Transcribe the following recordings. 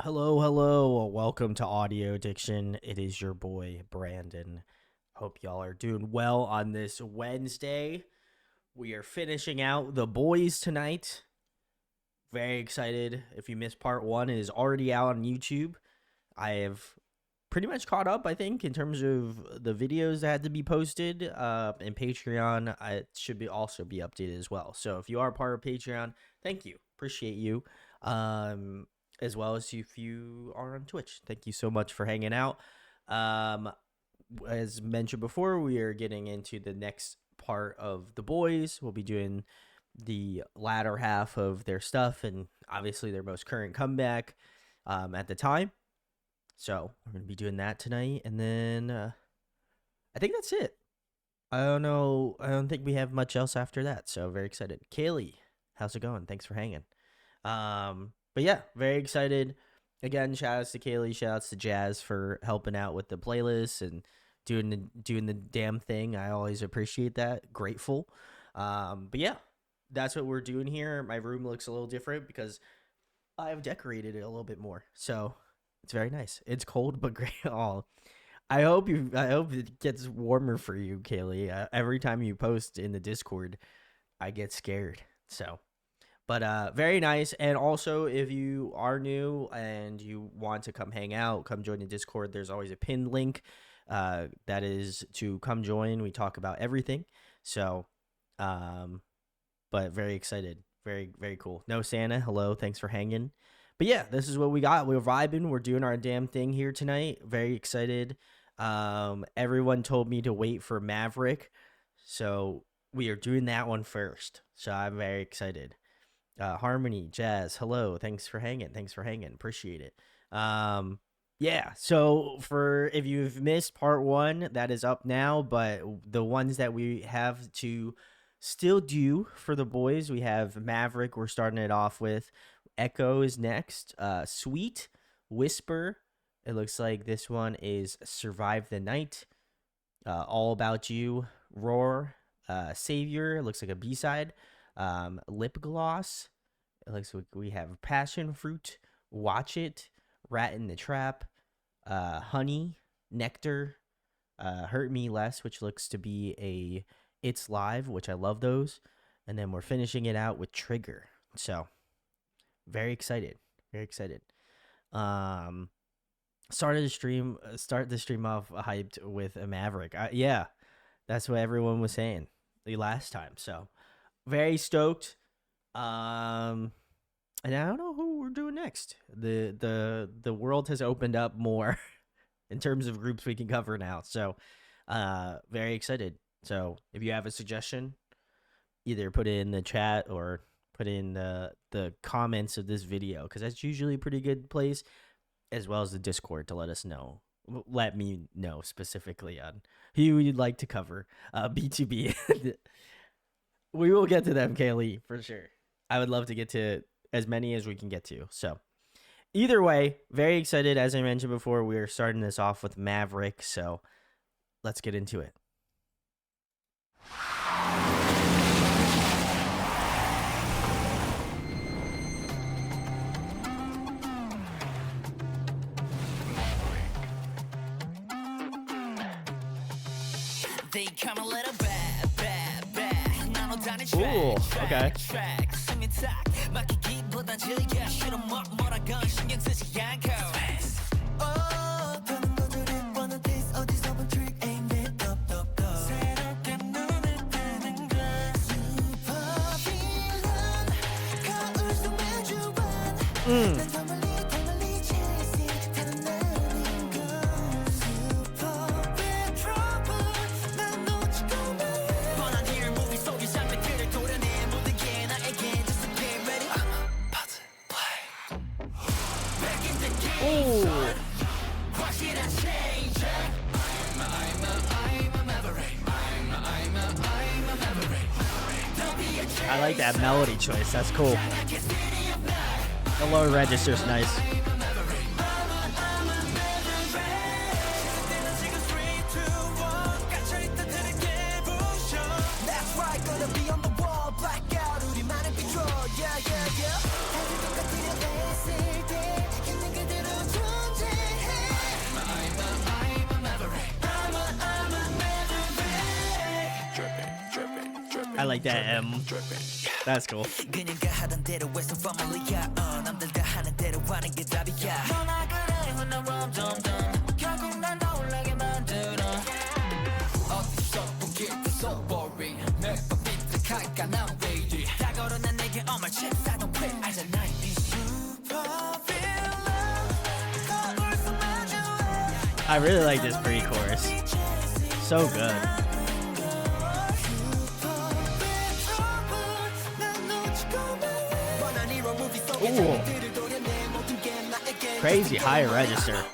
Hello, hello. Welcome to Audio Addiction. It is your boy, Brandon. Hope y'all are doing well on this Wednesday. We are finishing out the boys tonight. Very excited. If you missed part one, it is already out on YouTube. I have pretty much caught up, I think, in terms of the videos that had to be posted. And Patreon, it should also be updated as well. So if you are part of Patreon, thank you. Appreciate you. As well as if you are on Twitch. Thank you so much for hanging out. As mentioned before, we are getting into the next part of the boys. We'll be doing the latter half of their stuff and obviously their most current comeback at the time. So we're going to be doing that tonight. And then I think that's it. I don't know. I don't think we have much else after that. So very excited. Kaylee, how's it going? Thanks for hanging. But yeah, very excited. Again, shout outs to Kaylee, shout outs to Jazz for helping out with the playlist and doing the damn thing. I always appreciate that. Grateful. But yeah, that's what we're doing here. My room looks a little different because I've decorated it a little bit more. So it's very nice. It's cold but great. Oh, I hope it gets warmer for you, Kaylee. Every time you post in the Discord, I get scared. So but very nice. And also, if you are new and you want to come hang out, come join the Discord. There's always a pinned link that is to come join. We talk about everything. So, but very excited. Very, very cool. No Santa. Hello. Thanks for hanging. But yeah, this is what we got. We're vibing. We're doing our damn thing here tonight. Very excited. Everyone told me to wait for Maverick. So we are doing that one first. So I'm very excited. Harmony, Jazz, hello. Thanks for hanging. Appreciate it. Yeah. So if you've missed part one, that is up now. But the ones that we have to still do for the boys, we have Maverick. We're starting it off with. Echo is next. Sweet, Whisper. It looks like this one is Survive the Night. All About You, Roar, Savior. It looks like a B-side. Lip Gloss. It looks like we have Passion Fruit, Watch It, Rat in the Trap, Honey, Nectar, Hurt Me Less, which looks to be a It's Live, which I love those. And then we're finishing it out with Trigger. So very excited. Start the stream off hyped with a Maverick. Yeah, that's what everyone was saying the last time. So very stoked. And I don't know who we're doing next. The world has opened up more in terms of groups we can cover now. So very excited. So if you have a suggestion, either put it in the chat or put in the comments of this video, because that's usually a pretty good place, as well as the Discord to let me know specifically on who you'd like to cover. B2B. We will get to them, Kaylee, for sure. I would love to get to as many as we can get to. So either way, very excited. As I mentioned before, we are starting this off with Maverick. So let's get into it. They come a little Ooh, okay. I like that melody choice. That's cool. The low register's nice. like that M. That's cool. 그녀가 하던 대로 해서 family 남들과 하는 대로 하는 게 답이야 너나 그래 나 럼덤덤 결국 난 떠올라게 만들어 어디서 보기도 so boring 매번 삐딱할까 난 왜 이리 다 걸어난 내게 all my chips I don't play 알잖아 이 super villain 거울서 마주해 I really like this pre-chorus. So good. Ooh. Crazy high register.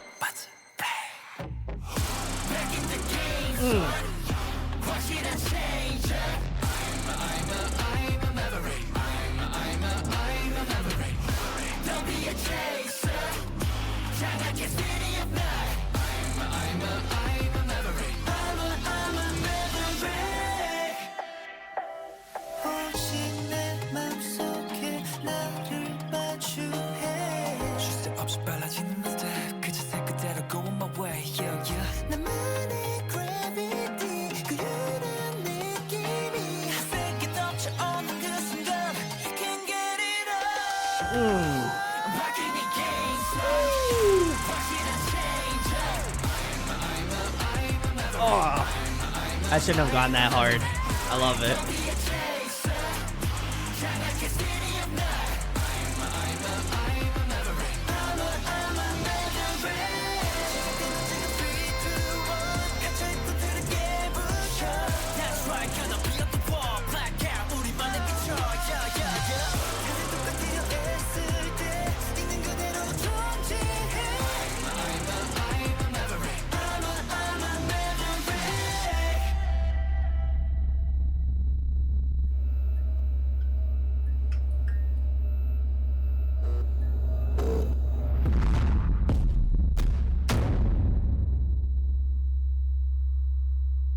Oh, I shouldn't have gone that hard. I love it.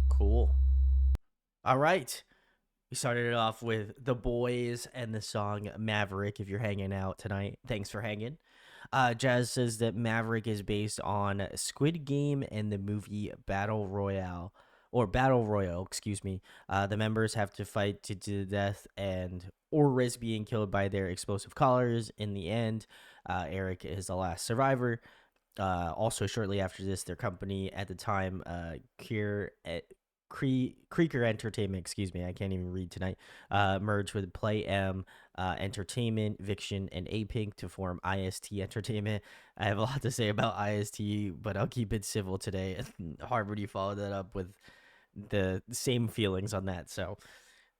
Cool. All right. We started it off with the BOYZ and the song Maverick. If you're hanging out tonight, thanks for hanging. Jazz says that Maverick is based on Squid Game and the movie Battle Royale, or Battle Royale, excuse me. The members have to fight to the death and or risk being killed by their explosive collars. In the end, Eric is the last survivor. Also, shortly after this, their company at the time, Creaker Entertainment, excuse me, I can't even read tonight, merged with Play M Entertainment, Viction, and A-Pink to form IST Entertainment. I have a lot to say about IST, but I'll keep it civil today. Harvard, you followed that up with the same feelings on that. So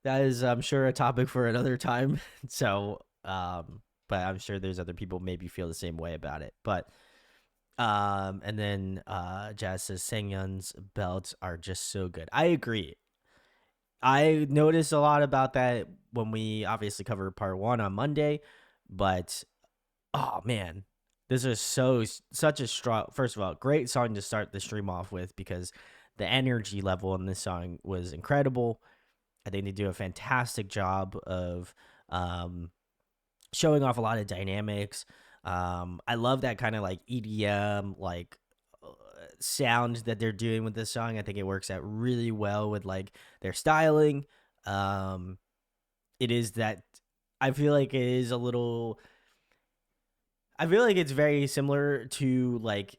that is, I'm sure, a topic for another time. So, but I'm sure there's other people maybe feel the same way about it. But and then Jazz says Sangyun's belts are just so good. I agree. I noticed a lot about that when we obviously covered part 1 on Monday, but oh man, this is such a strong. First of all, great song to start the stream off with because the energy level in this song was incredible. I think they do a fantastic job of showing off a lot of dynamics. I love that kind of like EDM sound that they're doing with this song. I think it works out really well with like their styling. It is that I feel like it is a little. I feel like it's very similar to like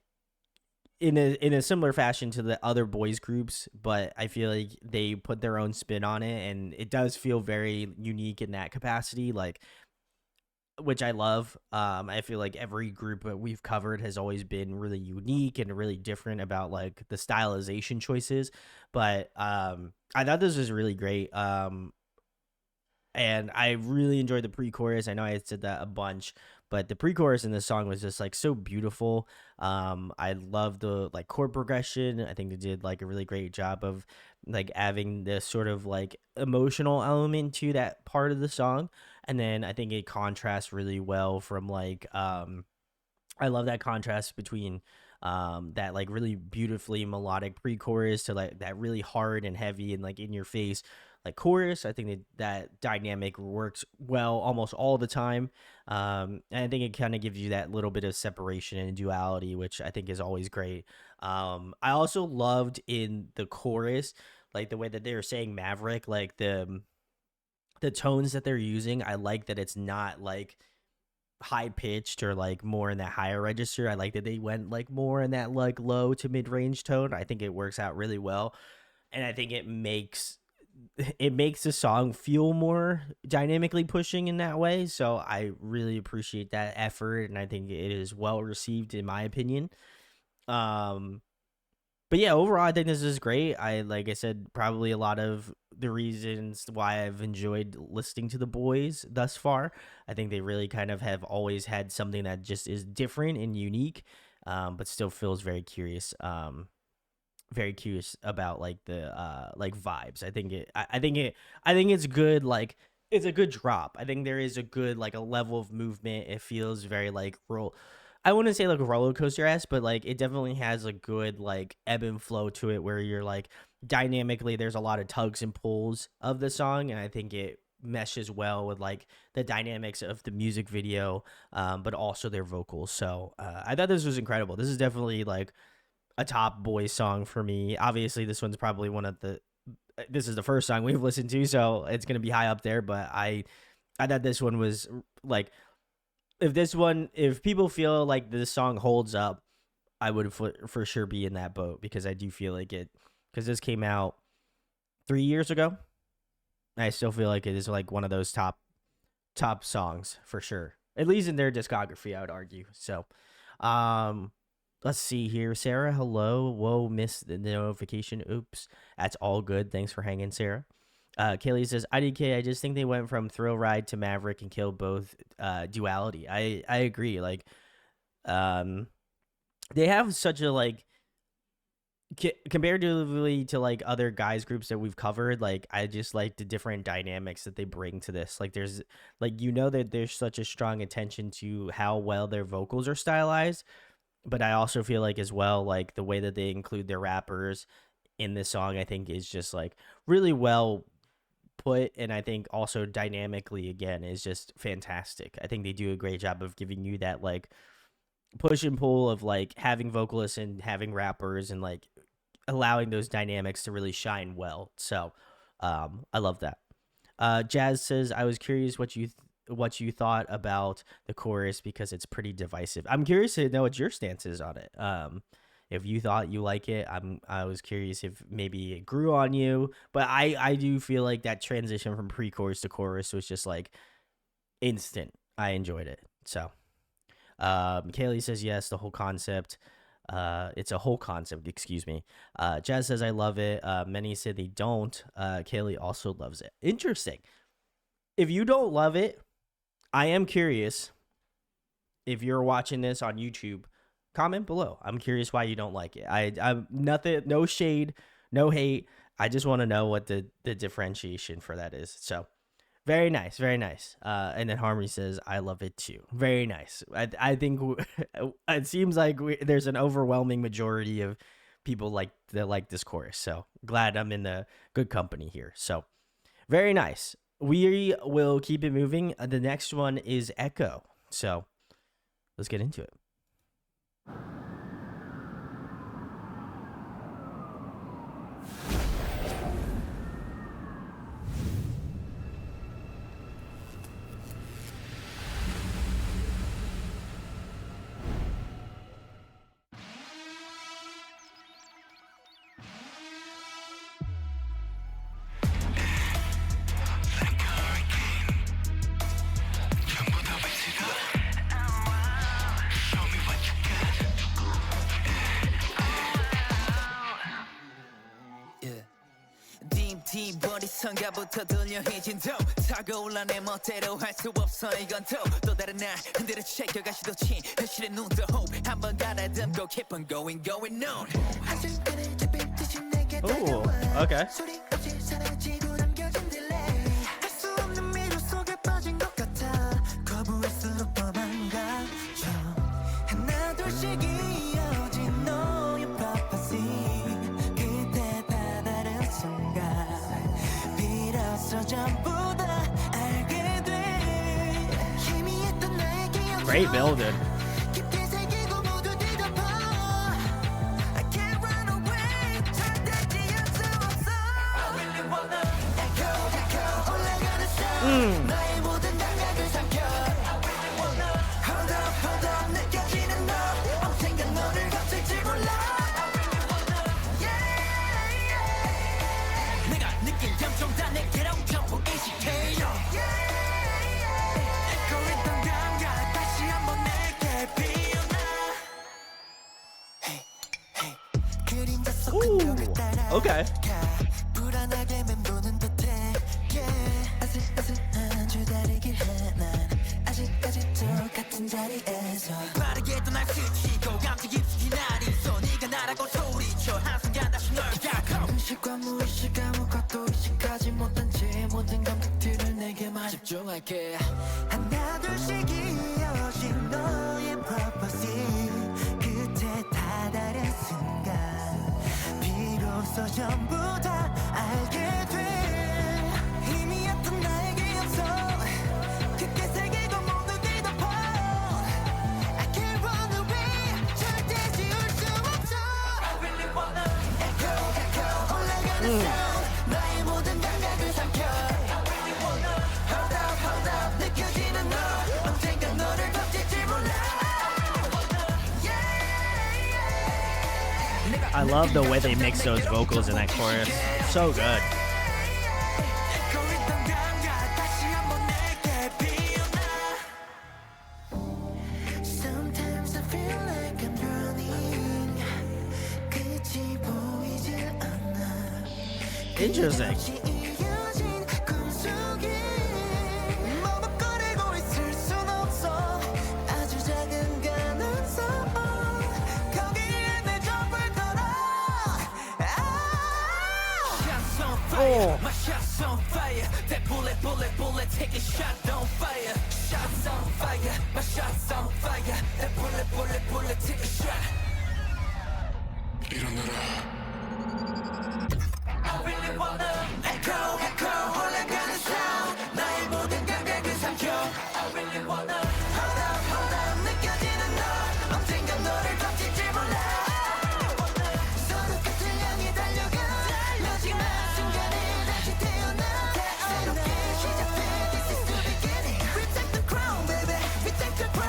in a similar fashion to the other boys groups, but I feel like they put their own spin on it, and it does feel very unique in that capacity. Like, which I love. I feel like every group that we've covered has always been really unique and really different about like the stylization choices. But I thought this was really great. And I really enjoyed the pre-chorus. I know I said that a bunch, but the pre-chorus in this song was just like so beautiful. I love the like chord progression. I think they did like a really great job of like having this sort of like emotional element to that part of the song. And then I think it contrasts really well from like I love that contrast between that like really beautifully melodic pre-chorus to like that really hard and heavy and like in your face like chorus. I think that dynamic works well almost all the time. And I think it kind of gives you that little bit of separation and duality, which I think is always great. I also loved in the chorus like the way that they were saying Maverick, like the tones that they're using, I like that it's not like high pitched or like more in that higher register. I like that they went like more in that like low to mid range tone. I think it works out really well, and I think it makes the song feel more dynamically pushing in that way. So I really appreciate that effort, and I think it is well received in my opinion. Um, but yeah, overall, I think this is great. Like I said, probably a lot of the reasons why I've enjoyed listening to the boys thus far. I think they really kind of have always had something that just is different and unique, but still feels very curious about like the like vibes. I think it's good. Like it's a good drop. I think there is a good like a level of movement. It feels very like roll. I wouldn't say like a roller coaster esque, but like it definitely has a good like ebb and flow to it where you're like dynamically there's a lot of tugs and pulls of the song, and I think it meshes well with like the dynamics of the music video, but also their vocals. So I thought this was incredible. This is definitely like a top boy song for me. Obviously, this one's probably one of the. This is the first song we've listened to, so it's gonna be high up there. But I thought this one was like, if people feel like this song holds up, I would for sure be in that boat because I do feel like it. Because this came out 3 years ago, I still feel like it is like one of those top songs for sure. At least in their discography, I would argue. So, let's see here. Sarah, hello. Whoa, missed the notification. Oops. That's all good. Thanks for hanging, Sarah. Kaylee says, IDK, I just think they went from Thrill Ride to Maverick and killed both duality. I agree. Like, they have such a, like, comparatively to, like, other guys groups that we've covered, like, I just like the different dynamics that they bring to this. Like, there's, like, that there's such a strong attention to how well their vocals are stylized. But I also feel like as well, like the way that they include their rappers in this song, I think is just like really well put. And I think also dynamically, again, is just fantastic. I think they do a great job of giving you that like push and pull of like having vocalists and having rappers and like allowing those dynamics to really shine well. So I love that. Jazz says, I was curious what you thought about the chorus because it's pretty divisive. I'm curious to know what your stance is on it. If you thought you like it, I was curious if maybe it grew on you, but I do feel like that transition from pre-chorus to chorus was just like instant. I enjoyed it. So, Kaylee says yes, the whole concept. It's a whole concept, excuse me. Jazz says I love it. Many said they don't. Kaylee also loves it. Interesting. If you don't love it, I am curious. If you're watching this on YouTube, comment below. I'm curious why you don't like it. I'm nothing, no shade, no hate. I just want to know what the differentiation for that is. So, very nice, very nice. And then Harmony says, I love it too. Very nice. I think it seems like there's an overwhelming majority of people that like this chorus. So, glad I'm in the good company here. So, very nice. We will keep it moving. The next one is Echo. So let's get into it. 머리선가부터 들려 희진도 타고올라 내 멋대로 할 수 없어 이건 또 다른 날 흔들어 챙겨가 시도친 현실의 눈도 hope 한번 가다듬고 keep on going on. Oh, okay. Great building. Okay. 불안하게 맴도는 듯해 yeah. 아슬아슬한 줄다리기 해난 아직까지 똑같은 자리에서 빠르게 또 날 스치고 감기 깊숙이 날 입서 네가 나라고 소리쳐 한순간 다시 널 닫고 의식과 무의식 아무것도 의식하지 못한 채 모든 감각들을 내게만 집중할게 하나 둘씩 이어진 너의 purpose 끝에 다다른 순간 비로소 전부 다 알게 돼 힘이었던 나에게 없어 깊게 새기고 모두 뒤덮어 I can't run away 절대 지울 수 없어 I really wanna echo echo 올라가는 sound 나의 모든 감각을 삼켜 I really wanna hold up 느껴지는 너 언젠가 너를 덮칠지 몰라 I love the way they mix those vocals in that chorus. So good. Sometimes I feel like I'm drowning. 끝이 보이질 않아. Interesting. 끝이 이어진 꿈속에 머뭇거리고 있을 순 없어. 아주 작은 가능성 거기에 내 접을 걸어. Shots on fire, my shots on fire. That bullet, take a shot, don't fire. Shots on fire, my shots on fire. That bullet, take a shot. I really wanna echo 올라가는 sound 나의 모든 감각을 삼켜 I really wanna hold up 느껴지는 너 언젠가 너를 덮칠지 몰라 서로 끝을 향해 달려가 마지막 순간에 다시 태어나 새롭게 시작돼 This is the beginning We take the crown baby We take the crown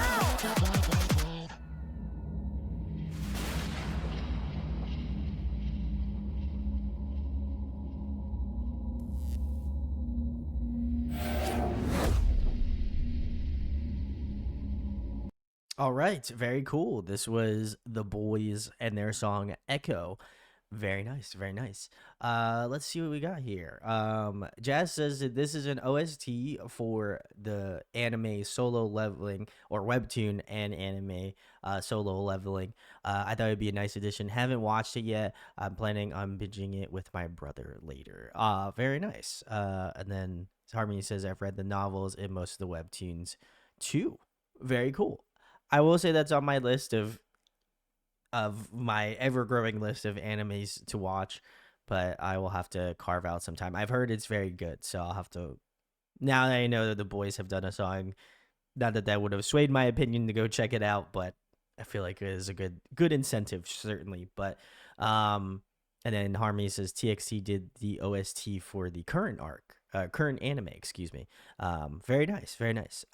All right, very cool. This was the BOYZ and their song Echo. Very nice, very nice. Let's see what we got here. Jazz says that this is an OST for the anime Solo Leveling or webtoon and anime Solo Leveling. I thought it'd be a nice addition. Haven't watched it yet. I'm planning on binging it with my brother later. Very nice. And then Harmony says I've read the novels and most of the webtoons too. Very cool. I will say that's on my list of my ever growing list of animes to watch, but I will have to carve out some time. I've heard it's very good, so I'll have to. Now that I know that the BOYZ have done a song, not that that would have swayed my opinion to go check it out, but I feel like it is a good incentive certainly. But and then Harmony says TXT did the OST for the current current anime, excuse me. Very nice, very nice.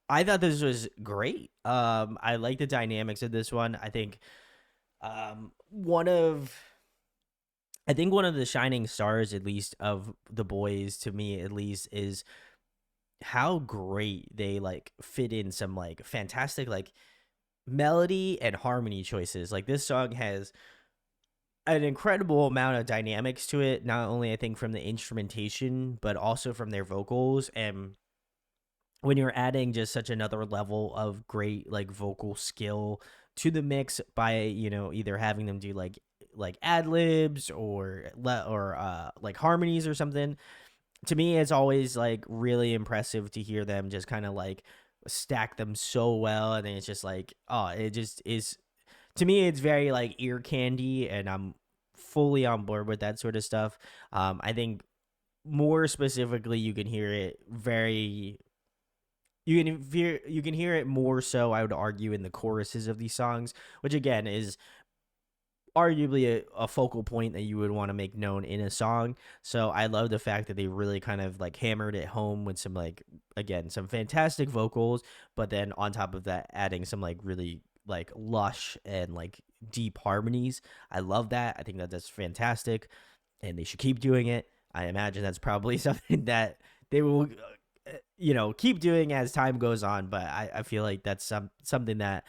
I thought this was great. I like the dynamics of this one. I think one of the shining stars, at least of the BOYZ, to me at least, is how great they like fit in some like fantastic like melody and harmony choices. Like this song has an incredible amount of dynamics to it, not only I think from the instrumentation, but also from their vocals. And when you're adding just such another level of great like vocal skill to the mix by either having them do like ad libs or like harmonies or something, to me it's always like really impressive to hear them just kind of like stack them so well. And then it's just like, oh, it just is, to me it's very like ear candy, and I'm fully on board with that sort of stuff. I think more specifically you can hear it you can hear it more so, I would argue, in the choruses of these songs, which again is arguably a focal point that you would want to make known in a song. So I love the fact that they really kind of like hammered it home with some like, again, some fantastic vocals, but then on top of that adding some like really like lush and like deep harmonies. I love that. I think that that's fantastic, and they should keep doing it. I imagine that's probably something that they will keep doing as time goes on, but I feel like that's something that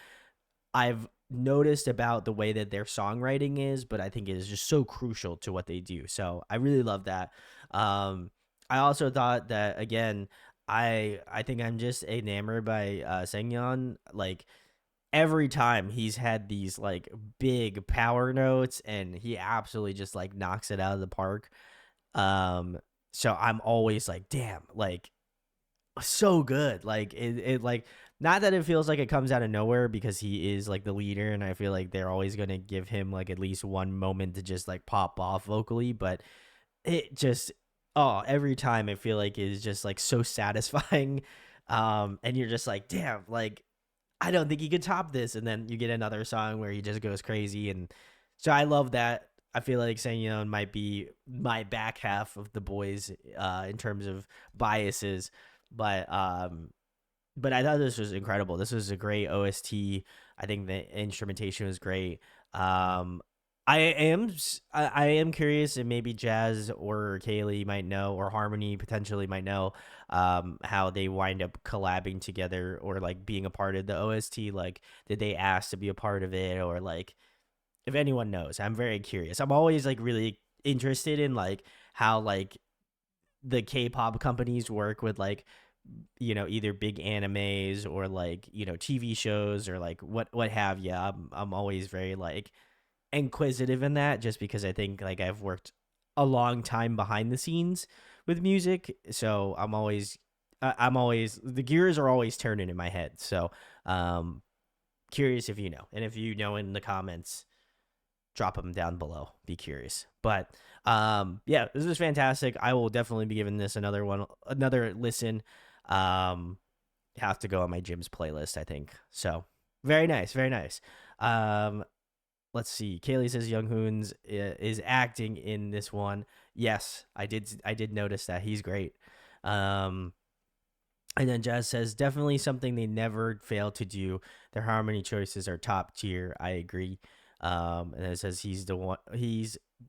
I've noticed about the way that their songwriting is, but I think it is just so crucial to what they do. So I really love that. I also thought that again, I think I'm just enamored by Sengyeon. Like every time he's had these like big power notes, and he absolutely just like knocks it out of the park. Um, so I'm always like, damn, like so good. Like it like not that it feels like it comes out of nowhere because he is like the leader, and I feel like they're always gonna give him like at least one moment to just like pop off vocally, but it just every time I feel like is just like so satisfying. And you're just like, damn, like I don't think he could top this. And then you get another song where he just goes crazy. And so I love that. I feel like Sangyeon might be my back half of the boys in terms of biases. But I thought this was incredible. This was a great OST. I think the instrumentation was great. I am curious, and maybe Jazz or Kaylee might know, or Harmony potentially might know, how they wind up collabing together or like being a part of the OST. Like, did they ask to be a part of it, or like, if anyone knows? I'm very curious. I'm always like really interested in like how like the K-pop companies work with like either big animes or like TV shows or like what have you. I'm always very like inquisitive in that, just because I think like I've worked a long time behind the scenes with music, so I'm always the gears are always turning in my head. So curious if you know, and if you know in the comments, drop them down below. Be curious. But yeah, this is fantastic. I will definitely be giving this another listen. Have to go on my Jim's playlist, I think. So very nice, very nice. Let's see. Kaylee says Young Hoon's is acting in this one. Yes, I did notice that. He's great. And then Jazz says definitely something they never fail to do. Their harmony choices are top tier. I agree. And it says he's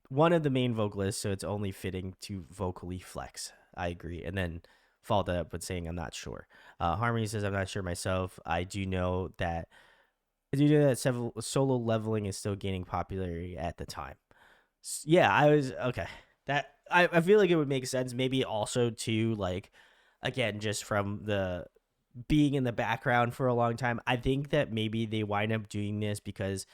one of the main vocalists, so it's only fitting to vocally flex. I agree. And then followed that up with saying I'm not sure. Harmony says I'm not sure myself. I do know that solo leveling is still gaining popularity at the time. Yeah, I was okay. That I feel like it would make sense. Maybe also too, like, again, just from the being in the background for a long time. I think that maybe they wind up doing this because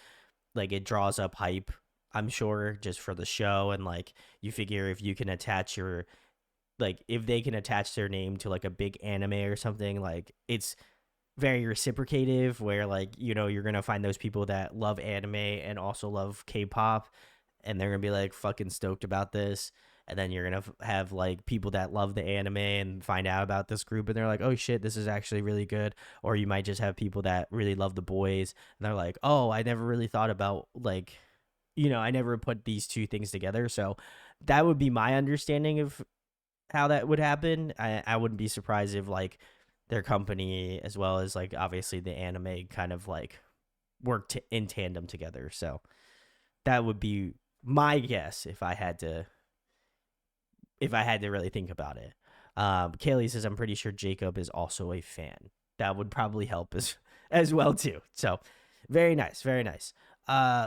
like it draws up hype, I'm sure, just for the show. And like you figure if you can attach if they can attach their name to like a big anime or something, like it's very reciprocative, where like you're gonna find those people that love anime and also love K-pop, and they're gonna be like fucking stoked about this. And then you're gonna have like people that love the anime and find out about this group, and they're like, oh shit, this is actually really good. Or you might just have people that really love the boys, and they're like, oh, I never really thought about like I never put these two things together. So that would be my understanding of how that would happen. I wouldn't be surprised if like their company, as well as like obviously the anime, kind of like worked in tandem together. So that would be my guess if I had to really think about it. Kaylee says I'm pretty sure Jacob is also a fan. That would probably help as well too. So very nice, very nice.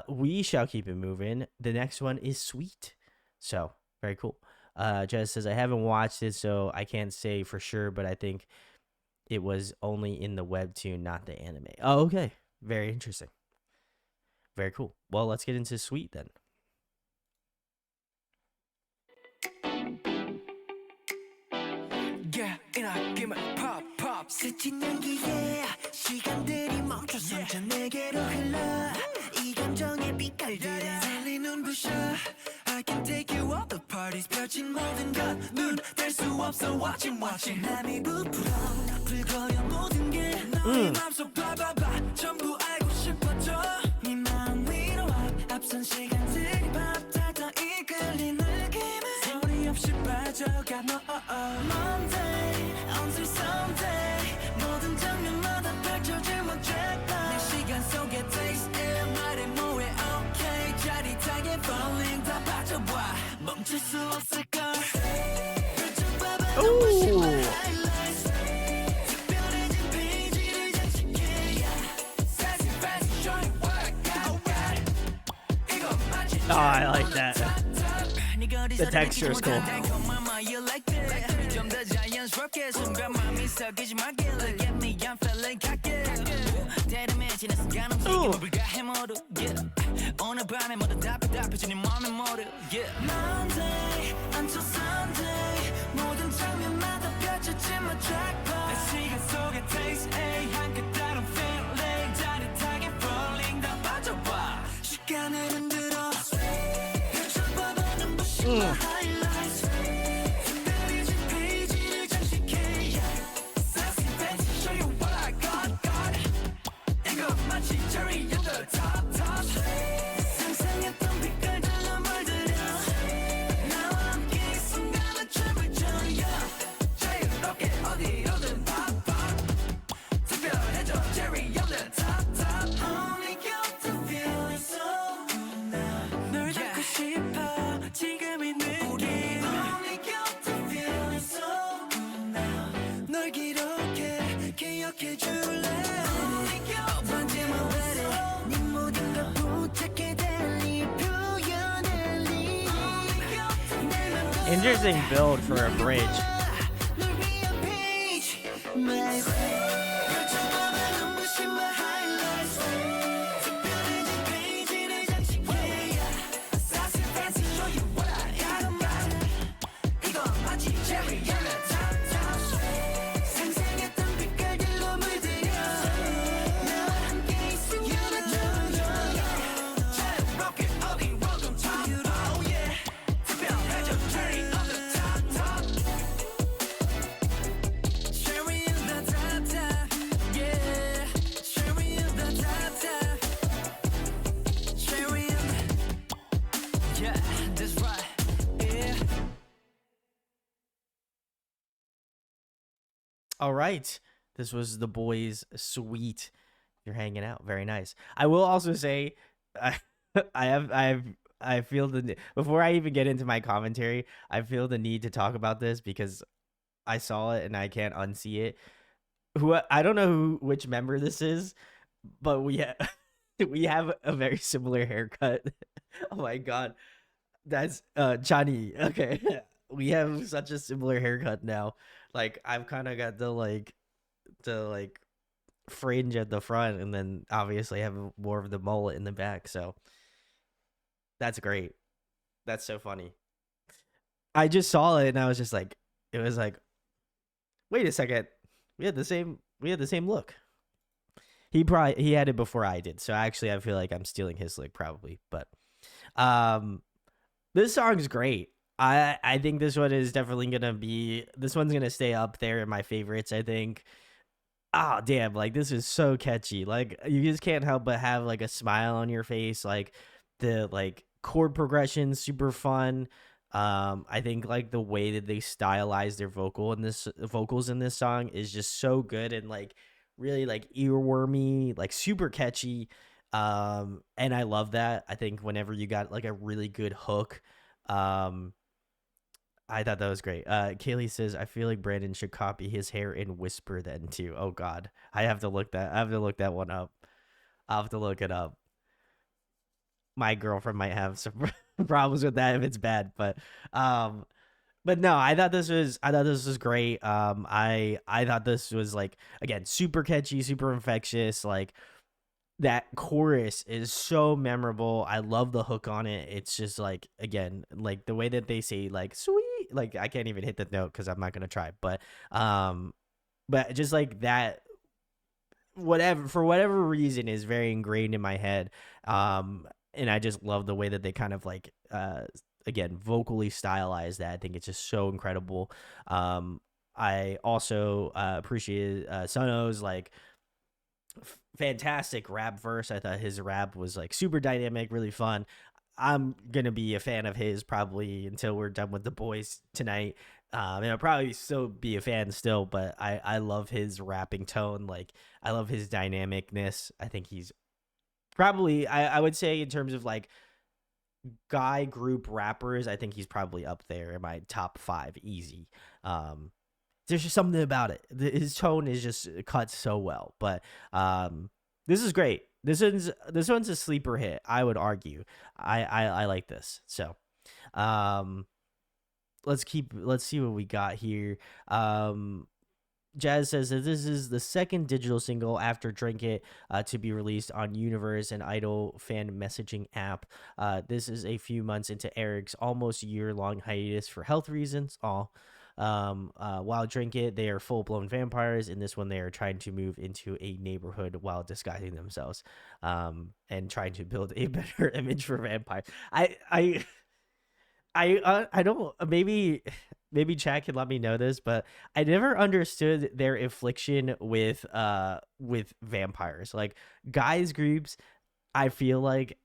We shall keep it moving. The next one is Sweet. So very cool. Jess says I haven't watched it, so I can't say for sure, but I think it was only in the webtoon, not the anime. Oh, okay. Very interesting. Very cool. Well, let's get into Sweet then. Yeah, pop, pop. 스친 연기에 시간들이 멈춰서 내게로 흘러 이 감정의 빛깔들에 달리 눈부셔 I can take you all the parties 펼친 모든 것 눈 뗄 수 없어 watching 맘이 부풀어 불거려 모든 게 너의 맘속 봐봐봐 전부 알고 싶어져 네 마음 위로 앞선 시간들이 밥다 더 이끌린 느낌에 소리 없이 빠져가 너 Monday until Sunday 모든 장면마다 펼쳐질 멋졌다 내 시간 속에 taste it 말해 뭐해 okay 짜릿하게 falling 다 빠져봐 멈출 수 없을걸 펼쳐봐봐 눈부신 my highlights 특별해진 페이지를 장식해 Sassy fast joy Oh, I like that. The texture is cool. Ooh. Interesting build for a bridge. All right. This was the BOYZ Sweet. You're hanging out. Very nice. I will also say, I, I feel before I even get into my commentary, I feel the need to talk about this because I saw it and I can't unsee it. I don't know which member this is, but we have a very similar haircut. Oh my god, that's Johnny. Okay, we have such a similar haircut now. Like I've kind of got the fringe at the front, and then obviously have more of the mullet in the back. So that's great. That's so funny. I just saw it and I was just like, it was like, wait a second, we had the same look. He had it before I did, so actually I feel like I'm stealing his look probably. But this song's great. I think this one is definitely this one's gonna stay up there in my favorites, I think. Oh damn, like this is so catchy. Like you just can't help but have like a smile on your face. Like the chord progression super fun. I think like the way that they stylize their vocals in this song is just so good and like really like earwormy, like super catchy. And I love that. I think whenever you got like a really good hook, I thought that was great. Kaylee says, I feel like Brandon should copy his hair and whisper then too. Oh God. I have to look that one up. I'll have to look it up. My girlfriend might have some problems with that if it's bad, but no, I thought this was great. I thought this was like, again, super catchy, super infectious. Like that chorus is so memorable. I love the hook on it. It's just like, again, like the way that they say like sweet, like I can't even hit the note because I'm not gonna try, but just like that, for whatever reason is very ingrained in my head. And I just love the way that they kind of like again vocally stylize that. I think it's just so incredible. I also appreciated Sono's like fantastic rap verse. I thought his rap was like super dynamic, really fun. I'm gonna be a fan of his probably until we're done with the boys tonight. And I'll probably still be a fan still, but I love his rapping tone. Like I love his dynamicness. I think he's probably, I would say in terms of like guy group rappers, I think he's probably up there in my top 5 easy. There's just something about it. His tone is just cut so well. But this is great. This one's a sleeper hit, I would argue. I like this. So um let's see what we got here. Jazz says that this is the second digital single after Drink It to be released on Universe and Idol fan messaging app. This is a few months into Eric's almost year-long hiatus for health reasons. While Drink It, they are full-blown vampires. In this one, they are trying to move into a neighborhood while disguising themselves, and trying to build a better image for vampire. I don't, maybe Chad can let me know this, but I never understood their affliction with vampires. Like, guys groups, I feel like,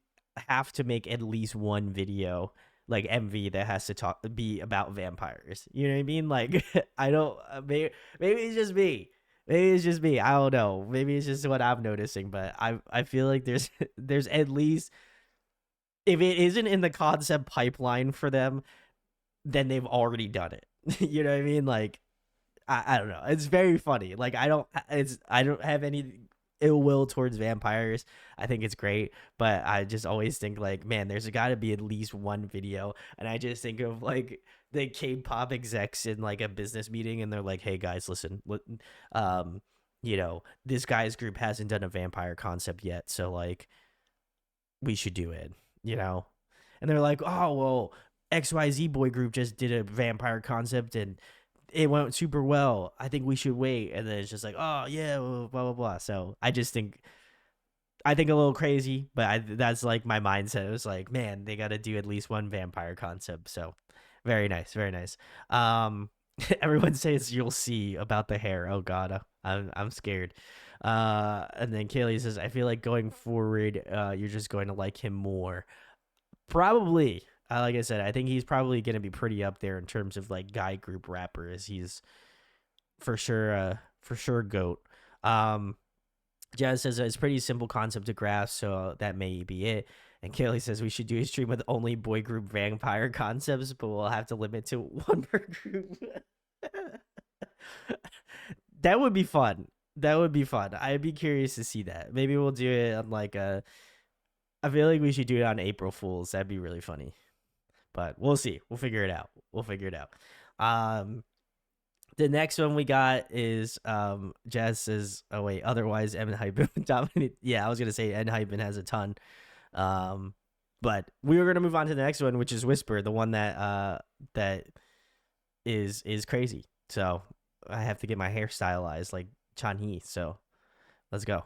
have to make at least one video, like MV, that has to be about vampires. You know what I mean? Like, I don't, maybe it's just me. Maybe it's just me. I don't know. Maybe it's just what I'm noticing, but I feel like there's at least, if it isn't in the concept pipeline for them, then they've already done it. You know what I mean? Like, I don't know. It's very funny. Like, I don't have any ill will towards vampires. I think it's great, but I just always think, like, man, there's got to be at least one video. And I just think of, like, the K-pop execs in, like, a business meeting, and they're like, hey guys, listen, this guy's group hasn't done a vampire concept yet, so, like, we should do it. And they're like, oh, well, XYZ boy group just did a vampire concept and it went super well. I think we should wait. And then it's just like, oh yeah, blah blah blah. So I think a little crazy, but that's like my mindset. It was like, man, they got to do at least one vampire concept. So very nice, very nice. Everyone says you'll see about the hair. Oh god, I'm scared. And then Kaylee says, I feel like going forward, you're just going to like him more. Probably. Like I said, I think he's probably going to be pretty up there in terms of, like, guy group rappers. He's for sure GOAT. Jazz says it's pretty simple concept to grasp, so that may be it. And Kaylee says we should do a stream with only boy group vampire concepts, but we'll have to limit to one per group. That would be fun. I'd be curious to see that. Maybe we'll do it on, like, I feel like we should do it on April Fools. That'd be really funny. But we'll see. We'll figure it out. The next one we got is Jazz says, oh wait, otherwise ENHYPEN dominate. Yeah, I was gonna say ENHYPEN has a ton. But we were gonna move on to the next one, which is Whisper, the one that is crazy. So I have to get my hair stylized like Chanhee. So let's go.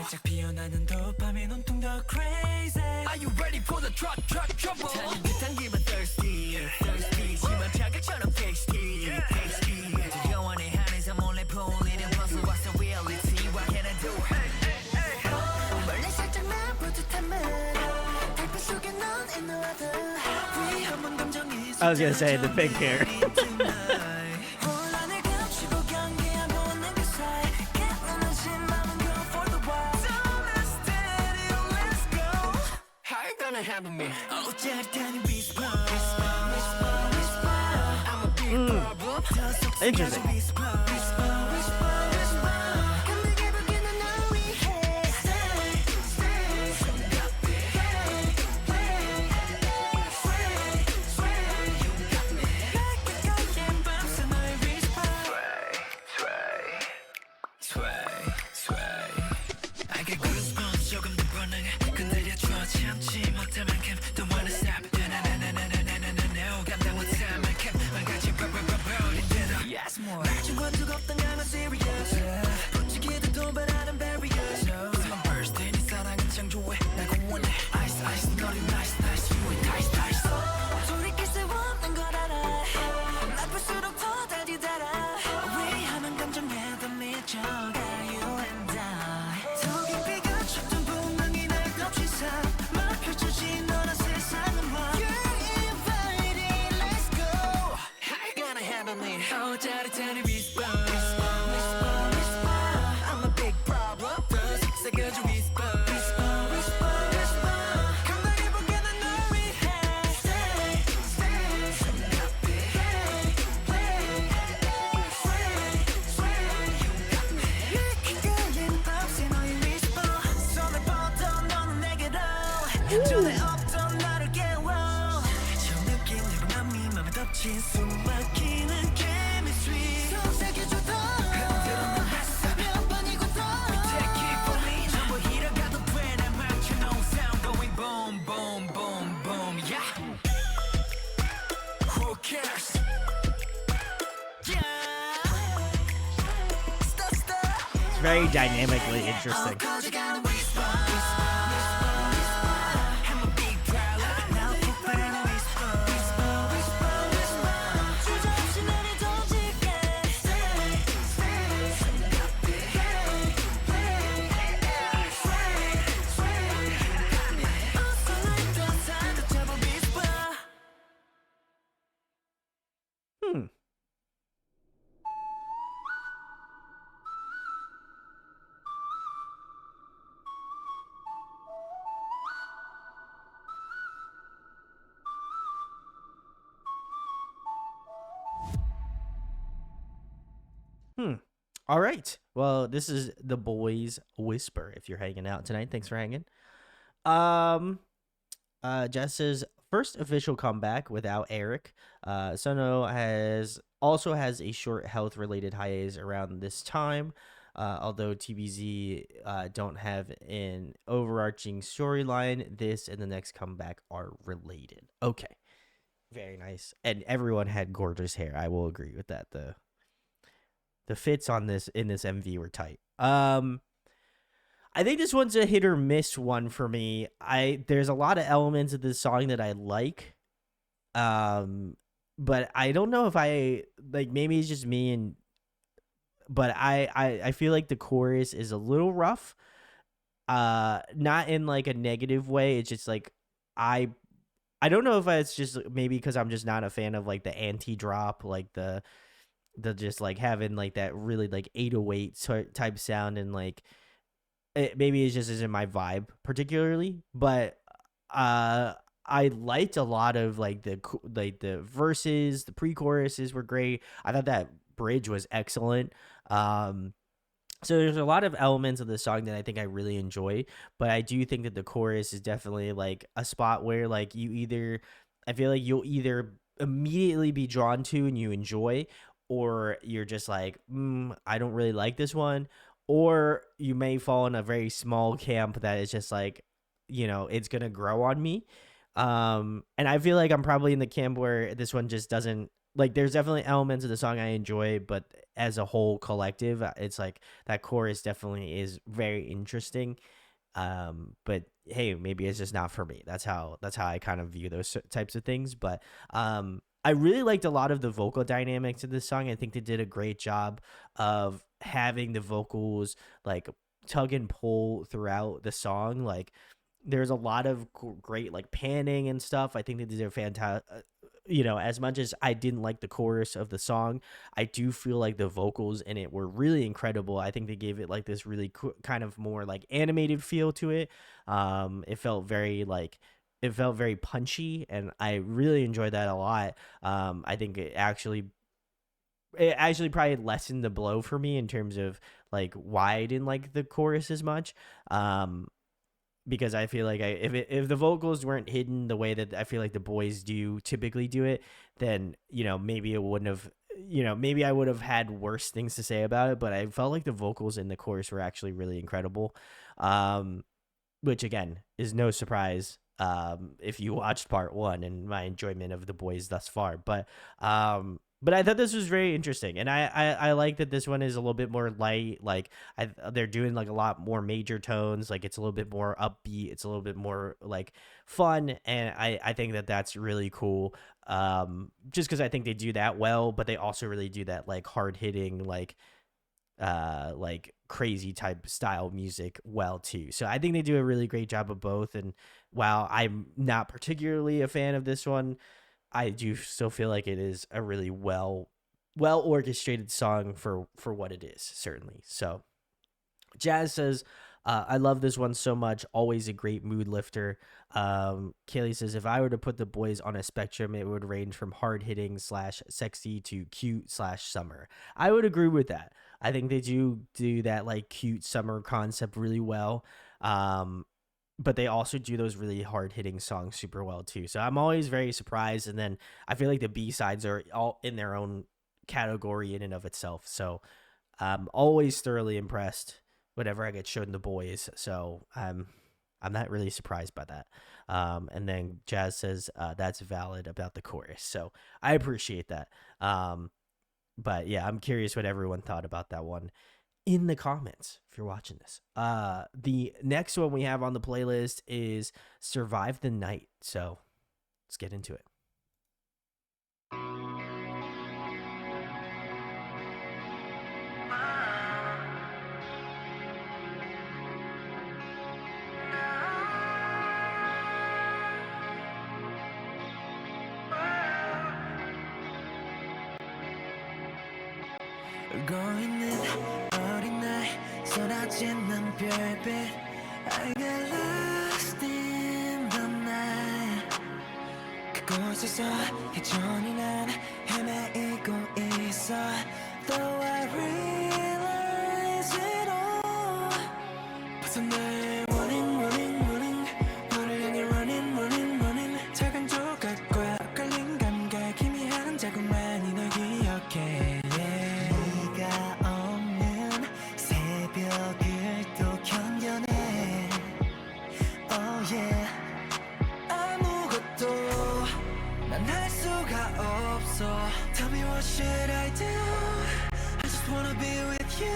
활짝 피어나는 도파민 온통 더 crazy. Are you ready for the drop trouble? 타는 듯한 기분 thirsty 심한 자극처럼 tasty 영원히 한에서 몰래 풀리는 puzzle. What's the reality? What can I do? 멀리 살짝만 뿌듯한 말 달빛 속에 넌 in the weather 위험한 감정이 I was gonna say the big hair. Interesting. 전에 없던 나를 깨워 처음 느낀 내맘이 맘에 덮친 숨막히는 chemistry 속삭여줘도 흔들어 난 했어 몇 번이고 더 We take it for me 전부 잃어가도 돼내 맞춰놓은 sound going boom boom boom boom yeah Who cares yeah Stop stop It's very dynamically interesting. 커져가는 whisper I'm a big problem 나 폭발하는 whisper 주저없이 너를 던질게 웃어있던 산도 잡아 whisper Hmm. Hmm. All right. Well, this is the BOYZ Whisper. If you're hanging out tonight, thanks for hanging. Um, Jess's first official comeback without Eric. Sono has a short health related hiatus around this time. Although TBZ don't have an overarching storyline, this and the next comeback are related. Okay, very nice. And everyone had gorgeous hair. I will agree with that. The fits on this in this MV were tight. I think this one's a hit or miss one for me. There's a lot of elements of this song that I like. But I don't know if I like, maybe it's just me, and but I feel like the chorus is a little rough. Not in like a negative way. It's just like I don't know if it's just maybe because I'm just not a fan of like the anti-drop, like the just like having like that really like 808 type sound, and like maybe it just isn't my vibe particularly. But I liked a lot of like the verses, the pre-choruses were great. I thought that bridge was excellent. So there's a lot of elements of the song that I think I really enjoy, but I do think that the chorus is definitely like a spot where like I feel like you'll either immediately be drawn to and you enjoy, or you're just like, I don't really like this one, or you may fall in a very small camp that is just like, it's gonna grow on me. And I feel like I'm probably in the camp where this one just doesn't, like, there's definitely elements of the song I enjoy, but as a whole collective, it's like that chorus definitely is very interesting. But hey, maybe it's just not for me. That's how I kind of view those types of things. But I really liked a lot of the vocal dynamics of this song. I think they did a great job of having the vocals like tug and pull throughout the song. Like, there's a lot of great like panning and stuff. I think they did a fantastic. As much as I didn't like the chorus of the song, I do feel like the vocals in it were really incredible. I think they gave it like this really kind of more like animated feel to it. It felt very punchy, and I really enjoyed that a lot. I think it actually probably lessened the blow for me in terms of like why I didn't like the chorus as much. Because I feel like if the vocals weren't hidden the way that I feel like the BOYZ typically do it, then maybe it wouldn't have, maybe I would have had worse things to say about it. But I felt like the vocals in the chorus were actually really incredible, which again is no surprise if you watched part one and my enjoyment of the BOYZ thus far. But I thought this was very interesting, and I like that this one is a little bit more light. Like they're doing like a lot more major tones. Like it's a little bit more upbeat. It's a little bit more like fun, and I think that that's really cool. Just because I think they do that well, but they also really do that like hard hitting like crazy type style music well too. So I think they do a really great job of both. And while I'm not particularly a fan of this one, I do still feel like it is a really well orchestrated song for what it is, certainly. So Jazz says, I love this one so much. Always a great mood lifter. Kaylee says, if I were to put the BOYZ on a spectrum, it would range from hard hitting / sexy to cute / summer. I would agree with that. I think they do that like cute summer concept really well. but they also do those really hard hitting songs super well too. So I'm always very surprised. And then I feel like the B sides are all in their own category in and of itself. So I'm always thoroughly impressed whenever I get shown the boys. So I'm not really surprised by that. And then Jazz says that's valid about the chorus. So I appreciate that. But yeah, I'm curious what everyone thought about that one in the comments if you're watching this. The next one we have on the playlist is Survive the Night. So let's get into it. 울고 있는 어린 날 쏟아지는 별빛 I got lost in the night 그곳에서 여전히 난 헤매이고 있어 Though I realize it all 벗어날 warning warning warning 너를 향해 running running running 작은 조각과 엇갈린 감각 희미한 자국만이 널 기억해 Tell me what should I do I just wanna be with you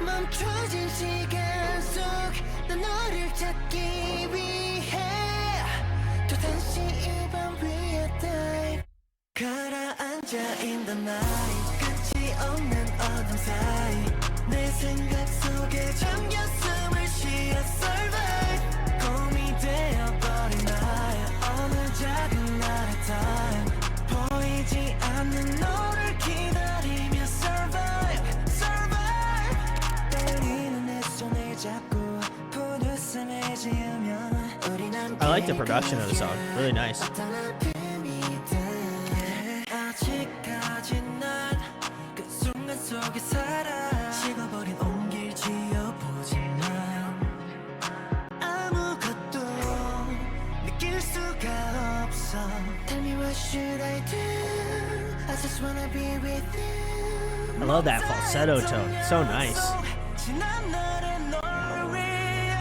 멈춰진 시간 속 난 너를 찾기 위해 또다시 이 밤 위에 dive 가라앉아 in the night 끝이 없는 어둠 사이 내 생각 속에 잠겨 숨을 쉬어 survive 꿈이 되어버린 나의 어느 작은 날의 time 보이지 않는 너를 기다리며 survive survive 떨리는 내 손을 잡고 푸르스름을 지으면 우린 I like the production of the song. Really nice. 아직까지 난 그 순간 속에 살아 식어버린 온길 지어보지만 아무것도 느낄 수가 없어 Tell me what should I do I just wanna be with you I love that falsetto tone. It's so nice. 지난 날의 널 위해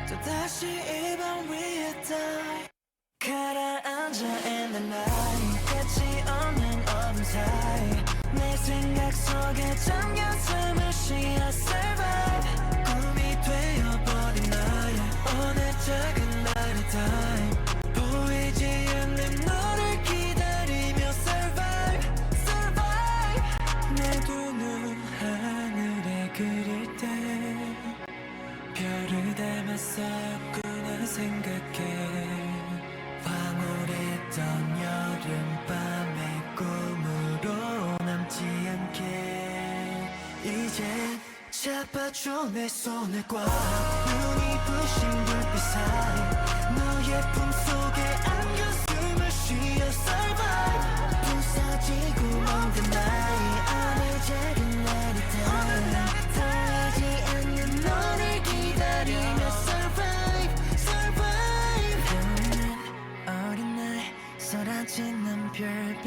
또다시 이 밤 위에 die 가라앉아 in the night 끝이 없는 어둠 사이 내 생각 속에 잠겨 숨을 쉬어 survive 꿈이 되어버린 나의 어느 작은 날의 time 보이지 않는 너를 기다리며 survive survive 내 두 눈 하늘에 그릴 때 별을 담아서 꾸나 생각해 황홀했던 여름밤의 꿈으로 남지 않게 이제 잡아줘 내 손을 꽉 눈이 부신 불빛 사이 너의 품속에 안겨 숨을 쉬어 survive 부서지고 멍든 나의 어느 작은 날의 time 보이지 않는 너를 기다리며 survive survive 어린 날 쏟아지는 별빛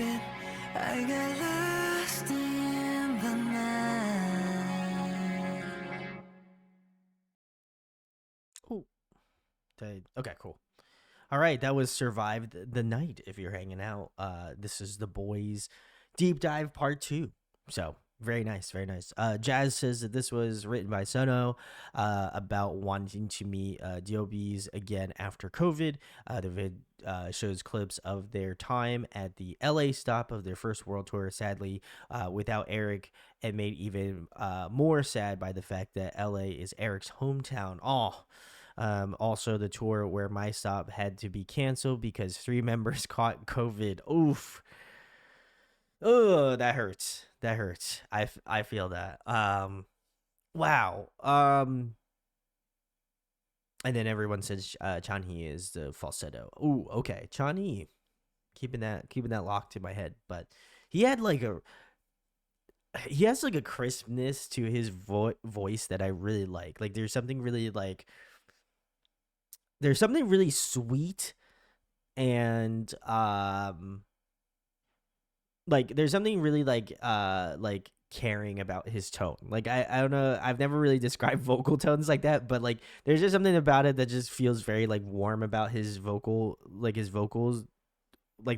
I got lost in the night Ooh. Okay, cool. All right, that was Survive the Night. If you're hanging out, this is the BOYZ deep dive part 2. So very nice, very nice. Jazz says that this was written by Sono about wanting to meet DOBs again after COVID. The vid shows clips of their time at the LA stop of their first world tour. Sadly, without Eric, and made even more sad by the fact that LA is Eric's hometown. Oh. Also, the tour where my stop had to be canceled because 3 members caught COVID. Oof. Oh, that hurts. That hurts. I feel that. Wow. And then everyone says Chanhee is the falsetto. Ooh, okay. Chanhee, keeping that locked in my head. But he has like a crispness to his voice that I really like. Like there's something really like there's something really sweet and like there's something really like caring about his tone. Like I don't know, I've never really described vocal tones like that, but like there's just something about it that just feels very like warm about his vocals, like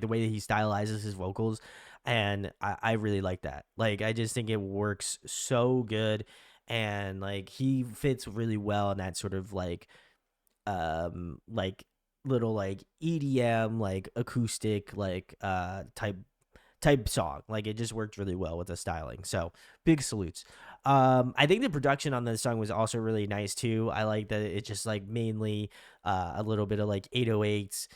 the way that he stylizes his vocals. And I really like that. Like I just think it works so good, and like he fits really well in that sort of like little like EDM like acoustic like type song. Like it just worked really well with the styling. So big salutes. I think the production on this song was also really nice too. I like that it's just like mainly a little bit of like 808s,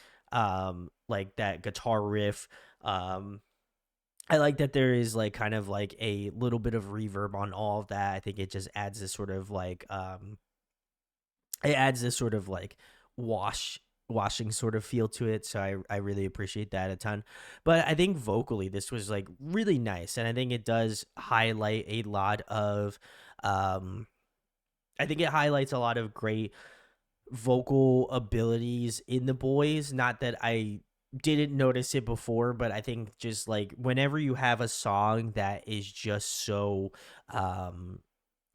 like that guitar riff. I like that there is like kind of like a little bit of reverb on all of that. I think it just adds this sort of like it adds this sort of like washing sort of feel to it. So I really appreciate that a ton. But I think vocally this was like really nice, and I think it does highlight a lot of I think it highlights a lot of great vocal abilities in the BOYZ. Not that I didn't notice it before, but I think just like whenever you have a song that is just so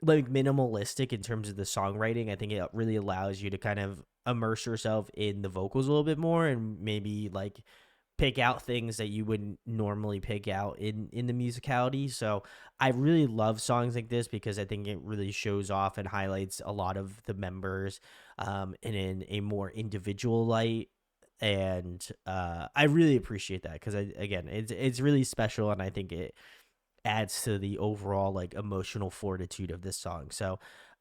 like minimalistic in terms of the songwriting, I think it really allows you to kind of immerse yourself in the vocals a little bit more, and maybe like pick out things that you wouldn't normally pick out in the musicality. So I really love songs like this because I think it really shows off and highlights a lot of the members and in a more individual light. And I really appreciate that because again, it's really special, and I think it adds to the overall like emotional fortitude of this song. So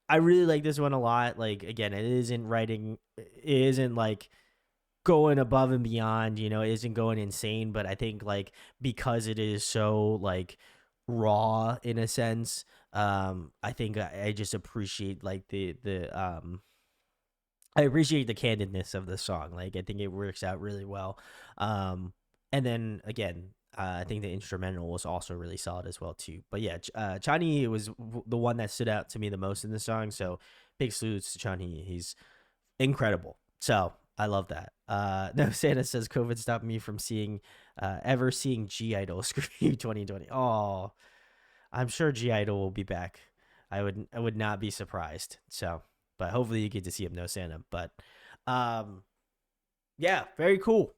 I really like this one a lot. Like again, it isn't like going above and beyond, it isn't going insane, but I think like because it is so like raw in a sense, I think I just appreciate like the I appreciate the candidness of the song. Like I think it works out really well. And then again, I think the instrumental was also really solid as well too. But yeah, Chani was the one that stood out to me the most in the song. So big salutes to Chani. He's incredible. So I love that. No, Santa says COVID stopped me from ever seeing G Idol Scream 2020. Oh, I'm sure G Idol will be back. I would not be surprised. So, but hopefully you get to see him, No Santa. But yeah, very cool.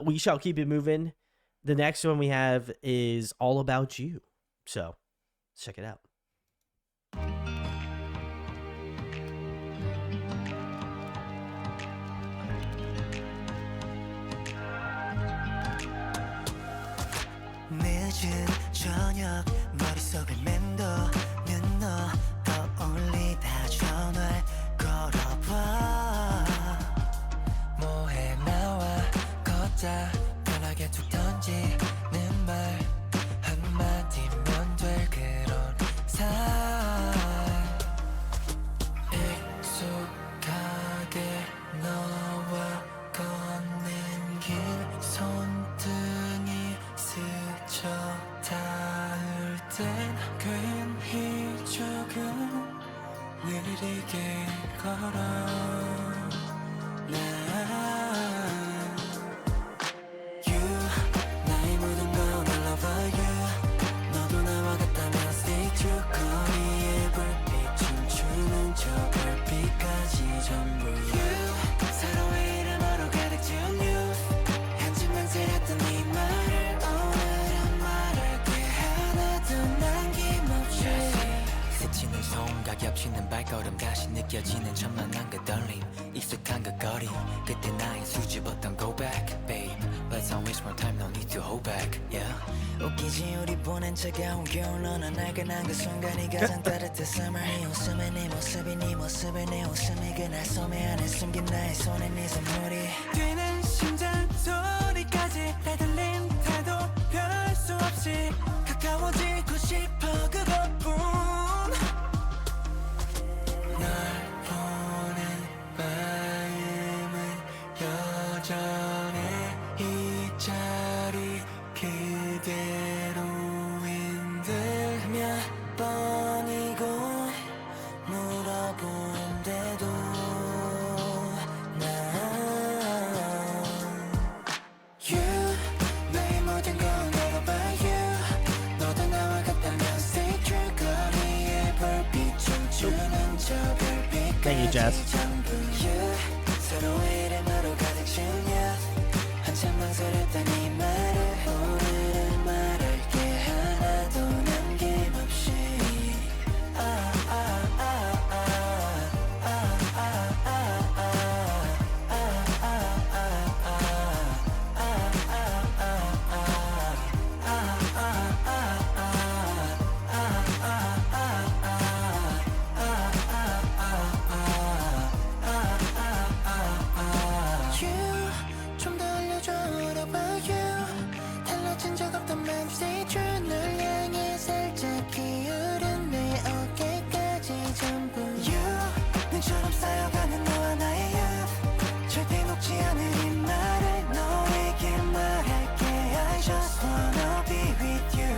We shall keep it moving. The next one we have is All About You. So check it out. 늦은 저녁 머릿속을 맴도는 너 떠올리다 전화를 걸어봐 뭐해 나와 걷자 편하게 툭 던지는 말 한마디면 될 그런 사이 익숙하게 너와 걷는 길 손등이 스쳐 닿을 땐 괜히 조금 느리게 걸어 나의 모든 건 I love you 너도 나와 같다면 stay true 거리의 불빛 춤추는 저 별빛까지 전부 you 서로의 이름으로 가득 채운 you 한층 망설였던 네 말을 오늘은 말할게 하나도 남김없이 스치는 손과 겹치는 발걸음 다시 느껴지는 천만한 그 떨림 익숙한 그 거리 그때 나의 수줍었던 go back babe Let's not waste more time no need to hold back yeah 웃기지 우리 보낸 차가운 겨울 너나 날개난 그 순간이 가장 따뜻한 summer 네 웃음에 네 모습이 네 모습에 내 웃음이 그날 소매 안에 숨긴 나의 손에 네 선물이 뛰는 심장 소리까지 다 들린 태도 별 수 없이 가까워지고 싶어 그것뿐 널 보는 마음은 여전히 이 자리 그대로인데 몇 번이고 물어본데도 Thank you, Jess. 서로의 이름으로 가득 채워 한참 망설였던 이 말을 오늘은 말할게 하나도 남김없이 좀더 알려줘 what about you 달라진 적 없던 맘 stay true 널 향해 살짝 기울은 내 어깨까지 전부 you 눈처럼 쌓여가는 너와 나의 youth 절대 녹지 않을 이 말을 너에게 말할게 I just wanna be with you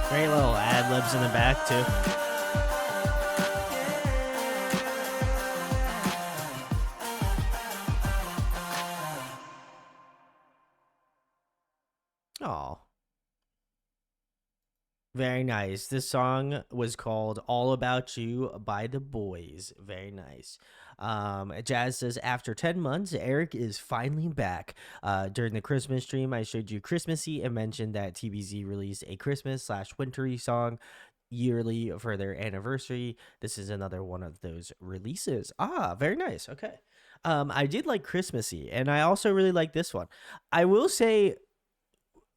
Great little ad libs in the back too. Oh, very nice. This song was called All About You by the BOYZ. Very nice. Jazz says, after 10 months, Eric is finally back. During the Christmas stream, I showed you Christmassy and mentioned that TBZ released a Christmas/wintry song yearly for their anniversary. This is another one of those releases. Ah, very nice. Okay. I did like Christmassy, and I also really like this one. I will say,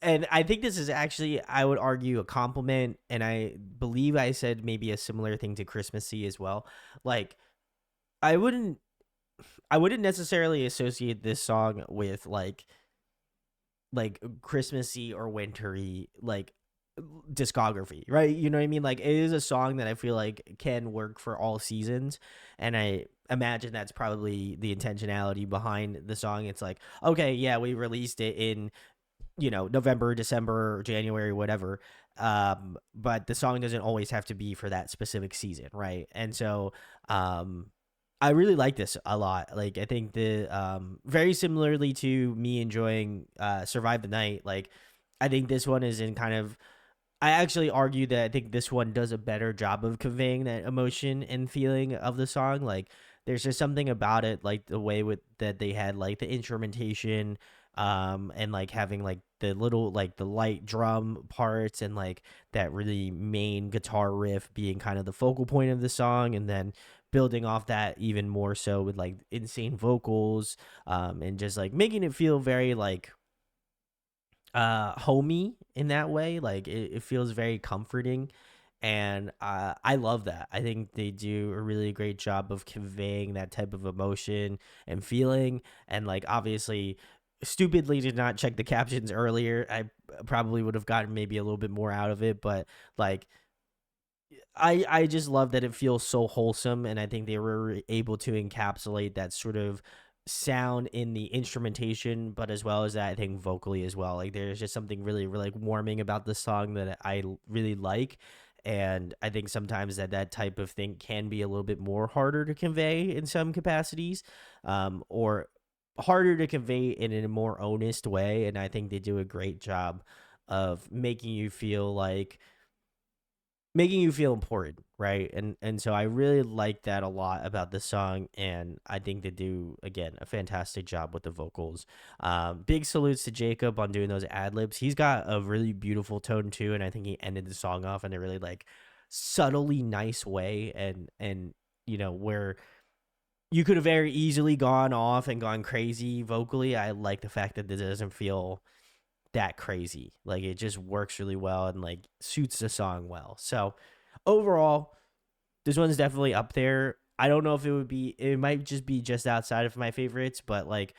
and I think this is actually, I would argue, a compliment, and I believe I said maybe a similar thing to Christmassy as well. Like, I wouldn't necessarily associate this song with like Christmassy or wintry like discography, right? You know what I mean? Like, it is a song that I feel like can work for all seasons, and I imagine that's probably the intentionality behind the song. It's like, okay, yeah, we released it in, you know, November, December, January, whatever. But the song doesn't always have to be for that specific season, right? And so I really like this a lot. Like, I think the very similarly to me enjoying Survive the Night, like, I think this one is in kind of, I actually argue that I think this one does a better job of conveying that emotion and feeling of the song. Like, there's just something about it, like the way with that they had like the instrumentation, and like having like the little like the light drum parts and like that really main guitar riff being kind of the focal point of the song, and then building off that even more so with like insane vocals, and just like making it feel very like homey in that way. Like, it feels very comforting, and I love that. I think they do a really great job of conveying that type of emotion and feeling. And like, obviously, stupidly did not check the captions earlier. I probably would have gotten maybe a little bit more out of it, but like, I just love that it feels so wholesome, and I think they were able to encapsulate that sort of sound in the instrumentation, but as well as that, I think vocally as well. Like, there's just something really, really like warming about the song that I really like, and I think sometimes that type of thing can be a little bit more harder to convey in some capacities, or harder to convey in a more honest way. And I think they do a great job of making you feel important, right? And so I really like that a lot about the song, and I think they do, again, a fantastic job with the vocals. Big salutes to Jacob on doing those ad libs. He's got a really beautiful tone too, and I think he ended the song off in a really like subtly nice way, and you know, where you could have very easily gone off and gone crazy vocally. I like the fact that it doesn't feel that crazy. Like, it just works really well and like suits the song well. So overall, this one's definitely up there. I don't know if it might just be just outside of my favorites, but like,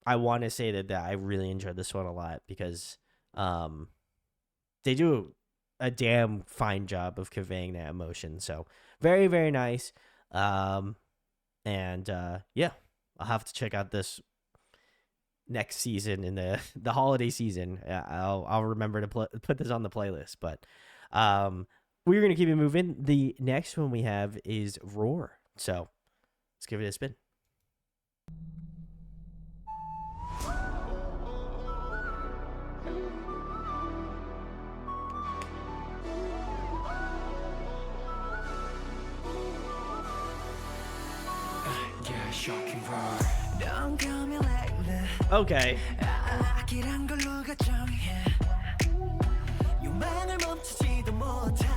I want to say that I really enjoyed this one a lot because they do a damn fine job of conveying that emotion. So very, very nice. And yeah, I'll have to check out this next season in the holiday season. I'll remember to put this on the playlist. But we're gonna keep it moving. The next one we have is Roar. So let's give it a spin. yeah, shocking roar. Don't call me lately. Okay. 악이란 걸로 가정해. 욕망을 멈추지도 못한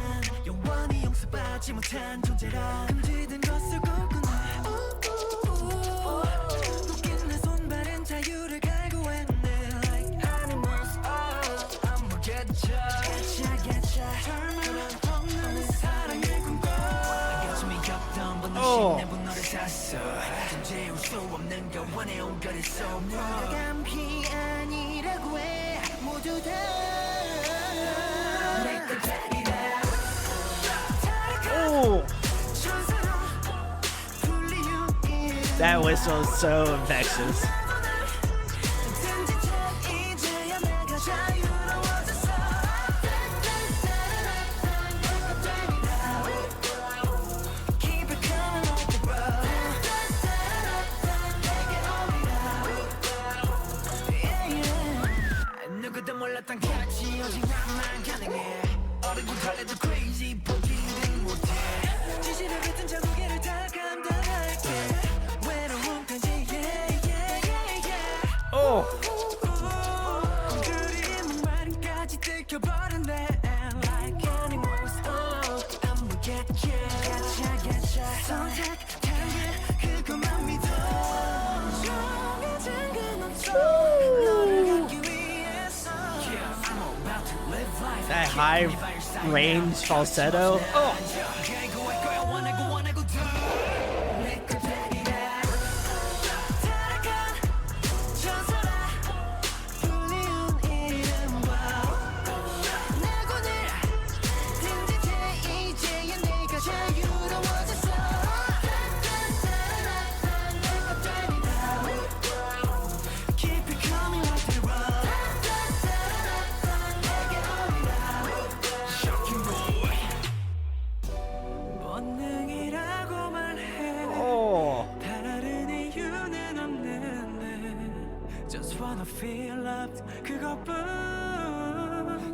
영원히 용서받지 못한 존재라 금지된 것을 꿈꾸네. 웃긴 내 손발은 자유를 갈구했네. Like animals, I'm a getcha. 절망은 없는 사랑을 꿈꿔. 안겨줌이 없던 번호신 내 분노를 샀어. 좀 재울 수 없는 걸 원해온 거리서 마감이 아니라고 해. 모두 다 Oh, that whistle is so infectious. 누구도 몰랐던 catchy 오직 나만 가능해 어리고 달래도 crazy 보기는 못해 지시를 뱉은 자국에를 다 감당할게 외로움까지 yeah. Oh. 그림은 말은까지 들켜버렸네 like animals I'm a getcha 선택한 게 그것만 믿어 정해진 건 없어 너를 갖기 위해서 yeah, I'm about to live life That high range falsetto. Oh. Feel loved 그것뿐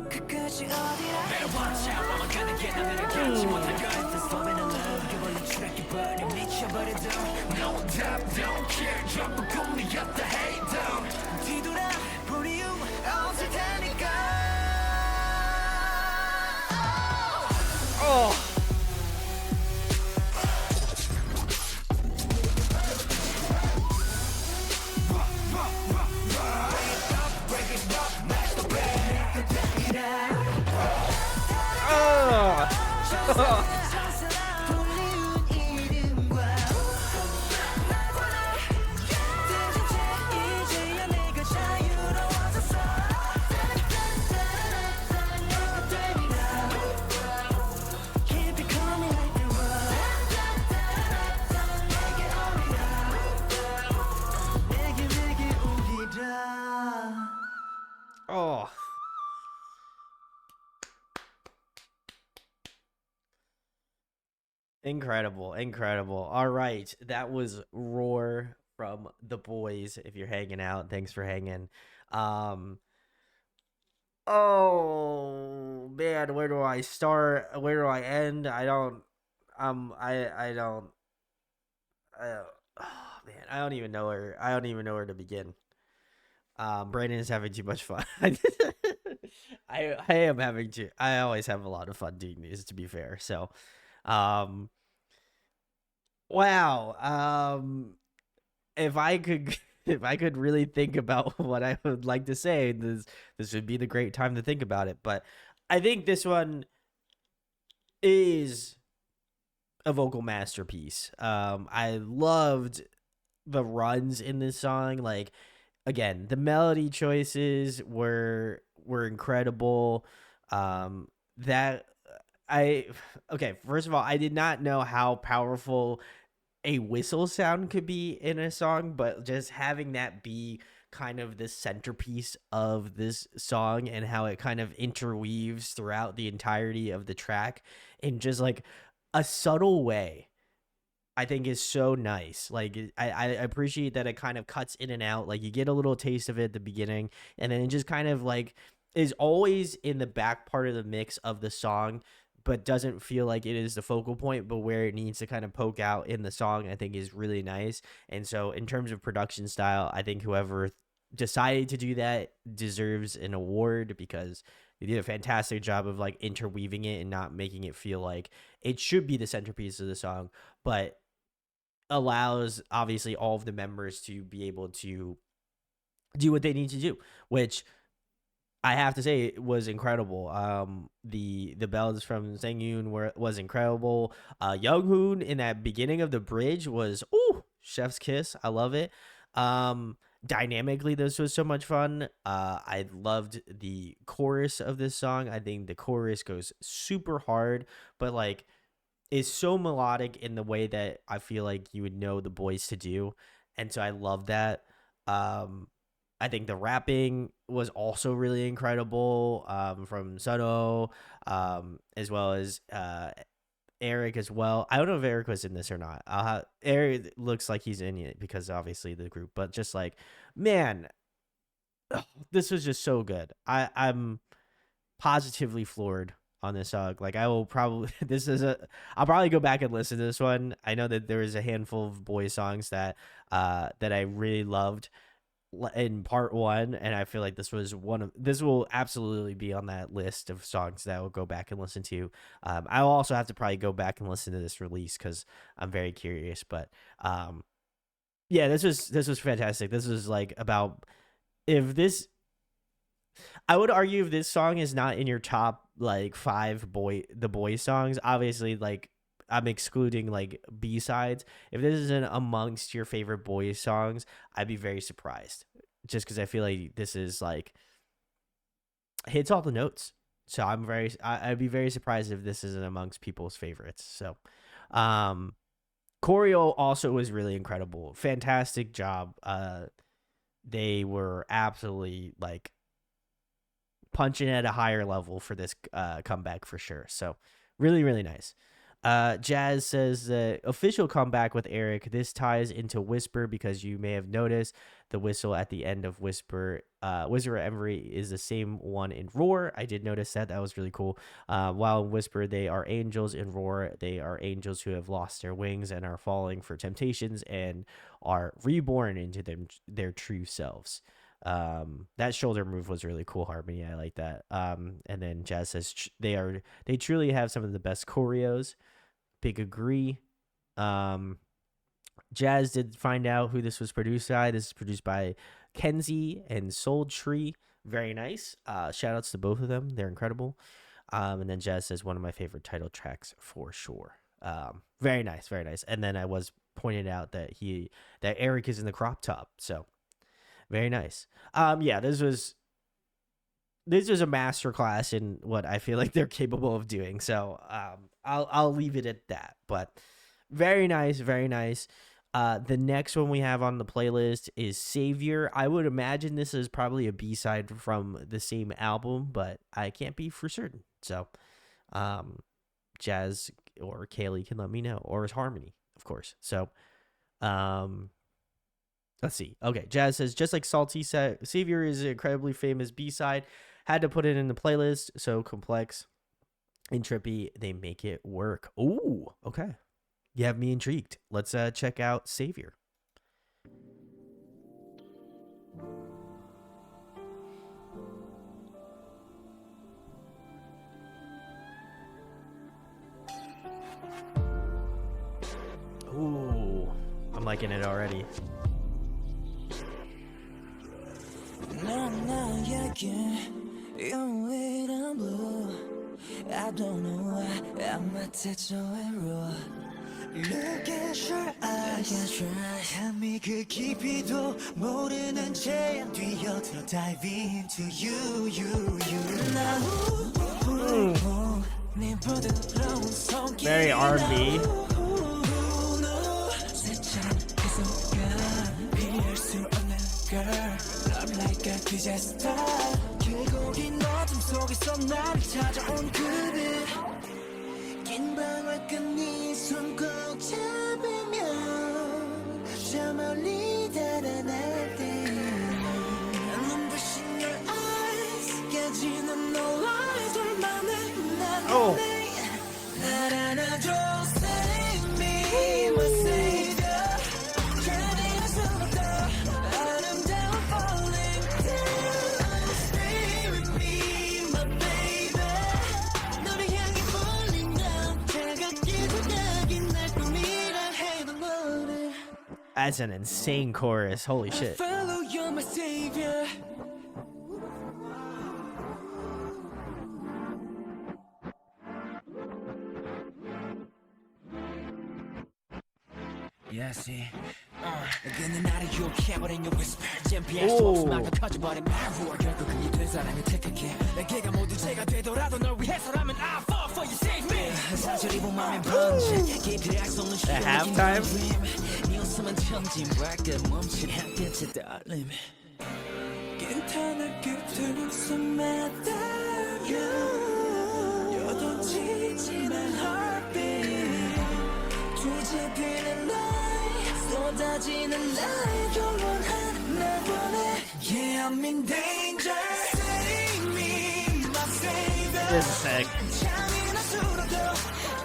끝까지 어디라 내려와서 아마 가는 게 나를 갖지 못한 걸 Falling in love 그걸로 추락해버려 미쳐버려도 No doubt don't care 전부 꿈이었다 Hey don't 뒤돌아 볼 이유 없을 테니까 Oh. Oh. Incredible. All right, that was Roar from the BOYZ. If you're hanging out, thanks for hanging. Oh man, where do I start? Where do I end? I don't. I don't. Oh man, I don't even know where to begin. Brandon is having too much fun. I am having to. I always have a lot of fun doing these, to be fair. So, wow. If I could really think about what I would like to say, this would be the great time to think about it. But I think this one is a vocal masterpiece. I loved the runs in this song. Like, again, the melody choices were incredible. First of all, I did not know how powerful a whistle sound could be in a song, but just having that be kind of the centerpiece of this song and how it kind of interweaves throughout the entirety of the track in just like a subtle way, I think is so nice. Like, I appreciate that it kind of cuts in and out. Like, you get a little taste of it at the beginning, and then it just kind of like is always in the back part of the mix of the song, but doesn't feel like it is the focal point, but where it needs to kind of poke out in the song, I think is really nice. And so in terms of production style, I think whoever decided to do that deserves an award, because they did a fantastic job of like interweaving it and not making it feel like it should be the centerpiece of the song, but allows obviously all of the members to be able to do what they need to do, which I have to say it was incredible. The bells from Sang-yoon was incredible. Young-hoon in that beginning of the bridge was chef's kiss. I love it. Dynamically, this was so much fun. I loved the chorus of this song. I think the chorus goes super hard, but like is so melodic in the way that I feel like you would know the boys to do, and so I love that. I think the rapping was also really incredible, from Suno, as well as Eric as well. I don't know if Eric was in this or not. Eric looks like he's in it because obviously the group, but just like, man, this was just so good. I'm positively floored on this song. Like I will probably I'll probably go back and listen to this one. I know that there was a handful of boy songs that I really loved in part one, and I feel like this will absolutely be on that list of songs that I will go back and listen to. I'll also have to probably go back and listen to this release because I'm very curious. But yeah, this was fantastic. This was like about I would argue if this song is not in your top like 5 boy songs, obviously like I'm excluding like B-sides. If this isn't amongst your favorite boy songs, I'd be very surprised, just because I feel like this is like hits all the notes. So I'd be very surprised if this isn't amongst people's favorites. So choreo also was really incredible. Fantastic job. They were absolutely like punching at a higher level for this comeback for sure. So really, really nice. Jazz says the official comeback with Eric. This ties into Whisper because you may have noticed the whistle at the end of Whisper. Whisper Emery is the same one in Roar. I did notice that. That was really cool. While in Whisper, they are angels. In Roar, they are angels who have lost their wings and are falling for temptations and are reborn into their true selves. That shoulder move was really cool, Harmony. I like that. And then Jazz says they truly have some of the best choreos. Big agree. Jazz did find out who this was produced by. This is produced by Kenzie and Soul Tree. Very nice. Shout outs to both of them. They're incredible. And then Jazz says one of my favorite title tracks for sure. Very nice, very nice. And then I was pointed out that Eric is in the crop top. So very nice. Yeah, this was a masterclass in what I feel like they're capable of doing. So I'll leave it at that. But very nice, very nice. The next one we have on the playlist is Savior. I would imagine this is probably a B-side from the same album, but I can't be for certain. So Jazz or Kaylee can let me know, or is Harmony, of course. So let's see. Okay, Jazz says, just like Salty, Savior is an incredibly famous B-side. Had to put it in the playlist. So complex and trippy, they make it work. Ooh, okay. You have me intrigued. Let's check out Savior. Ooh, I'm liking it already. I don't know why I'm not so raw. Look at your eyes. 감히 그 깊이도 모르는 채 뛰어들어 dive into you. Very R&B. 길고긴 어둠 속에서 나를 찾아온 그대 긴 방울 끝네 손 꼭 잡으면 저 멀리 달아날 때 눈부신 your eyes 깨지는 no lies 얼마나 난 That's an insane chorus. Holy I shit. follow you're my savior. Yeah, see. 그는 나를 유혹해버린 your whisper. 챔피할 수 없어 나가 터져버린 Maverick. 결국 그이 된 사람이 택할게. 내게가 모두 죄가 되더라도 널 위해서라면 I fall for you, save me. 사실이 보면 번지 깊이 알 수 없는 At halftime? 네 웃음은 천진 밖에 멈춘 햇빛의 떨림. 괜찮을 끝에 웃음에 달려 요동치지 말 heartbeat. 뒤집히는 쏟아지는 날 영원한 날 보내. Yeah, I'm in danger. Save me, my savior. This is sick. 잠이나 술어도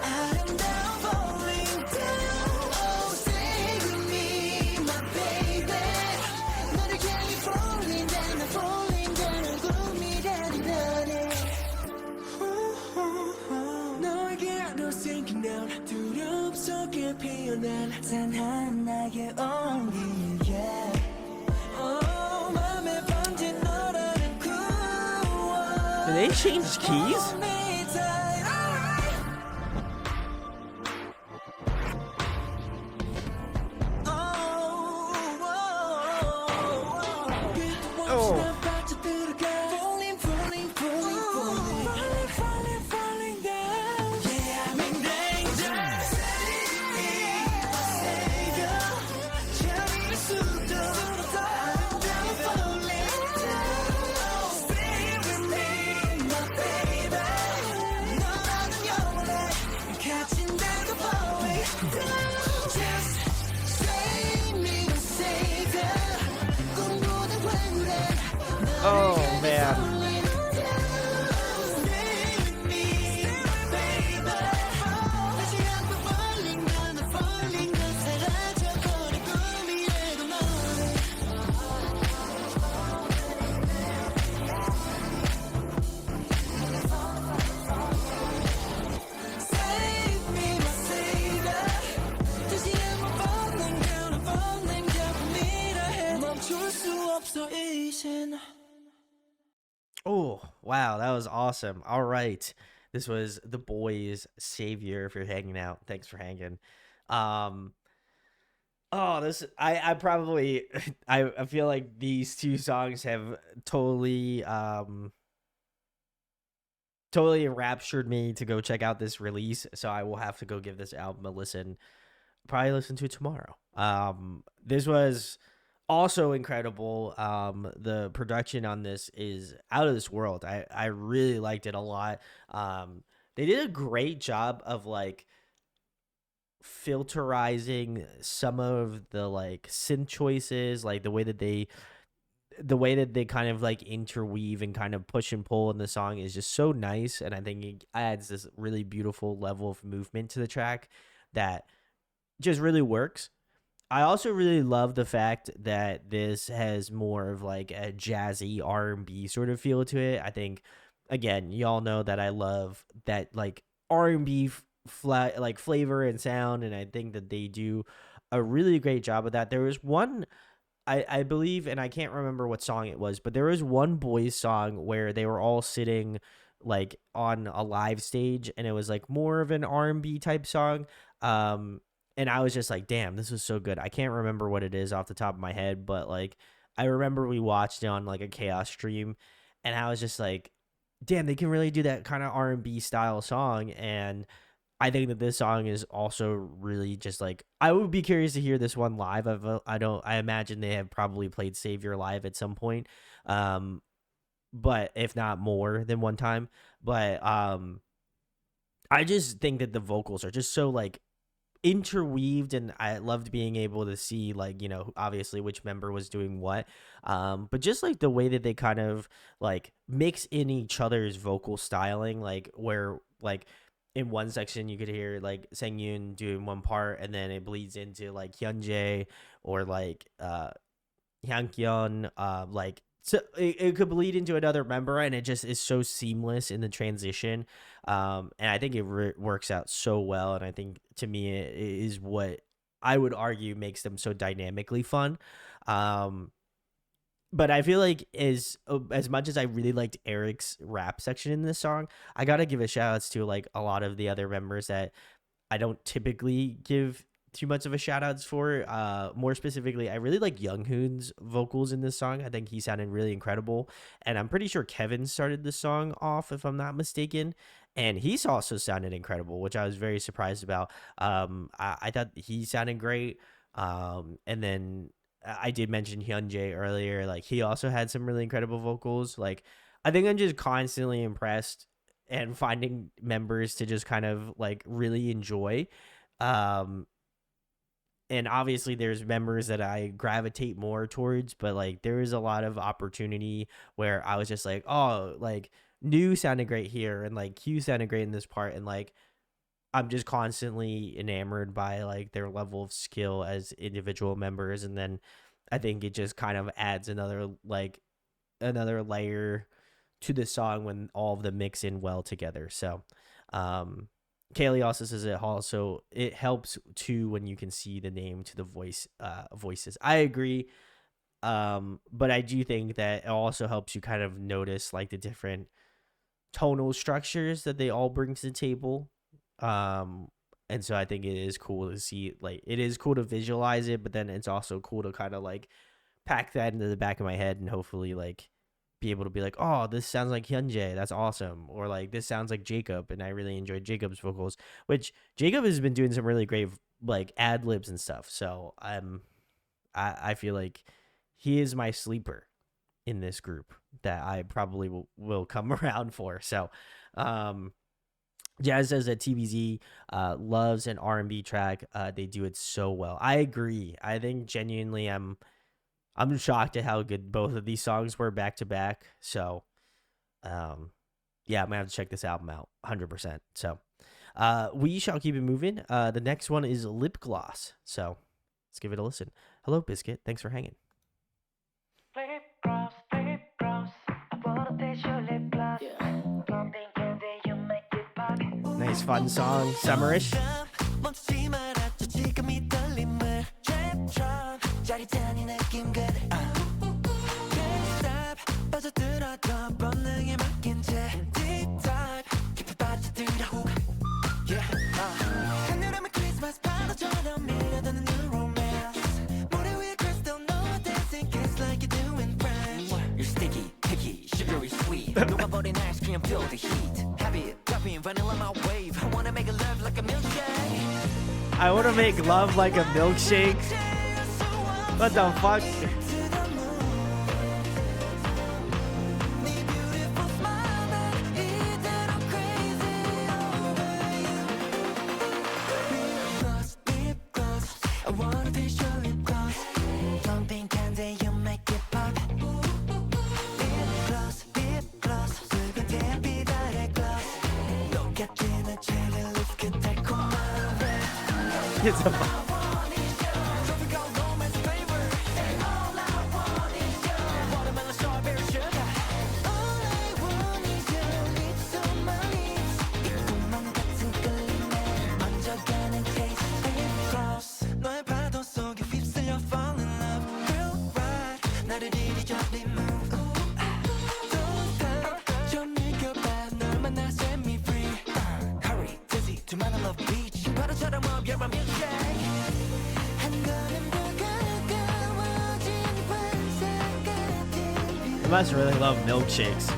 아름다운 falling down. Oh, save me, my baby. 너를 향해 falling down, I'm falling down. 꿈이 되는 너네. 너에게로 sinking down. 두려움 속에 피어난 단 하나의 온기. Yeah. Oh, 맘에 번진 너라는 구원. Did they change keys? Oh. Oh man. Oh, wow, that was awesome. All right. This was the BOYZ Savior. If you're hanging out, thanks for hanging. This I probably I feel like these two songs have totally totally enraptured me to go check out this release, so I will have to go give this album a listen. Probably listen to it tomorrow. This was also incredible. The production on this is out of this world. I really liked it a lot. They did a great job of like filterizing some of the like synth choices, like the way that they kind of like interweave and kind of push and pull in the song is just so nice, and I think it adds this really beautiful level of movement to the track that just really works. I also really love the fact that this has more of like a jazzy R&B sort of feel to it. I think, again, y'all know that I love that like R&B like flavor and sound, and I think that they do a really great job of that. There was one, I believe, and I can't remember what song it was, but there was one BOYZ song where they were all sitting like on a live stage, and it was like more of an R&B type song. And I was just like, damn, this was so good. I can't remember what it is off the top of my head, but like I remember we watched it on like a Chaos stream, and I was just like, damn, they can really do that kind of R&B style song. And I think that this song is also really just like, I would be curious to hear this one live. I imagine they have probably played Savior live at some point. But if not more than one time, but I just think that the vocals are just so like interweaved, and I loved being able to see like, you know, obviously which member was doing what, but just like the way that they kind of like mix in each other's vocal styling, like where like in one section you could hear like Sang-yoon doing one part, and then it bleeds into like Hyunjae or like Hyangyeon, like so it could bleed into another member, and it just is so seamless in the transition. And I think it works out so well, and I think to me it is what I would argue makes them so dynamically fun. But I feel like as much as I really liked Eric's rap section in this song, I gotta give a shout outs to like a lot of the other members that I don't typically give too much of a shout outs for. More specifically, I really like Younghoon's vocals in this song. I think he sounded really incredible. And I'm pretty sure Kevin started the song off, if I'm not mistaken. And he's also sounded incredible, which I was very surprised about. I thought he sounded great. And then I did mention Hyunjae earlier. Like, he also had some really incredible vocals. Like, I think I'm just constantly impressed and finding members to just kind of like really enjoy. And obviously there's members that I gravitate more towards, but like there is a lot of opportunity where I was just like, oh, like New sounded great here and like Q sounded great in this part, and like I'm just constantly enamored by like their level of skill as individual members. And then I think it just kind of adds another layer to the song when all of them mix in well together. So Kaylee also says it helps too when you can see the name to the voices. I agree. But I do think that it also helps you kind of notice like the different tonal structures that they all bring to the table. And so I think it is cool to see, like, it is cool to visualize it, but then it's also cool to kind of like pack that into the back of my head and hopefully like be able to be like, oh, this sounds like Hyunjae, that's awesome, or like this sounds like Jacob, and I really enjoyed Jacob's vocals, which Jacob has been doing some really great like ad libs and stuff. So I feel like he is my sleeper in this group that I probably will come around for. So Jazz says that TBZ loves an R&B track. They do it so well. I agree. I think genuinely I'm shocked at how good both of these songs were back to back. So yeah, I'm gonna have to check this album out 100%. So we shall keep it moving. The next one is Lip Gloss. So let's give it a listen. Hello, Biscuit. Thanks for hanging. Lip gloss, lip gloss. I wanna taste your lip gloss. Pumping candy, you make it pop. Nice fun song, summerish. 녹아버린 ice cream, feel the heat. Heavy, coffee, vanilla, my wave. I wanna make love like a milkshake. I want to make love like a milkshake. What the fuck? It's a I must really love milkshakes.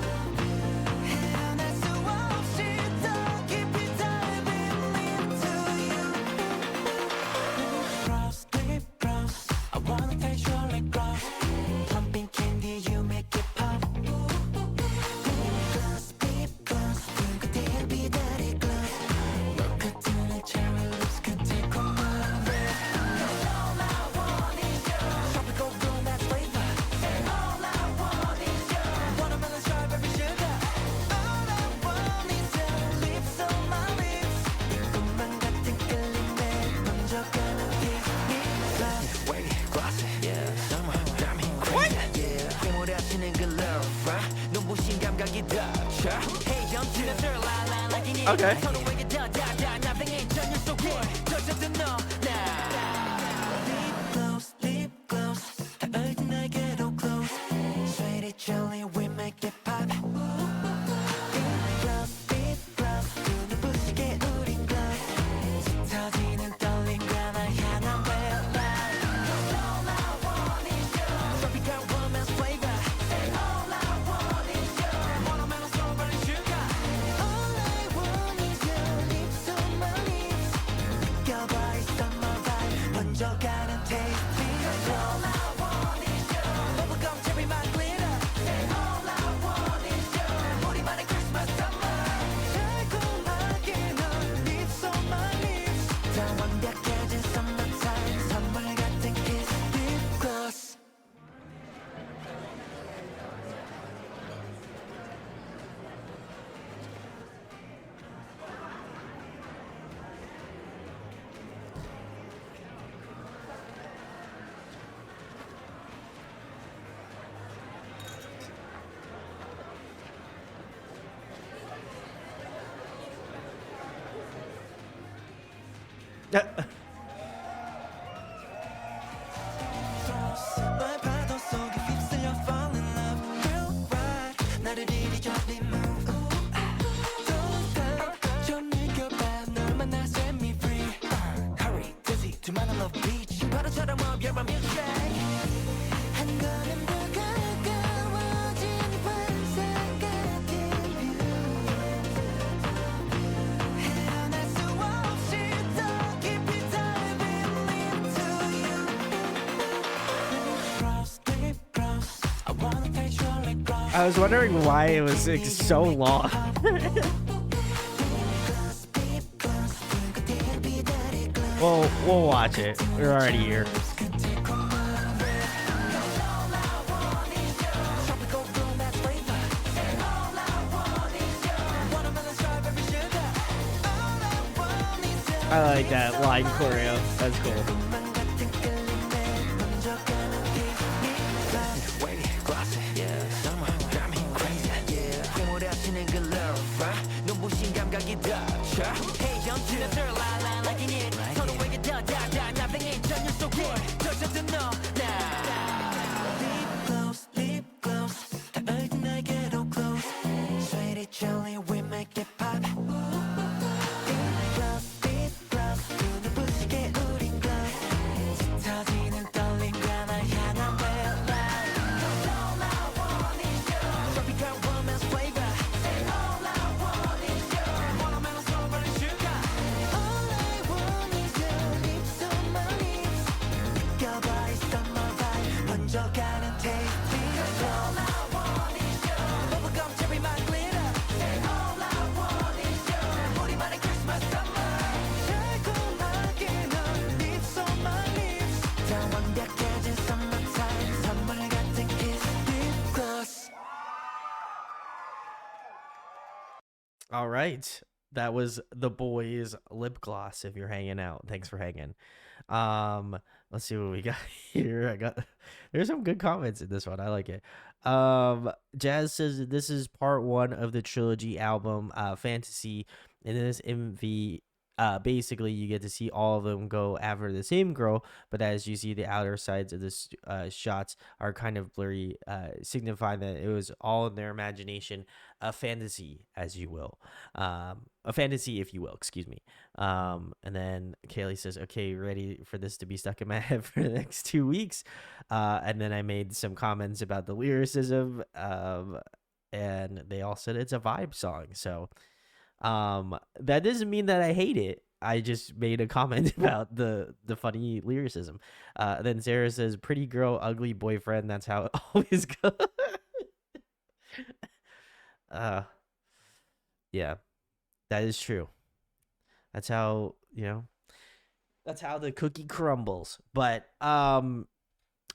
Okay. 너의 파도 속에 휩쓸려 fall in love real right 나를 이리저리 move Don't stop 좀 느껴봐 널 만나 set me free Hurry dizzy 두만한 love beach 바다처럼 up you're my milkshake 한 걸음 더 가까워진 환상 같은 view 헤어날 수 없이 더 깊이 diving into you Close, deep close I wanna taste your lip gloss I was wondering why it was like, so long. We'll watch it. We're already here. I like that line choreo. That's cool. Jelly, we make it pop. Deep gloss, 눈을 부시게 우린 gloss. 터지는 떨림과 날 향한 red light. All I want is you. Tropical romance flavor. All I want is you. Watermelon, strawberry, sugar. All I want is you. Lips on my lips. 느껴봐 이 summer vibe. 번져가는 tasty. All I want is you. Bubblegum cherry my glitter. All I want is you. 우리만의 Christmas summer. 달콤하게 넌 lips on my lips. 더 완벽해진 summertime. 선물 같은 kiss, lip gloss. All right. That was the boys lip gloss if you're hanging out. Thanks for hanging. Let's see what we got here. There's some good comments in this one. I like it. Jazz says that this is part 1 of the trilogy album, Fantasy. And in this MV, basically you get to see all of them go after the same girl, but as you see, the outer sides of the shots are kind of blurry, signifying that it was all in their imagination, a fantasy, as you will, a fantasy, if you will, excuse me. And then Kaylee says, okay, ready for this to be stuck in my head for the next 2 weeks. And then I made some comments about the lyricism, and they all said it's a vibe song. So that doesn't mean that I hate it. I just made a comment about the funny lyricism. Then Sarah says, pretty girl, ugly boyfriend. That's how it always goes. Yeah, that is true. That's how, that's how the cookie crumbles. But I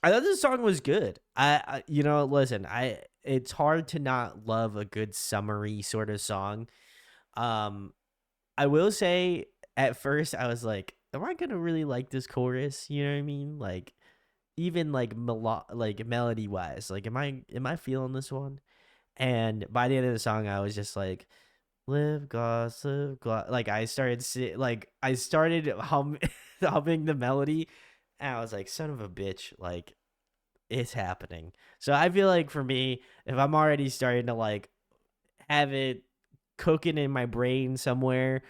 thought this song was good. Listen, it's hard to not love a good summery sort of song. I will say at first I was like, am I gonna really like this chorus? You know what I mean? Like, even like melody wise, like, am I feeling this one? And by the end of the song, I was just like, live gloss, live gloss. Like, I started humming the melody, and I was like, son of a bitch, like, it's happening. So I feel like for me, if I'm already starting to like have it cooking in my brain somewhere,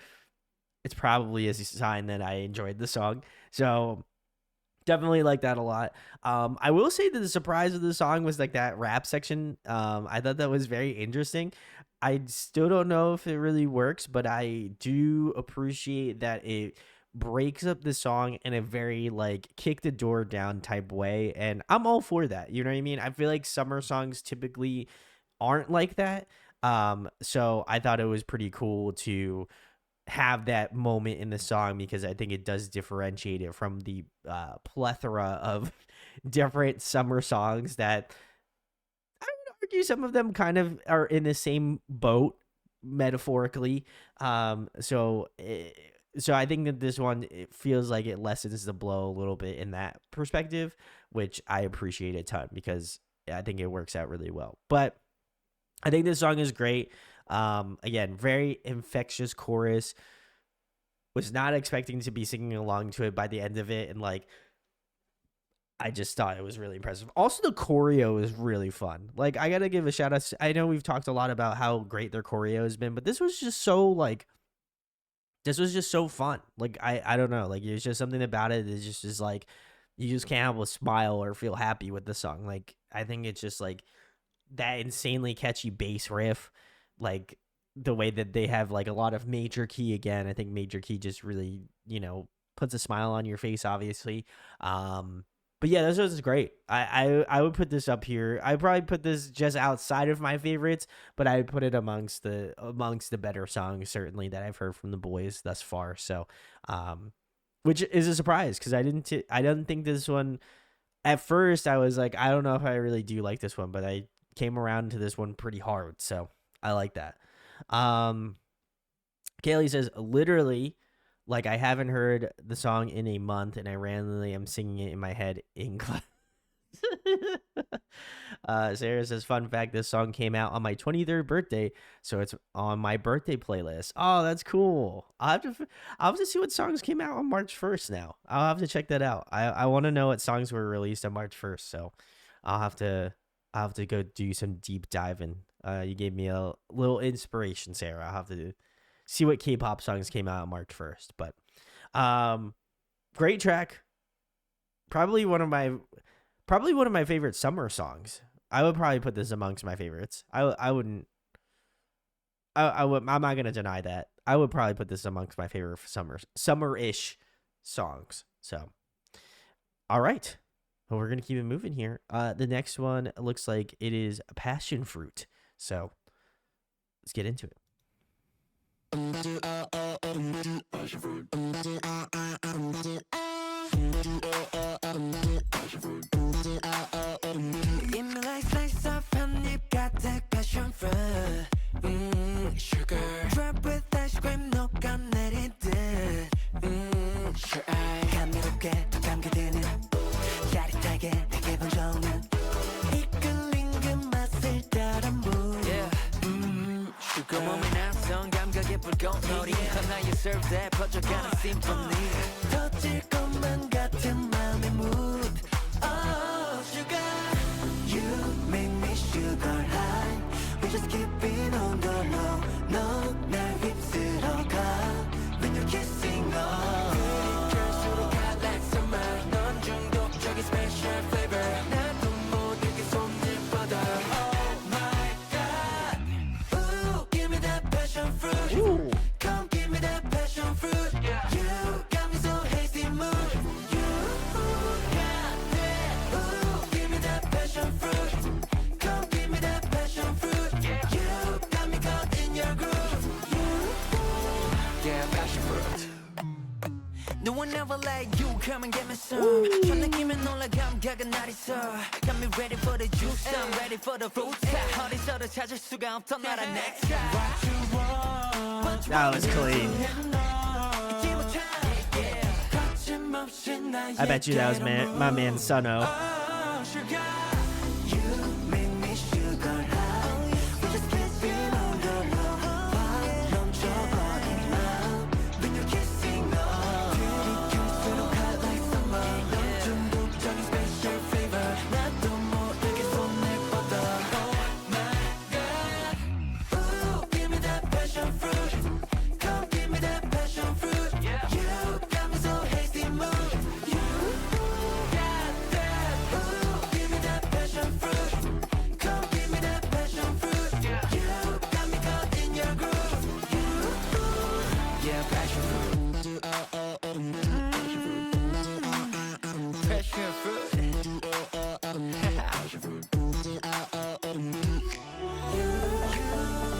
it's probably a sign that I enjoyed the song. So definitely like that a lot. I will say that the surprise of the song was like that rap section. I thought that was very interesting. I still don't know if it really works, but I do appreciate that it breaks up the song in a very like kick the door down type way, and I'm all for that. You know what I mean? I feel like summer songs typically aren't like that. So I thought it was pretty cool to have that moment in the song, because I think it does differentiate it from the plethora of different summer songs that I would argue some of them kind of are in the same boat metaphorically. So I think that this one, it feels like it lessens the blow a little bit in that perspective, which I appreciate a ton, because I think it works out really well. But I think this song is great. Again, very infectious chorus. was not expecting to be singing along to it by the end of it, and like I just thought it was really impressive. Also, the choreo is really fun. Like, I gotta give a shout out. I know we've talked a lot about how great their choreo has been, but this was just so like, this was just so fun. Like, I don't know. Like, there's just something about it that just is like, you just can't help but smile or feel happy with the song. Like, I think it's just like that insanely catchy bass riff, like the way that they have like a lot of major key again. I think major key just really, puts a smile on your face, obviously. But yeah, this was great. I would put this up here. I probably put this just outside of my favorites, but I would put it amongst the better songs certainly that I've heard from the BOYZ thus far. So, which is a surprise because I didn't think this one. At first, I was like, I don't know if I really do like this one, but I came around to this one pretty hard, so I like that. Kaylee says, literally, like I haven't heard the song in a month, and I randomly am singing it in my head in class. Sarah says, fun fact, this song came out on my 23rd birthday, so it's on my birthday playlist. Oh, that's cool. I'll have to see what songs came out on March 1st now. I'll have to check that out. I want to know what songs were released on March 1st, so I'll have to go do some deep diving. You gave me a little inspiration, Sarah. I'll have to see what K-pop songs came out on March 1st, but great track. Probably one of my favorite summer songs. I would probably put this amongst my favorites. I'm not gonna deny that. I would probably put this amongst my favorite summer-ish songs. So, all right. Well, we're gonna keep it moving here. The next one looks like it is Passion Fruit. So, let's get into it. Give me like slice of honey, got that passion fruit. Sugar drop with ice cream, 녹아내리듯. Sure I 감미롭게 또 감기되는 짜릿하게 되게 번져오는 이끌린 그 맛을 따라 move. Sugar 몸에 낯선 감각의 불꽃놀이 하나의 serve에 퍼져가는 symphony. 터질 것만 같은 맘의 mood. Oh sugar, you make me sugar high. We just keep it on the low. No, 날 휩쓸어가 when you're kissing on. 결수록 hot like summer. 넌 중독적인 special flavor. 나도 모르게 손을 뻗어. Oh my god. Ooh, give me that passion fruit. Ooh. Come give me that passion fruit. You got me so hasty mood. You got that. Ooh, give me that passion fruit. Come give me that passion fruit. You got me caught in your groove. Yeah, passion fruit. No one ever like you. Come and get me some. 저 느낌에 놀라 감각은 날 있어. Got me ready for the juice. I'm ready for the fruit. 어디서도 찾을 수가 없던 나라 Nectar. What you want? That was clean. I bet you that was my man Suno.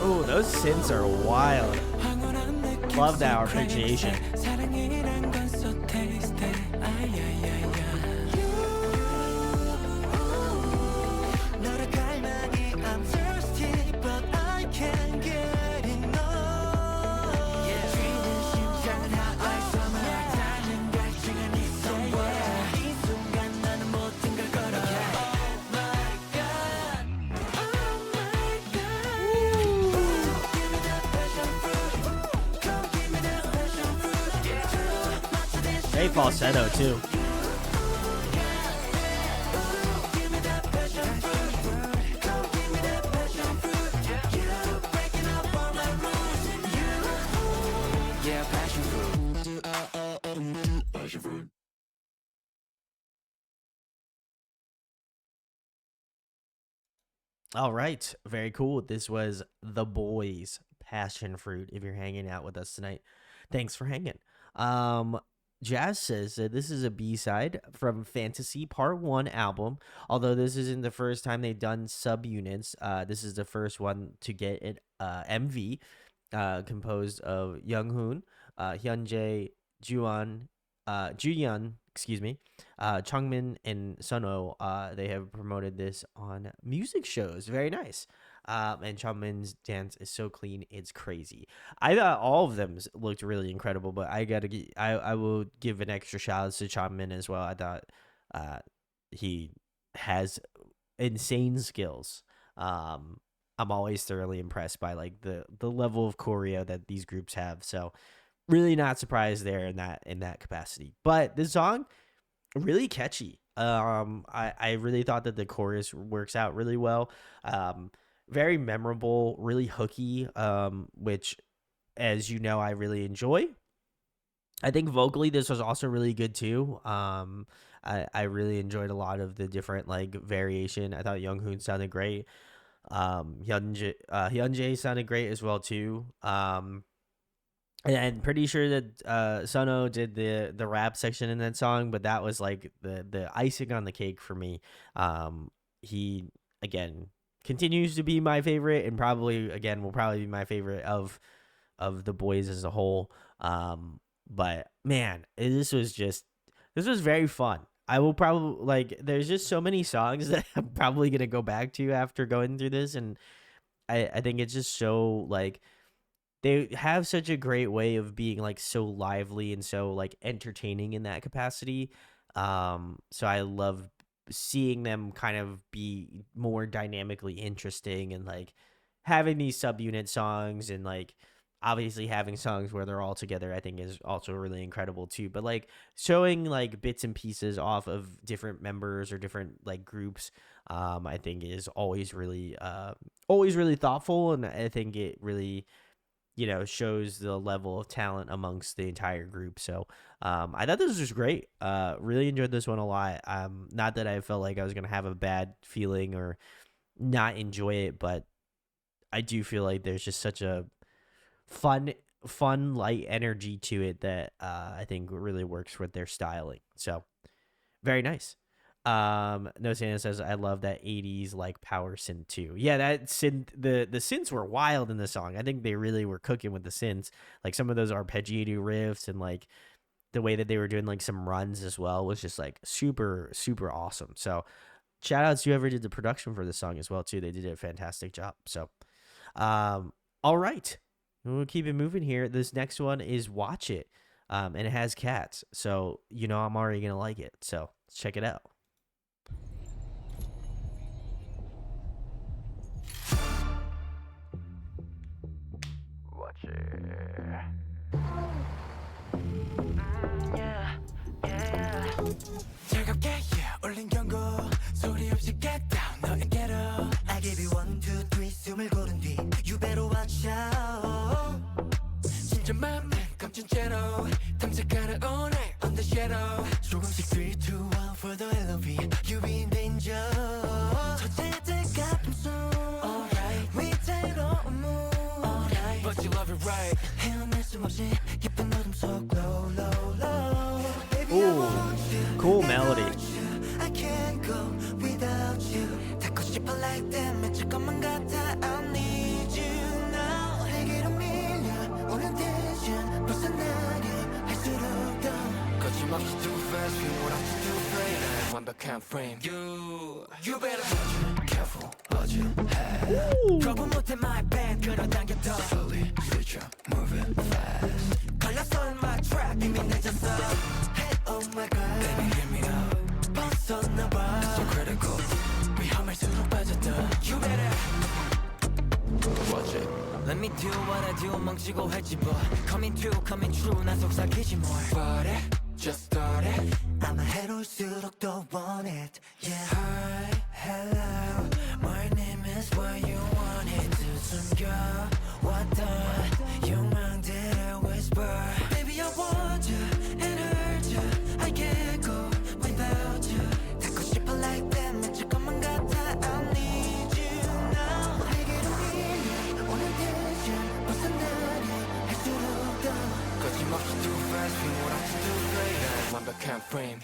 Oh, those synths are wild. Love that arpeggiation. falsetto too. Yeah, passion fruit. Passion fruit. All right, very cool. This was the BOYZ Passion Fruit. If you're hanging out with us tonight, thanks for hanging. Um, Jazz says that this is a B-side from Fantasy Part 1 album. Although this isn't the first time they've done subunits, this is the first one to get an MV composed of Younghoon, Hyunjae, Juyeon, excuse me, Chungmin and Sunho. They have promoted this on music shows. Very nice. And Chungmin's dance is so clean, it's crazy. I thought all of them looked really incredible, but I will give an extra shout out to Chungmin as well. I thought he has insane skills. I'm always thoroughly impressed by like the level of choreo that these groups have. So really not surprised there in that capacity. But this song really catchy. I really thought that the chorus works out really well. Very memorable, really hooky, which, as you know, I really enjoy. I think vocally this was also really good too. I really enjoyed a lot of the different like variation. I thought Younghoon sounded great. Hyunjae sounded great as well too. And pretty sure that Sunho did the rap section in that song, but that was like the icing on the cake for me. He again continues to be my favorite, and probably again will probably be my favorite of the BOYZ as a whole. But man, this was very fun. I will probably like. There's just so many songs that I'm probably gonna go back to after going through this, and I think it's just so like. They have such a great way of being like so lively and so like entertaining in that capacity. So I love seeing them kind of be more dynamically interesting and like having these subunit songs and like obviously having songs where they're all together I think is also really incredible too. But like showing like bits and pieces off of different members or different like groups I think is always really thoughtful, and I think it really shows the level of talent amongst the entire group. So I thought this was great. Really enjoyed this one a lot. Not that I felt like I was going to have a bad feeling or not enjoy it, but I do feel like there's just such a fun, light energy to it that I think really works with their styling. So very nice. No Santa says I love that 80s like power synth too. Yeah, that synth, the synths were wild in the song. I think they really were cooking with the synths. Like some of those arpeggiated riffs and like the way that they were doing like some runs as well was just like super awesome. So shout outs to whoever did the production for this song as well too. They did a fantastic job. So all right. We'll keep it moving here. This next one is Watch It. And it has cats. So I'm already gonna like it. So let's check it out. Watch it. Yeah, yeah. 즐겁게 올린 경고 소리 없이 get down 너에게로 I give you 1, 2, 3 숨을 고른 뒤 You better watch out 진짜 맘에 감춘 채로 탐색하는 all night on the shadow 조금씩 3, 2, 1 for the LOV You be in danger 터질 같은 숨 Alright 위태로운 move Alright But you love it right 헤어낼 수 없이 깊은 어둠 속 low low low Baby I want you Cool melody. I can't go without you 닿고 싶어 like that 미칠 것만 같아 I need you now 내게로 밀려오는 tension 벗어나려 할수록 더 거침없이 too fast 휘몰아쳐 too afraid 완벽한 frame You better be careful 어질해 거부 못해 my band 끌어당겨 더 Slowly switch up move it fast 걸렸어 in my trap 이미 늦었어 Hey oh my god Baby hear me out 벗어나봐 It's so critical 위험할수록 빠졌다 You better Watch it Let me do what I do 멈추고 할지 뭐 Coming true 난 속삭이지 뭘 What it just started 아마 해로울수록 더 want it yeah. Hi, hello My name is what you wanted 또 숨겨왔던 욕망들을 whisper Baby I want you and hurt you I can't go without you 닿고 싶어 like that 미칠 것만 같아 I need you now 내게로 밀려 오는 tension 벗어나려 할수록 더 거침없이 too fast we want it to play 난 완벽한 frame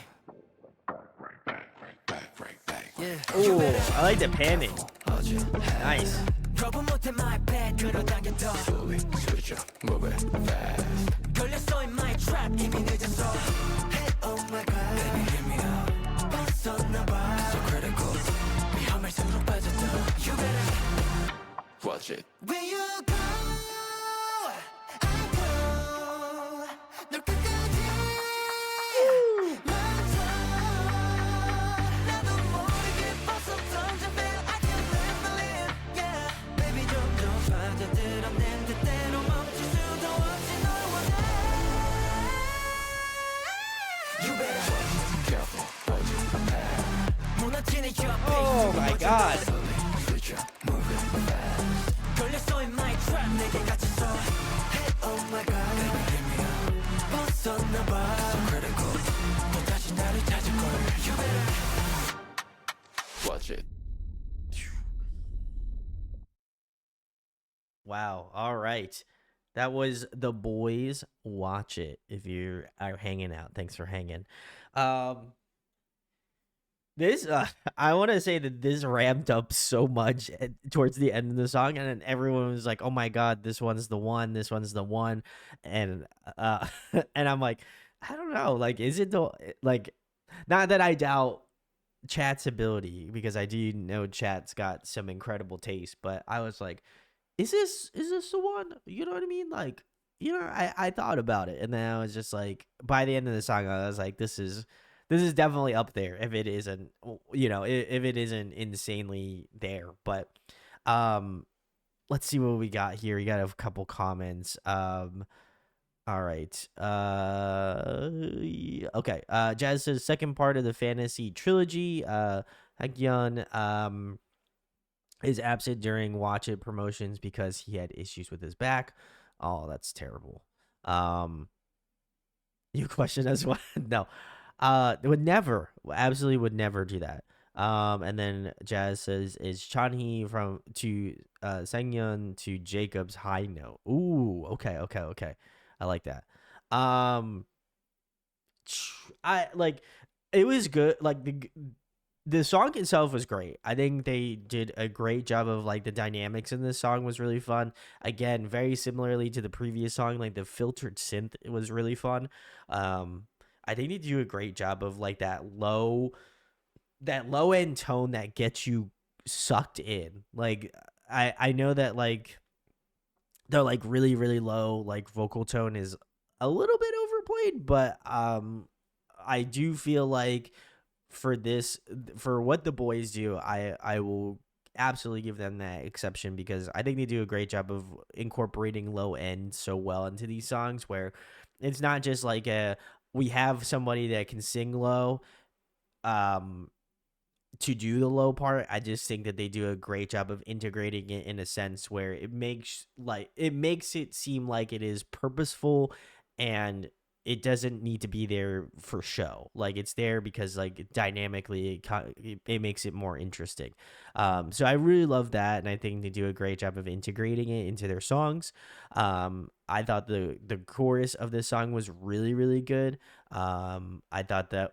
Ooh, I like the panning. Nice. 거부 못해 my bad 끌어당겨 더 switch up move it fast 걸렸어 in my trap 이미 늦었어 Hey oh my god baby hit me up 벗어나봐 So critical 위험할수록 빠졌다 You better watch it Where you go I go 널 끝까지 맞아 나도 모르게 벗어 던져 feel I can't live believe yeah Baby 점점 빠져들었는데 때로 멈출 수도 없이 널 원해 You better careful watch it 무너지는 옆에 Oh my god. switch up move it fast 걸렸어 in my trap 내게 갇혔어 Hey oh my god baby hit me up 벗어나봐 So critical 또 다시 나를 찾을걸 You better watch it Wow. All right. That was the boys. Watch it if you are hanging out. Thanks for hanging. Um, this I want to say that this ramped up so much towards the end of the song, and then everyone was like, "Oh my god, this one's the one. This one's the one," and and I'm like, I don't know. Like, is it the like? Not that I doubt Chat's ability because I do know Chat's got some incredible taste, but I was like, is this the one? You know what I mean? Like, you know, I thought about it, and then I was just like, by the end of the song, I was like, this is definitely up there if it isn't, you know, if it isn't insanely there. But let's see what we got here. We got a couple comments. All right. Okay. Jazz says second part of the fantasy trilogy. Hagyeon is absent during Watch It promotions because he had issues with his back. Oh, that's terrible. You question as well? No. Would never, absolutely would never do that. And then Jazz says, is Chanhee from to Sangyeon to Jacob's high note? Ooh, okay. I like that. I like it was good. Like the song itself was great. I think they did a great job of like the dynamics in this song was really fun. Again, very similarly to the previous song, like the filtered synth was really fun. I think they do a great job of like that low end tone that gets you sucked in. Like I know that like the like really really low like vocal tone is a little bit overplayed, but I do feel like for what the boys do, I will absolutely give them that exception because I think they do a great job of incorporating low end so well into these songs where it's not just like we have somebody that can sing low to do the low part. I just think that they do a great job of integrating it in a sense where it makes it seem like it is purposeful and it doesn't need to be there for show. Like it's there because like dynamically it makes it more interesting. So I really love that, and I think they do a great job of integrating it into their songs. I thought the chorus of this song was really really good. I thought that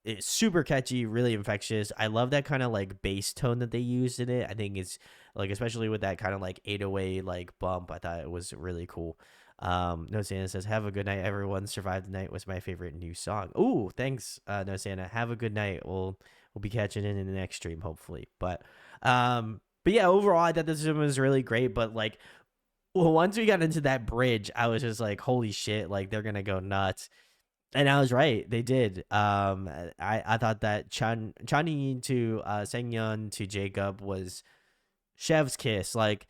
it's super catchy, really infectious. I love that kind of like bass tone that they used in it. I think it's like especially with that kind of like 808 like bump. I thought it was really cool. No Santa says, have a good night, everyone. Survive the Night was my favorite new song. Ooh, thanks, No Santa. Have a good night. We'll be catching in the next stream, hopefully. But yeah, overall, I thought this one was really great. But like, well, once we got into that bridge, I was just like, holy shit, like they're gonna go nuts. And I was right. They did. I thought that Chani to Sangyeon to Jacob was chef's kiss. Like,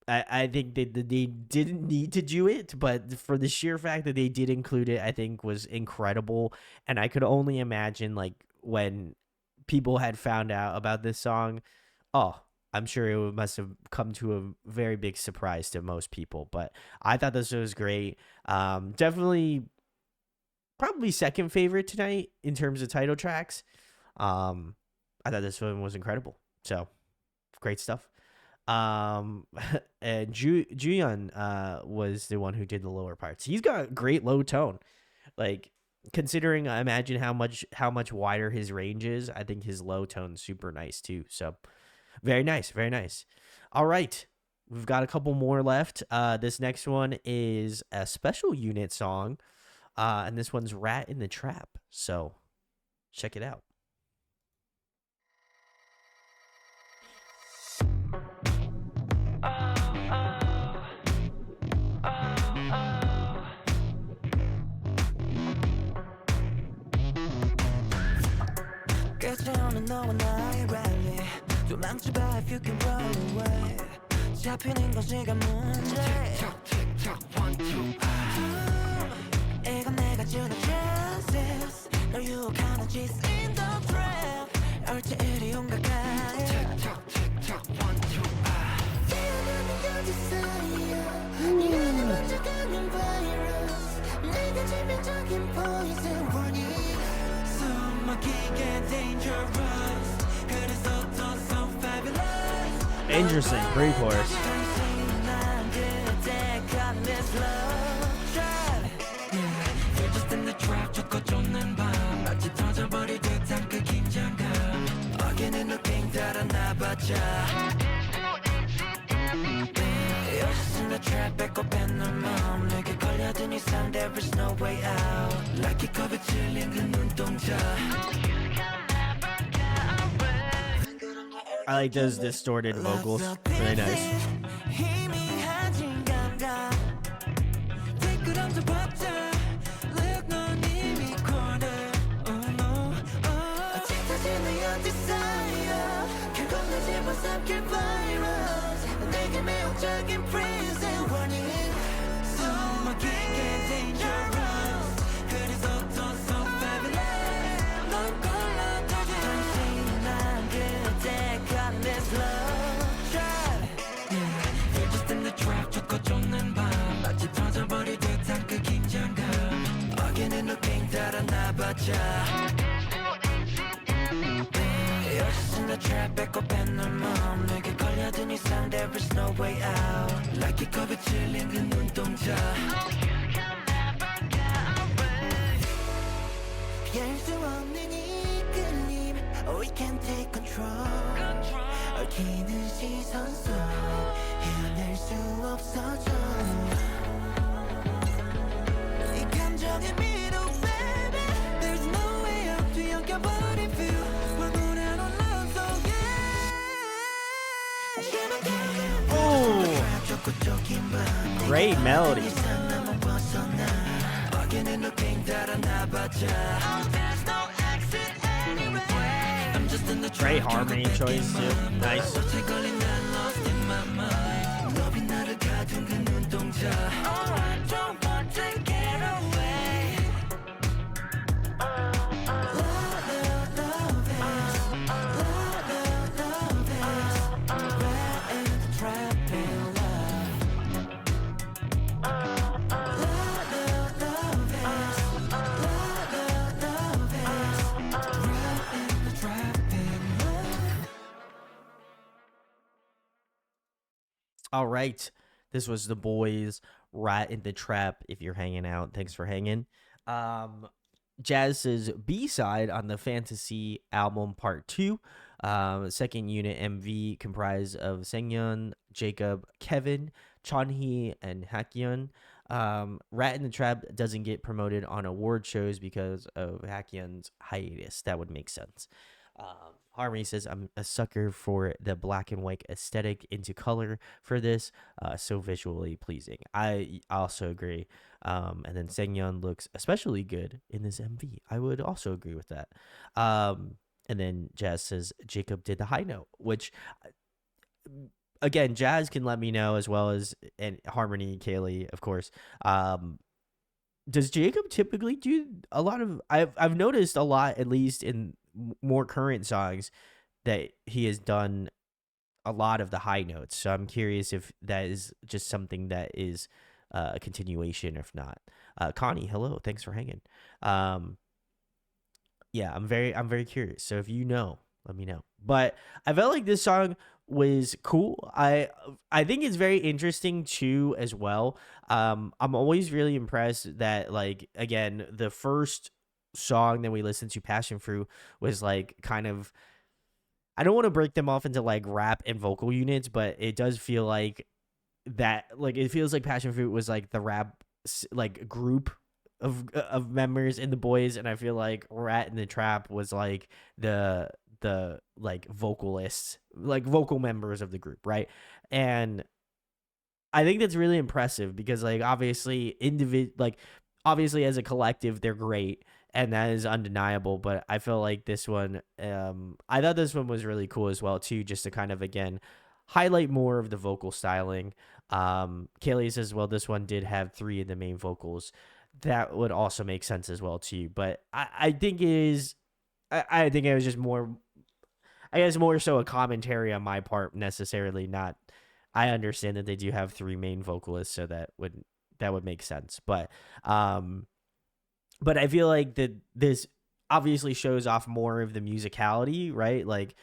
I think they didn't need to do it, but for the sheer fact that they did include it, I think was incredible. And I could only imagine like when people had found out about this song, oh, I'm sure it must have come to a very big surprise to most people. But I thought this was great. Definitely, probably second favorite tonight in terms of title tracks. Um, I thought this one was incredible. So great stuff. Um, and Juyeon was the one who did the lower parts. He's got great low tone. Like considering, I imagine how much wider his range is. I think his low tone's super nice too. So very nice, very nice. All right, we've got a couple more left. This next one is a special unit song. And this one's "Rat in the Trap." So check it out. 깨져오는 너와 나의 rally 도망쳐봐 if you can run away 잡히는 건 시간 문제 Tick tock, tick tock, 1, 2, 이건 내가 주는 chances 널 유혹하는 짓 in the trap 얼지 이리 온 가까이 Tick tock, tick tock, 1, 2, 뛰어나는 여지 사이야 네가 먼저 가는 virus 내가致命적인 poison warning 숨막히게 dangerous 그래서 더 so fabulous Interesting pre-chorus. 난 그때 가는 this love trap You're just in the trap 죽고 쫓는 밤 마치 터져버릴 듯한 그 긴장감 어기는 느낌 달아나봤자 You're just in the trap 배꼽엔 널 맘 내게 걸려든 이상 there is no way out Like 이 컵에 찔린 그 눈동자 I like those distorted vocals. Very nice. 희미해진 감각 뒷걸음질 박자 Look 넌 이미 corner Oh no 짙어지는 your desire 결국 내 집어 삼킬 virus 내게 매혹적인 prison warning 숨막히게 dangerous 그래서 더 so fabulous 넌 골라두지 당신 난 그때 가는 this love trap You're just in the trap 죽고 쫓는 밤 마치 터져버릴 듯한 그 긴장감 어기는 느낌 달아나봤자 You're just in the trap 배꼽엔 널 맘 내게 걸려든 이상 there is no way out Like 이 컵에 찔린 그 눈동자 피할 수 없는 이끌림 We can't take control 얽히는 시선 속 헤어날 수 없어져 이 감정의 미로 baby There's no way out 뒤엉켜버린 feel 황홀한 on love song Oh, great melody. 어기는 느낌 달아나봤자 There's no exit anyway I'm just in the Great harmony choice too. Nice. 걸린 난 lost in my mind 너비 나를 가둔 그 눈동자 Oh I don't want to get away Love is Love is Rat in the trap in love Love is Rat in the trap in love All right. This was the boys Rat in the Trap. If you're hanging out, thanks for hanging. Jazz's B-side on the Fantasy album Part 2. Second unit MV comprised of Sengyeon, Jacob, Kevin, Chonhee, and Hakyeon. Rat in the Trap doesn't get promoted on award shows because of Hakyeon's hiatus. That would make sense. Harmony says, I'm a sucker for the black and white aesthetic into color for this. So visually pleasing. I also agree. And then Sengyeon looks especially good in this MV. I would also agree with that. And then Jazz says, Jacob did the high note, which again, Jazz can let me know as well as and Harmony, Kaylee, of course. Um, does Jacob typically do a lot of? I've noticed a lot, at least in more current songs, that he has done a lot of the high notes. So I'm curious if that is just something that is a continuation, if not. Connie, hello, thanks for hanging. Um, yeah, I'm very curious. So if you know, let me know. But I felt like this song was cool. I think it's very interesting too as well. I'm always really impressed that, like, again, the first song that we listened to, Passion Fruit, was like kind of, I don't want to break them off into like rap and vocal units, but it does feel like that, like it feels like Passion Fruit was like the rap like group of members in the boys, and I feel like Rat in the Trap was like the like vocalists, like vocal members of the group, right? And I think that's really impressive because, like, obviously as a collective they're great, and that is undeniable, but I feel like this one, I thought this one was really cool as well too, just to kind of again highlight more of the vocal styling. Kaylee says, well, this one did have three of the main vocals. That would also make sense as well too, but I think it is, I think it was just more, I guess more so a commentary on my part necessarily, not, I understand that they do have three main vocalists, so that would make sense. Um but I feel like that this obviously shows off more of the musicality, right? Like,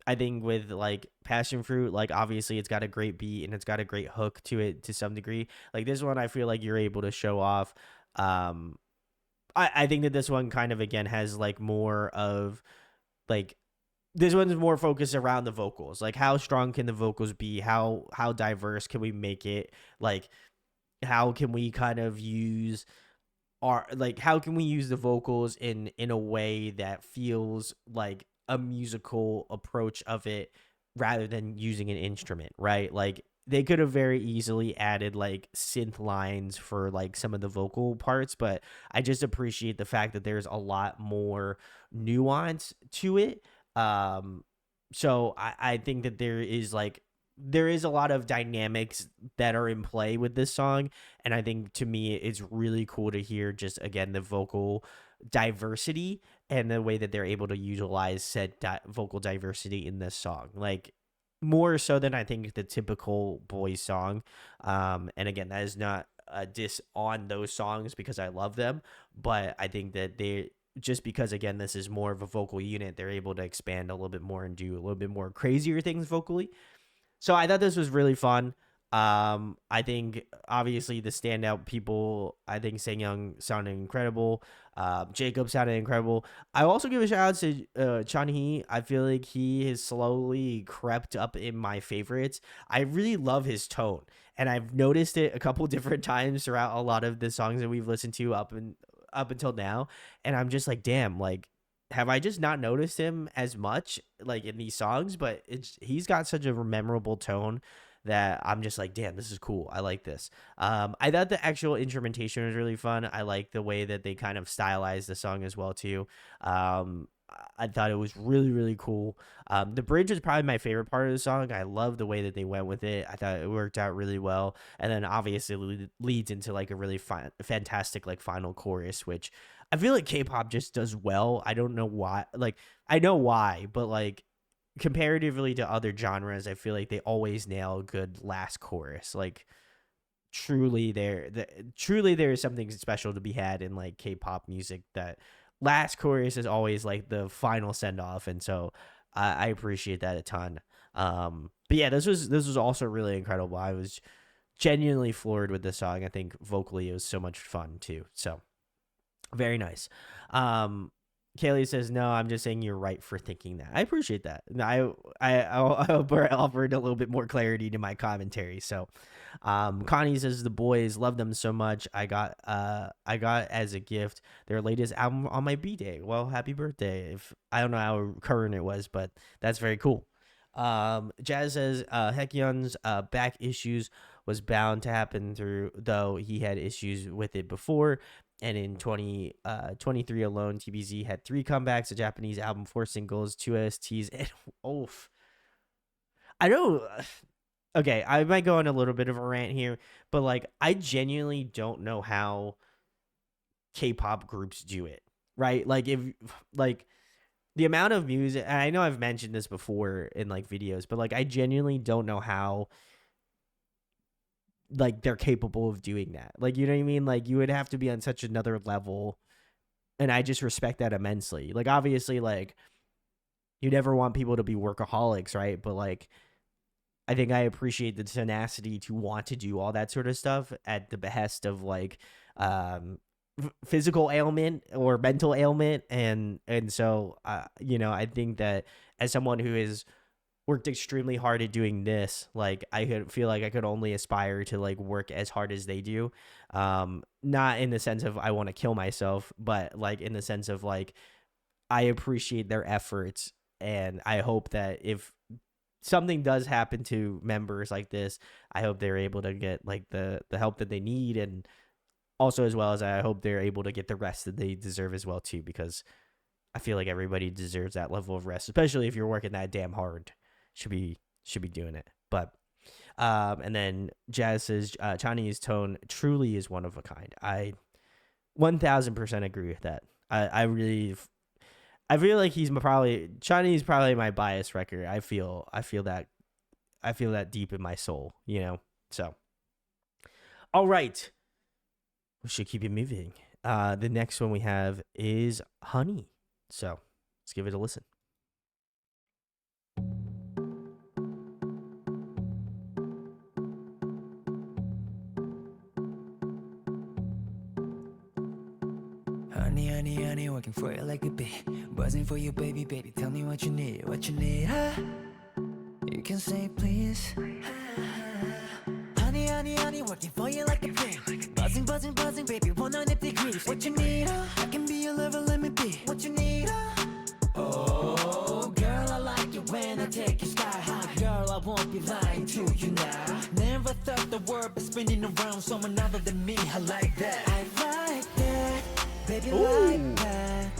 I think with like Passion Fruit, like obviously it's got a great beat and it's got a great hook to it to some degree. Like this one, I feel like you're able to show off. Um, I think that this one kind of again has like more of like, this one's more focused around the vocals. Like, how strong can the vocals be? How diverse can we make it? Like, how can we kind of use our, like, how can we use the vocals in a way that feels like a musical approach of it rather than using an instrument, right? Like, they could have very easily added like synth lines for like some of the vocal parts, but I just appreciate the fact that there's a lot more nuance to it. um so I think that there is a lot of dynamics that are in play with this song, and I think to me it's really cool to hear just again the vocal diversity and the way that they're able to utilize said vocal diversity in this song, like more so than I think the typical boys song. And again, that is not a diss on those songs because I love them, but I think that they, just because again this is more of a vocal unit, they're able to expand a little bit more and do a little bit more crazier things vocally. So I thought this was really fun. I think obviously the standout people, I think Young sounded incredible. Jacob sounded incredible. I also give a shout out to Chanhee. I feel like he has slowly crept up in my favorites. I really love his tone, and I've noticed it a couple different times throughout a lot of the songs that we've listened to up until now. And I'm just like, damn, like, have I just not noticed him as much like in these songs? But he's got such a memorable tone that I'm just like, damn, this is cool. I like this. I thought the actual instrumentation was really fun. I like the way that they kind of stylized the song as well too. I thought it was really, really cool. The bridge was probably my favorite part of the song. I love the way that they went with it. I thought it worked out really well. And then obviously it leads into like a really fantastic like final chorus, which I feel like K-pop just does well. I don't know why. Like, I know why, but like comparatively to other genres, I feel like they always nail a good last chorus. Like, truly there is something special to be had in like K-pop music, that last chorus is always like the final send off, and so I appreciate that a ton. But yeah, this was also really incredible. I was genuinely floored with this song. I think vocally it was so much fun too. So very nice. Um, Kaylee says, "No, I'm just saying you're right for thinking that." I appreciate that. I hope I offered a little bit more clarity to my commentary. So, Connie says, "The boys love them so much. I got as a gift their latest album on my b day. Well, happy birthday! If I don't know how current it was, but that's very cool." Jazz says, Hekyun's back issues was bound to happen through, though he had issues with it before. And in 2023 alone, TBZ had 3 comebacks, a Japanese album, 4 singles, 2 OSTs, and oof. I know okay, I might go on a little bit of a rant here, but like I genuinely don't know how K-pop groups do it. Right? Like if like the amount of music, and I know I've mentioned this before in like videos, but like I genuinely don't know how like they're capable of doing that. Like you know what I mean? Like you would have to be on such another level, and I just respect that immensely. Like obviously like you never want people to be workaholics, right? But like I think I appreciate the tenacity to want to do all that sort of stuff at the behest of like um physical ailment or mental ailment, and so you know, I think that as someone who has worked extremely hard at doing this, like I could feel like I could only aspire to like work as hard as they do, not in the sense of I want to kill myself, but like in the sense of like I appreciate their efforts, and I hope that if something does happen to members like this, I hope they're able to get like the help that they need, and also as well as I hope they're able to get the rest that they deserve as well too, because I feel like everybody deserves that level of rest, especially if you're working that damn hard. Should be doing it. But and then Jazz says Chinese tone truly is one of a kind. I 1000% agree with that. I feel like he's probably Chinese, probably my bias record. I feel that deep in my soul, you know. So, all right, we should keep it moving. The next one we have is Honey. So let's give it a listen. Honey, honey, honey, working for you like a bee. Buzzing for you, baby, baby. Tell me what you need, what you need. You can say please. Honey, honey, honey, working for you like a bee. Buzzing, buzzing, buzzing, baby. 100 degrees. What you need? I can be your lover, let me be. What you need? Oh, girl, I like it when I take you sky high. Girl, I won't be lying to you now. Never thought the world was spinning around someone other than me. I like that. I like that. Baby, like that.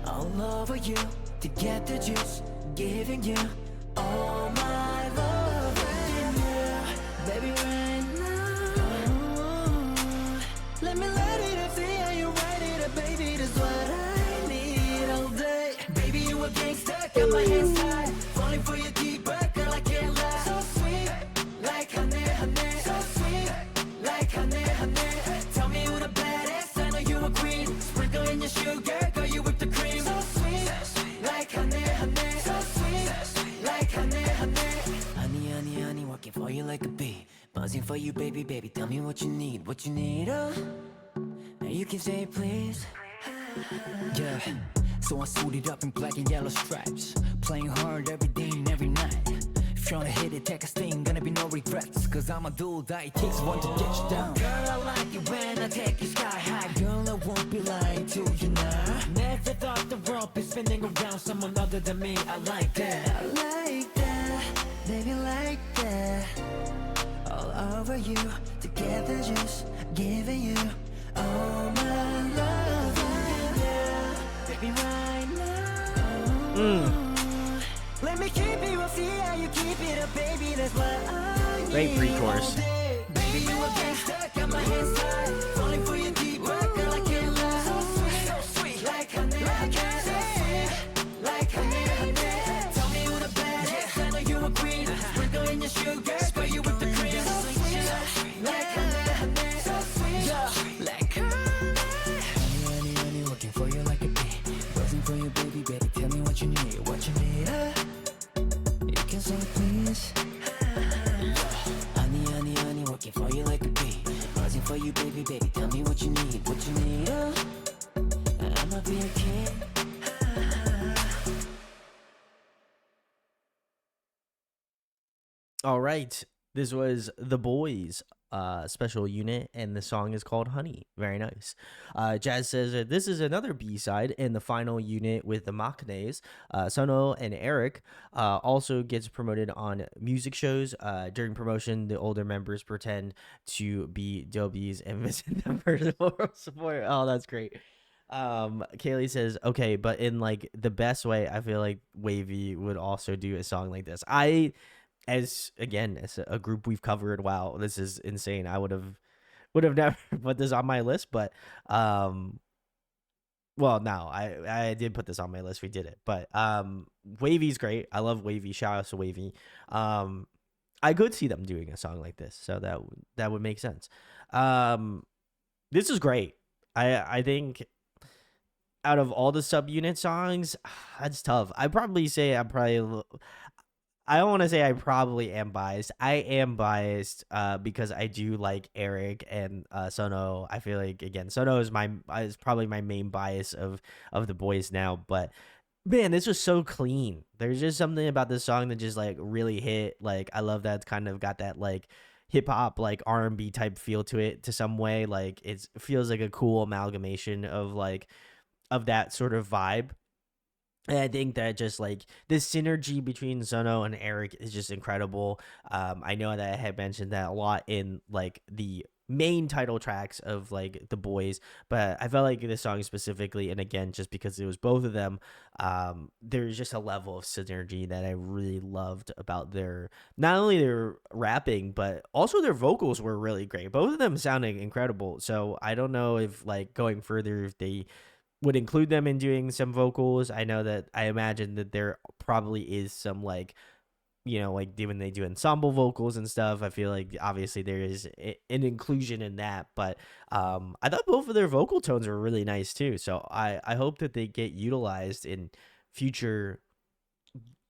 All over you to get the juice, giving you all my love. And you, baby, right now. Let me let it up, see how you ride it up, baby. That's what I need all day. Baby, you a gangsta, got my hands tied. Falling for you deeper, girl, I can't lie. So sweet, like honey, honey. So sweet, like honey, honey. Tell me who the baddest, I know you a queen. Sprinkle in your sugar, girl, you whip the cream. So sweet, like honey, honey. So sweet, like honey, honey. Honey, honey, honey, working for you like a bee. Buzzing for you, baby, baby. Tell me what you need, what you need. Oh, now you can say please. Yeah, so I suited up in black and yellow stripes, playing hard every day and every night. If you're trying to hit it, take a sting, gonna be no regrets. Cause I'm a dude that it takes one to get you down. Girl, I like it when I take you sky high. Girl, I won't be lying to you now. Never thought the world be spinning around someone other than me. I like that. I like that, baby, like that. All over you, together just giving you all my love. Yeah, baby, right now. Let me keep it, we'll see how you keep it up, baby. That's what I need. Great pre-chorus. Baby, you a gangsta, got my hands tied. Falling for you deeper, girl, I can't lie. So sweet, like honey, like honey. So sweet, like honey, honey. Tell me who the baddest, I know you a queen. Sprinkle in your sugar, spray you with the cream. So sweet, like honey, honey. So sweet, like honey. Honey, honey, honey, working for you like a bee. Buzzing for you, baby, baby. Tell me what you need, what you need. You can say please. Honey, honey, honey, working for you like a bee. Buzzing for you, baby, baby. Tell me what you need, what you need. I'ma be a king. All right. This was the BOYZ special unit, and the song is called Honey. Very nice. Jazz says that this is another B-side in the final unit with the Machines. Sono and Eric also gets promoted on music shows. During promotion, the older members pretend to be dobies and visit them for moral support. Oh, that's great. Kaylee says, okay, but in like the best way, I feel like Wavy would also do a song like this. as again as a group we've covered. Wow, this is insane. I would have never put this on my list, but well, no, I did put this on my list. We did it, but Wavy's great. I love Wavy. Shout out to Wavy. I could see them doing a song like this, so that would make sense. This is great. I think out of all the subunit songs, that's tough. I probably say I don't want to say I probably am biased. I am biased because I do like Eric and Sono. I feel like again Sono is probably my main bias of the boys now. But man, this was so clean. There's just something about this song that just like really hit. Like I love that it's kind of got that like hip hop like R&B type feel to it to some way. Like it feels like a cool amalgamation of like of that sort of vibe. And I think that just like this synergy between Sono and Eric is just incredible. I know that I had mentioned that a lot in like the main title tracks of like the boys, but I felt like this song specifically, and again, just because it was both of them, there's just a level of synergy that I really loved about their not only their rapping, but also their vocals were really great. Both of them sounding incredible. So I don't know if like going further, if they would include them in doing some vocals. I know that I imagine that there probably is some like, you know, like when they do ensemble vocals and stuff. I feel like obviously there is an inclusion in that, but I thought both of their vocal tones were really nice too. So I hope that they get utilized in future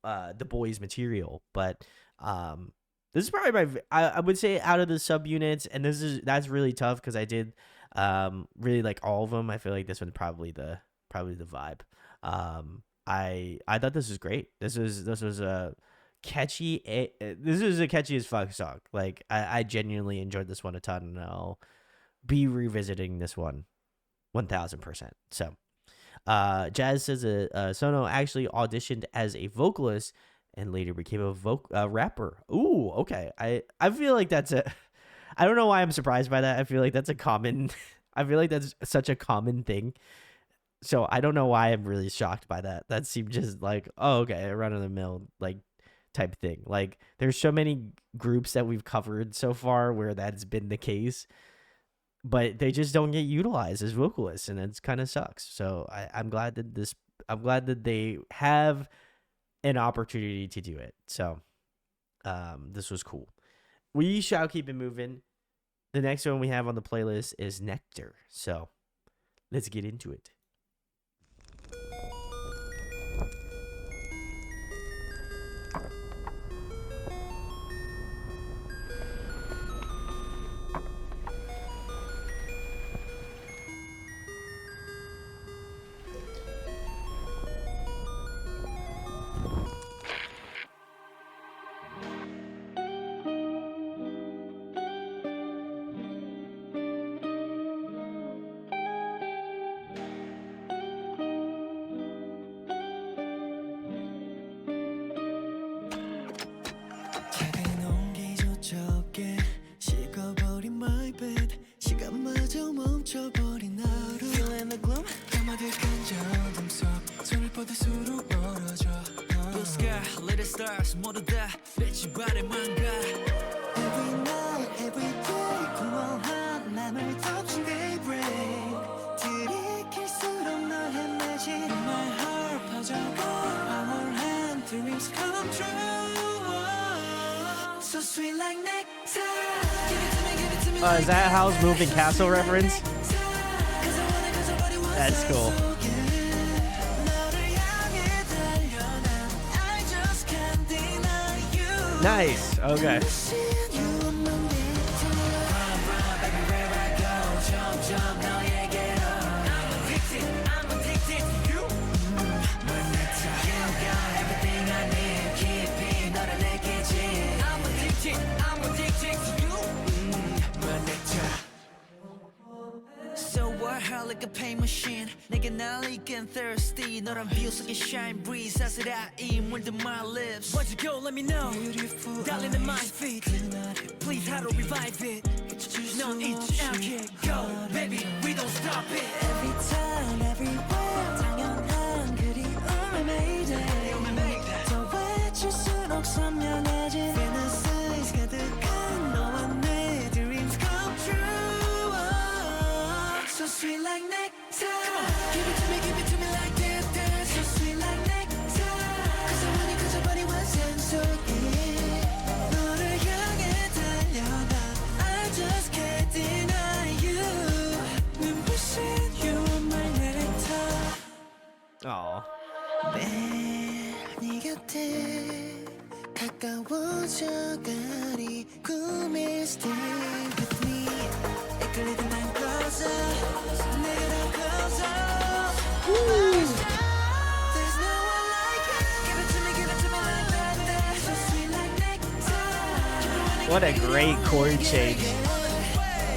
the boys material. But this is probably I would say out of the subunits, and that's really tough because I did really like all of them. I feel like this one's probably the vibe. I thought this was great. This was a catchy. This is a catchy as fuck song. Like I genuinely enjoyed this one a ton, and I'll be revisiting this one 1000%. So Jazz says Sono actually auditioned as a vocalist and later became a rapper. Ooh, okay. I feel like that's I don't know why I'm surprised by that. I feel like that's I feel like that's such a common thing. So I don't know why I'm really shocked by that. That seemed just like, oh, okay, a run of the mill like type thing. Like there's so many groups that we've covered so far where that's been the case, but they just don't get utilized as vocalists, and it's kind of sucks. So I'm glad that they have an opportunity to do it. So this was cool. We shall keep it moving. The next one we have on the playlist is Nectar. So let's get into it. Is that Howl's Moving Castle reference? That's cool. Nice. Okay. Like a pain machine 내게 날 again thirsty 너란 view 속에 shine breeze 아슬아이 물든 my lips Why'd you go let me know 달리는 my feet Please how to revive it 넌 잊지 않게 go baby we don't stop it Every time everywhere 당연한 그리움의 mayday 더 외칠수록 선명해진 곁에 가까워져가니 꿈에 stay with me 이끌리던 난 closer 내게 더 closer There's no one like you Give it to me like that So sweet like nectar What a great chord change.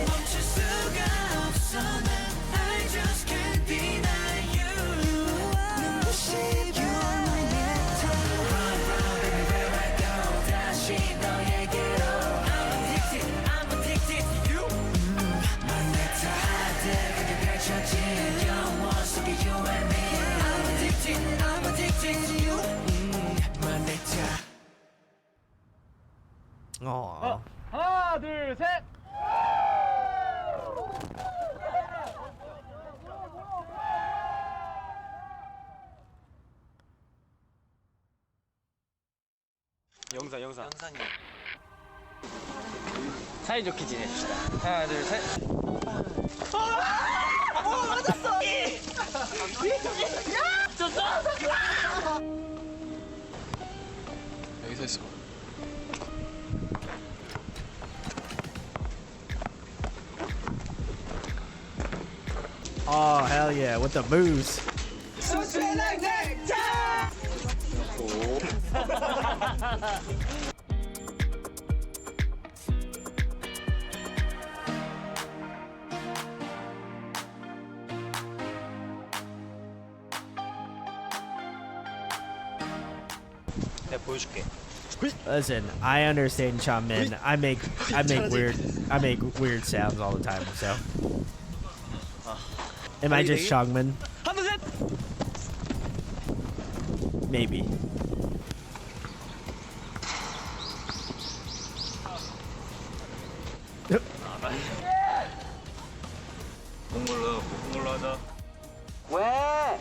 멈출 수가 없어 난 I just can't deny you 눈부신 you are my nectar Run run baby where I go 다시 너에게로 I'm addicted to you My nectar 하대 그게 펼쳐진 영원 속에 you and me I'm addicted to you My nectar Aw. 하나, 둘, 셋. 영상. 사이좋게 지냅시다. 하나, 둘, 셋. 여기 서 있어. Oh, hell yeah, with the moves. 내가 보여줄게. Listen, I understand Chanmin. I make weird sounds all the time. So, am I just Changmin? 하나, 둘, 셋. Maybe. 공걸로 하자. 왜?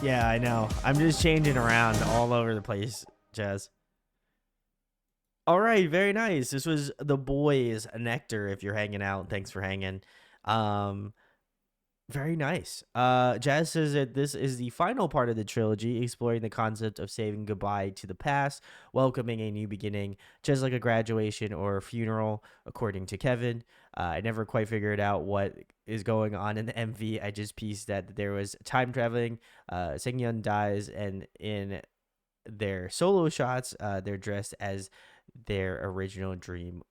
Yeah, I know. I'm just changing around all over the place, Jazz. All right, very nice. This was the BOYZ Nectar. If you're hanging out, thanks for hanging. Very nice. Jazz says that this is the final part of the trilogy, exploring the concept of saying goodbye to the past, welcoming a new beginning, just like a graduation or a funeral, according to Kevin. I never quite figured out what is going on in the MV. I just pieced that there was time traveling. Seungyeon dies, and in their solo shots, they're dressed as their original dream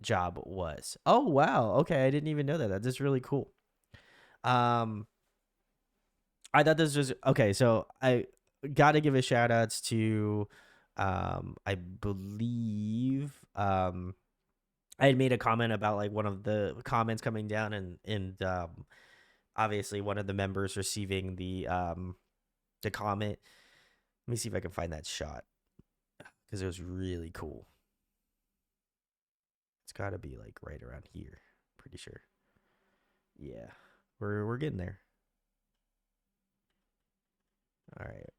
job was. Oh wow, okay, I didn't even know that. That's just really cool. I thought this was okay. So I got to give a shout outs to, I believe, I had made a comment about like one of the comments coming down and obviously one of the members receiving the comment. Let me see if I can find that shot because it was really cool. It's got to be like right around here. Pretty sure. Yeah. We're getting there. All right.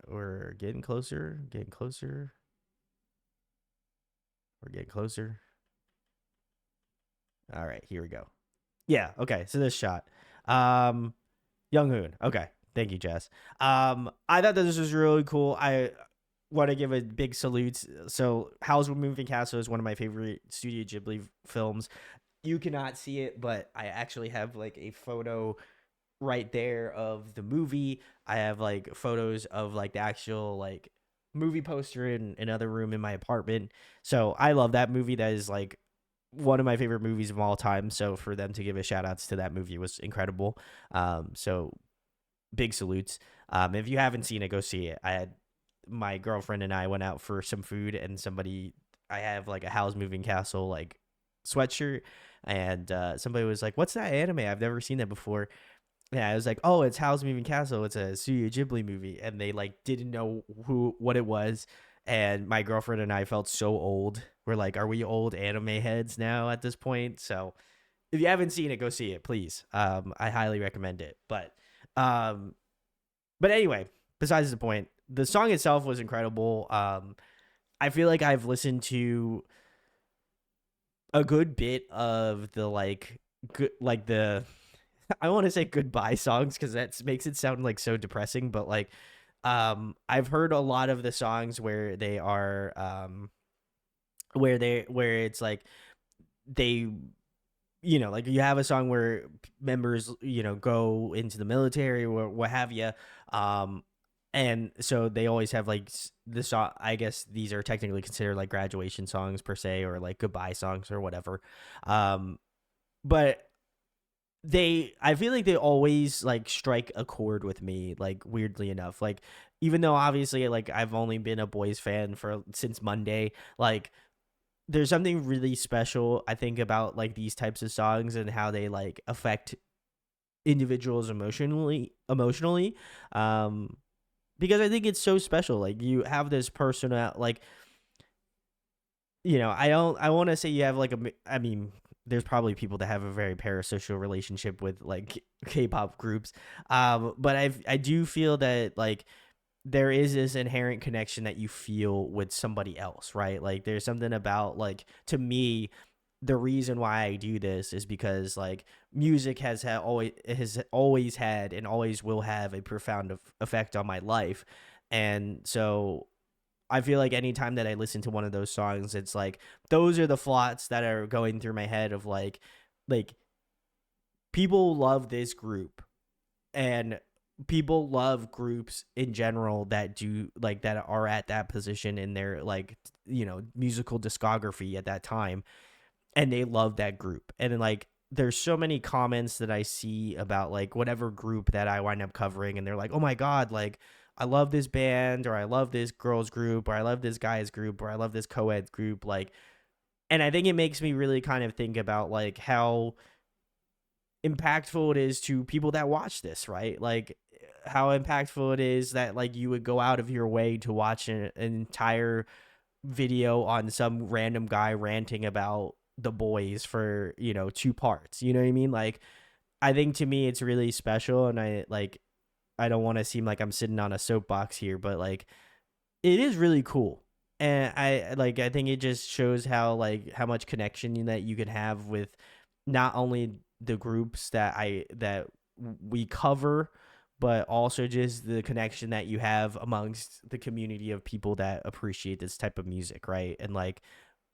We're getting closer, We're getting closer. All right, here we go. Yeah, okay. So this shot. Younghoon. Okay. Thank you, Jess. I thought that this was really cool. I want to give a big salute. So Howl's Moving Castle is one of my favorite Studio Ghibli films. You cannot see it, but I actually have like a photo right there of the movie. I have like photos of like the actual like movie poster in another room in my apartment. So I love that movie. That is like one of my favorite movies of all time. So for them to give a shout outs to that movie was incredible. So big salutes. If you haven't seen it, go see it. I had my girlfriend and I went out for some food, and I have like a Howl's Moving Castle like sweatshirt, and somebody was like, "What's that anime? I've never seen that before." Yeah, I was like, "Oh, it's Howl's Moving Castle. It's a Studio Ghibli movie," and they like didn't know what it was. And my girlfriend and I felt so old. We're like, "Are we old anime heads now at this point?" So, if you haven't seen it, go see it, please. I highly recommend it. But anyway, besides the point, the song itself was incredible. I feel like I've listened to a good bit of the good the I want to say goodbye songs because that makes it sound like so depressing, but like I've heard a lot of the songs where they are where it's like they like you have a song where members go into the military or what have you, um and so they always have like the song. I guess these are technically considered like graduation songs per se, or like goodbye songs or whatever. Um but I feel like they always like strike a chord with me, like weirdly enough. Like even though obviously like I've only been a BOYZ fan for since Monday, like there's something really special I think about like these types of songs and how they like affect individuals emotionally. um because I think it's so special. Like you have this person like I want to say you have like I mean, there's probably people that have a very parasocial relationship with like K-pop groups, but I do feel that like there is this inherent connection that you feel with somebody else, right? Like there's something about like, to me, the reason why I do this is because like music has always had and always will have a profound effect on my life. And so I feel like anytime that I listen to one of those songs, it's like those are the thoughts that are going through my head of like people love this group, and people love groups in general that do like that are at that position in their like musical discography at that time, and they love that group. And then like there's so many comments that I see about like whatever group that I wind up covering, and they're like, oh my god, like I love this band, or I love this girls group, or I love this guys group, or I love this co-ed group. Like, and I think it makes me really kind of think about like how impactful it is to people that watch this, right? Like how impactful it is that like you would go out of your way to watch an entire video on some random guy ranting about the BOYZ for 2 parts. You know what I mean? Like I think to me it's really special, and I don't want to seem like I'm sitting on a soapbox here, but like it is really cool. And I think it just shows how much connection that you can have with not only the groups that we cover, but also just the connection that you have amongst the community of people that appreciate this type of music, right? And like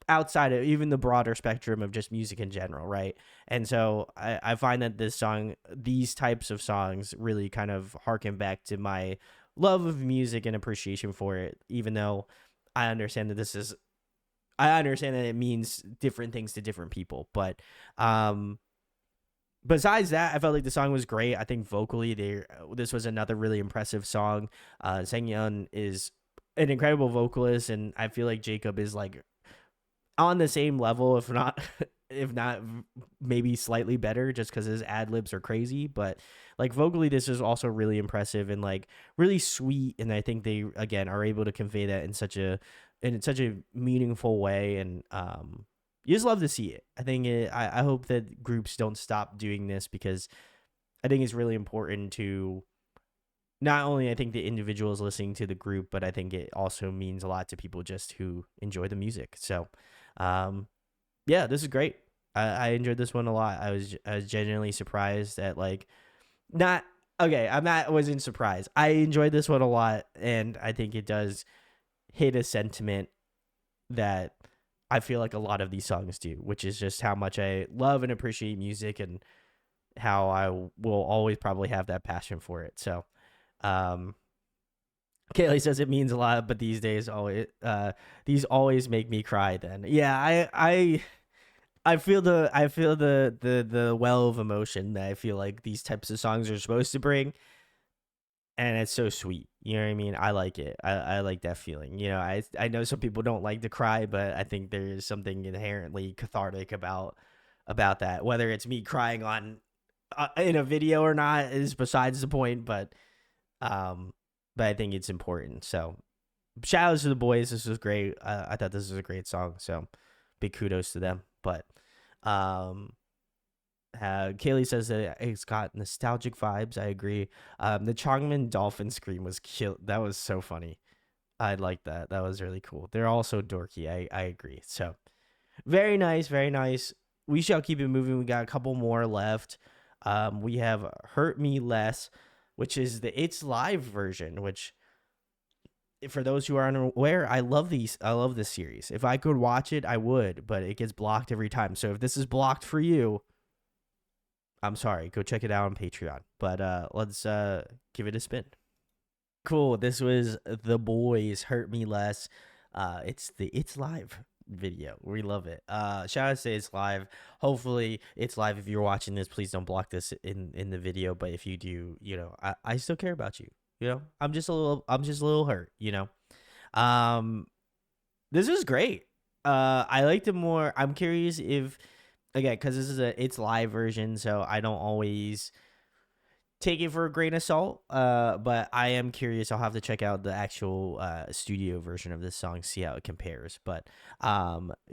outside of even the broader spectrum of just music in general, right? And so I find that these types of songs really kind of harken back to my love of music and appreciation for it, even though I understand that I understand that it means different things to different people. But besides that, I felt like the song was great. I think vocally this was another really impressive song. Sang is an incredible vocalist, and I feel like Jacob is like on the same level, if not if not maybe slightly better, just because his ad libs are crazy. But like vocally, this is also really impressive and like really sweet, and I think they again are able to convey that in such a meaningful way. And you just love to see it. I hope that groups don't stop doing this, because I think it's really important to not only I think the individuals listening to the group, but I think it also means a lot to people just who enjoy the music. So yeah, this is great. I enjoyed this one a lot. I was genuinely surprised at like not okay. Wasn't surprised. I enjoyed this one a lot, and I think it does hit a sentiment that I feel like a lot of these songs do, which is just how much I love and appreciate music, and how I will always probably have that passion for it. So, Kaylee says it means a lot, but these always make me cry. Then, yeah, I feel the well of emotion that I feel like these types of songs are supposed to bring, and it's so sweet. You know what I mean? I like it. I like that feeling. I know some people don't like to cry, but I think there is something inherently cathartic about that. Whether it's me crying on in a video or not is besides the point, but I think it's important. So shout outs to the BOYZ. This was great. I thought this was a great song. So big kudos to them. But Kaylee says that it's got nostalgic vibes. I agree. The Chongmin dolphin scream was cute. That was so funny. I like that. That was really cool. They're all so dorky. I agree. So Very nice, very nice. We shall keep it moving. We got a couple more left. We have Hurt Me Less, which is the It's Live version, which for those who are unaware, I love these. I love this series. If I could watch it, I would, but it gets blocked every time. So if this is blocked for you, I'm sorry. Go check it out on Patreon. But let's give it a spin. Cool. This was the BOYZ Hurt Me Less. It's the It's Live video. We love it. Shout out to It's Live. Hopefully It's Live. If you're watching this, please don't block this in the video. But if you do, you know, I still care about you. You know, I'm just a little hurt, you know. This was great. I liked it more. I'm curious if, again, because this is It's Live version, so I don't always take it for a grain of salt. But I am curious. I'll have to check out the actual studio version of this song, see how it compares. But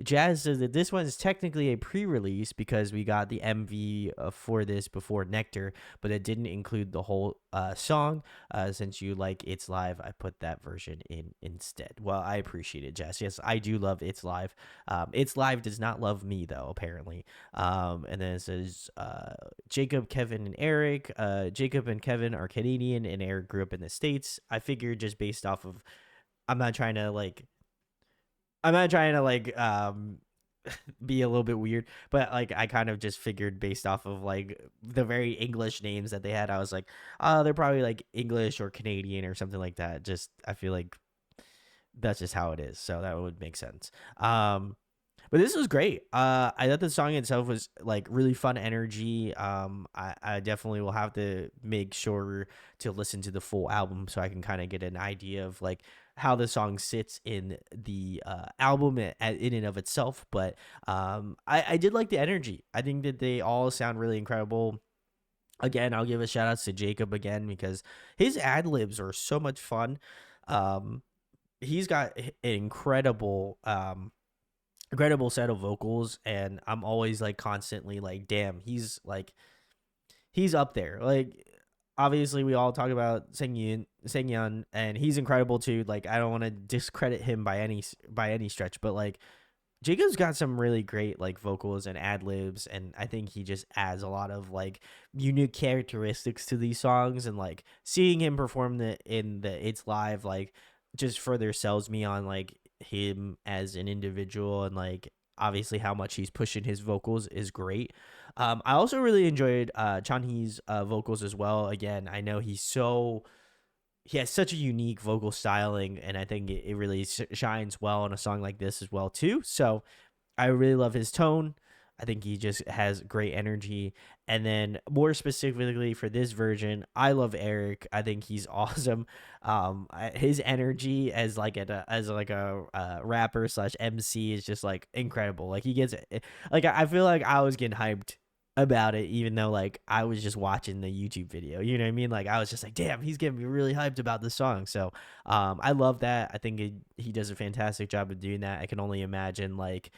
Jazz says that this one is technically a pre-release because we got the MV for this before Nectar, but it didn't include the whole song. Since you like It's Live, I put that version in instead. Well, I appreciate it, Jazz. Yes, I do love It's Live. It's Live does not love me though, apparently. And then it says Jacob, Kevin, and Eric. Jacob and Kevin are Canadian, and Eric grew up in the States. I figured just based off of, I'm not trying to be a little bit weird, but like I kind of just figured based off of like the very English names that they had, I was like, they're probably like English or Canadian or something like that. Just I feel like that's just how it is, so that would make sense. But this was great. I thought the song itself was like really fun energy. I definitely will have to make sure to listen to the full album so I can kind of get an idea of like how the song sits in the album in and of itself. But I did like the energy. I think that they all sound really incredible. Again, I'll give a shout out to Jacob again because his ad libs are so much fun. He's got an incredible set of vocals, and I'm always like constantly like, damn, he's up there. Like obviously we all talk about Sengyeon, and he's incredible too. Like I don't want to discredit him by any stretch, but like Jacob's got some really great like vocals and ad libs, and I think he just adds a lot of like unique characteristics to these songs, and like seeing him perform in the It's Live like just further sells me on like him as an individual, and like obviously how much he's pushing his vocals is great. I also really enjoyed Chanhee's vocals as well. Again, I know he has such a unique vocal styling, and I think it really shines well on a song like this as well too. So I really love his tone. I think he just has great energy. And then more specifically for this version, I love Eric. I think he's awesome. His energy as a rapper / MC is just like incredible. Like he gets like, I feel like I was getting hyped about it, even though like I was just watching the YouTube video, you know what I mean? Like I was just like, damn, he's getting me really hyped about this song. So I love that. I think he does a fantastic job of doing that. I can only imagine like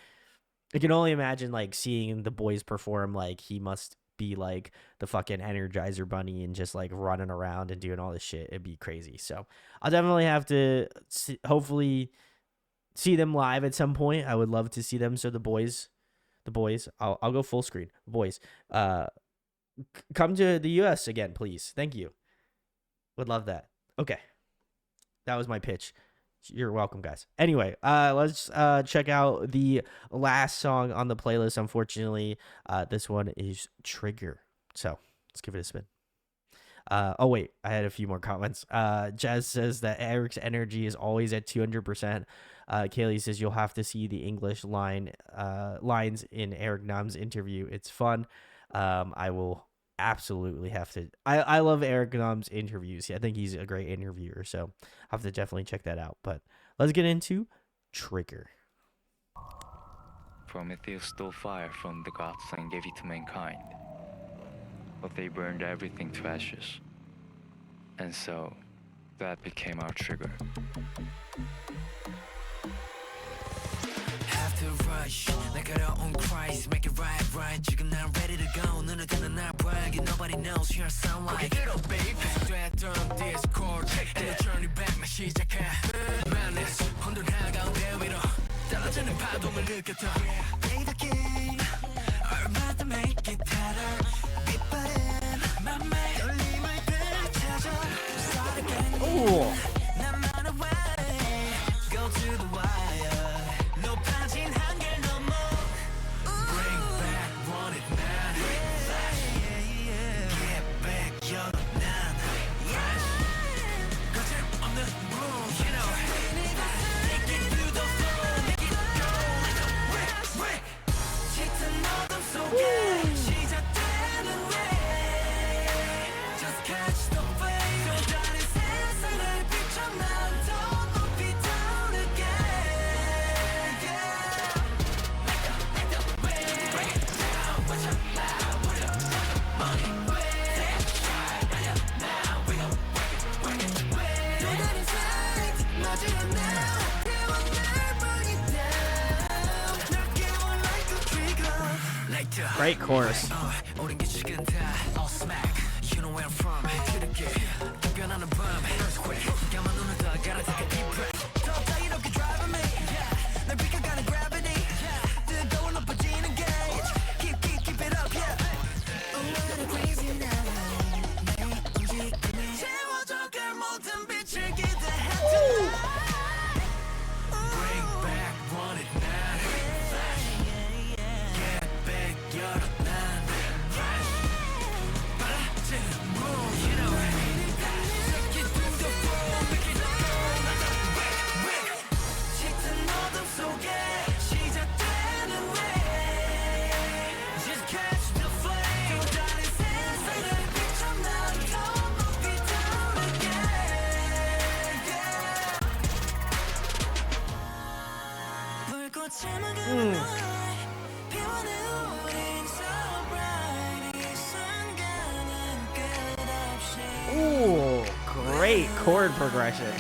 seeing the BOYZ perform. Like he must be like the fucking Energizer Bunny and just like running around and doing all this shit. It'd be crazy. So I'll definitely have to hopefully see them live at some point. I would love to see them. So the BOYZ, I'll go full screen. BOYZ, come to the US again, please. Thank you. Would love that. Okay. That was my pitch. You're welcome, guys. Anyway, let's check out the last song on the playlist. Unfortunately, this one is Trigger. So let's give it a spin. Oh, wait, I had a few more comments. Jazz says that Eric's energy is always at 200%. Kaylee says you'll have to see the English lines in Eric Nam's interview. It's fun. I will absolutely have to. I love Eric Nam's interviews. I think he's a great interviewer, so I'll have to definitely check that out. But let's get into Trigger. Prometheus stole fire from the gods and gave it to mankind, but they burned everything to ashes, and so that became our trigger. Have to rush, like our own Christ, make it right. 지금 난 ready to go. 눈을 뜨는 날 brag, and nobody knows your sound like. Okay, get up, babe. 됐던 Discord, and the journey back 나 시작해. Madness, 혼돈 한가운데 위로. 떨어지는 파동을 느꼈어 Play the game 얼마나 make it harder 빛바랜 맘에 떨림을 되찾아 Start again Oh. 난 run away Go to the wire 높아진 한계를 넘어 Bring back want it now Get back 열어 난 거침없는 move you know Take it to the floor make it go like a brick 짙은 어둠 속에 시작되는 way Just catch the flame 또 다른 세상을 비춰 난 더 높이 타오르게 Yeah Like the way Break it down watch out loud put it money Take a shot now we gon' work it 또 다른 sight 맞이해 now 태워 날 burn it down 날 깨워 like a trigger Like the Great chorus. 우린 규칙은 다 all smack You know where I'm from 그렇게 변하는 밤 earthquake 까만 눈을 더 갈아 take a deep breath 더 자유롭게 driving me yeah 날 비켜가는 gravity yeah 뜨거운 높아지는 gauge keep it up yeah What a crazy night 내 움직임이 채워져갈 모든 빛을 기대해 tonight Bring back want it now Get back 열어 난 빨라진 move you know Take it to the floor make it go like a brick 짙은 어둠 속에 시작되는 way Just catch the flame 또 다른 세상을 비춰 난 더 높이 타오르게 Yeah 불꽃을 먹은 널 피워내 우린 so bright 이 순간은 끝없이 Ooh, great chord progression.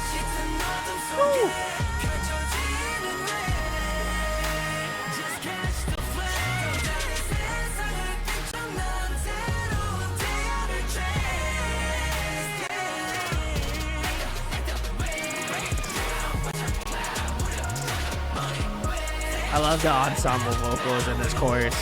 짙은 어둠 속에 펼쳐지는 way Just catch the flame 또 다른 세상을 비춰 난 새로운 태양을 chase I love the ensemble vocals in this chorus.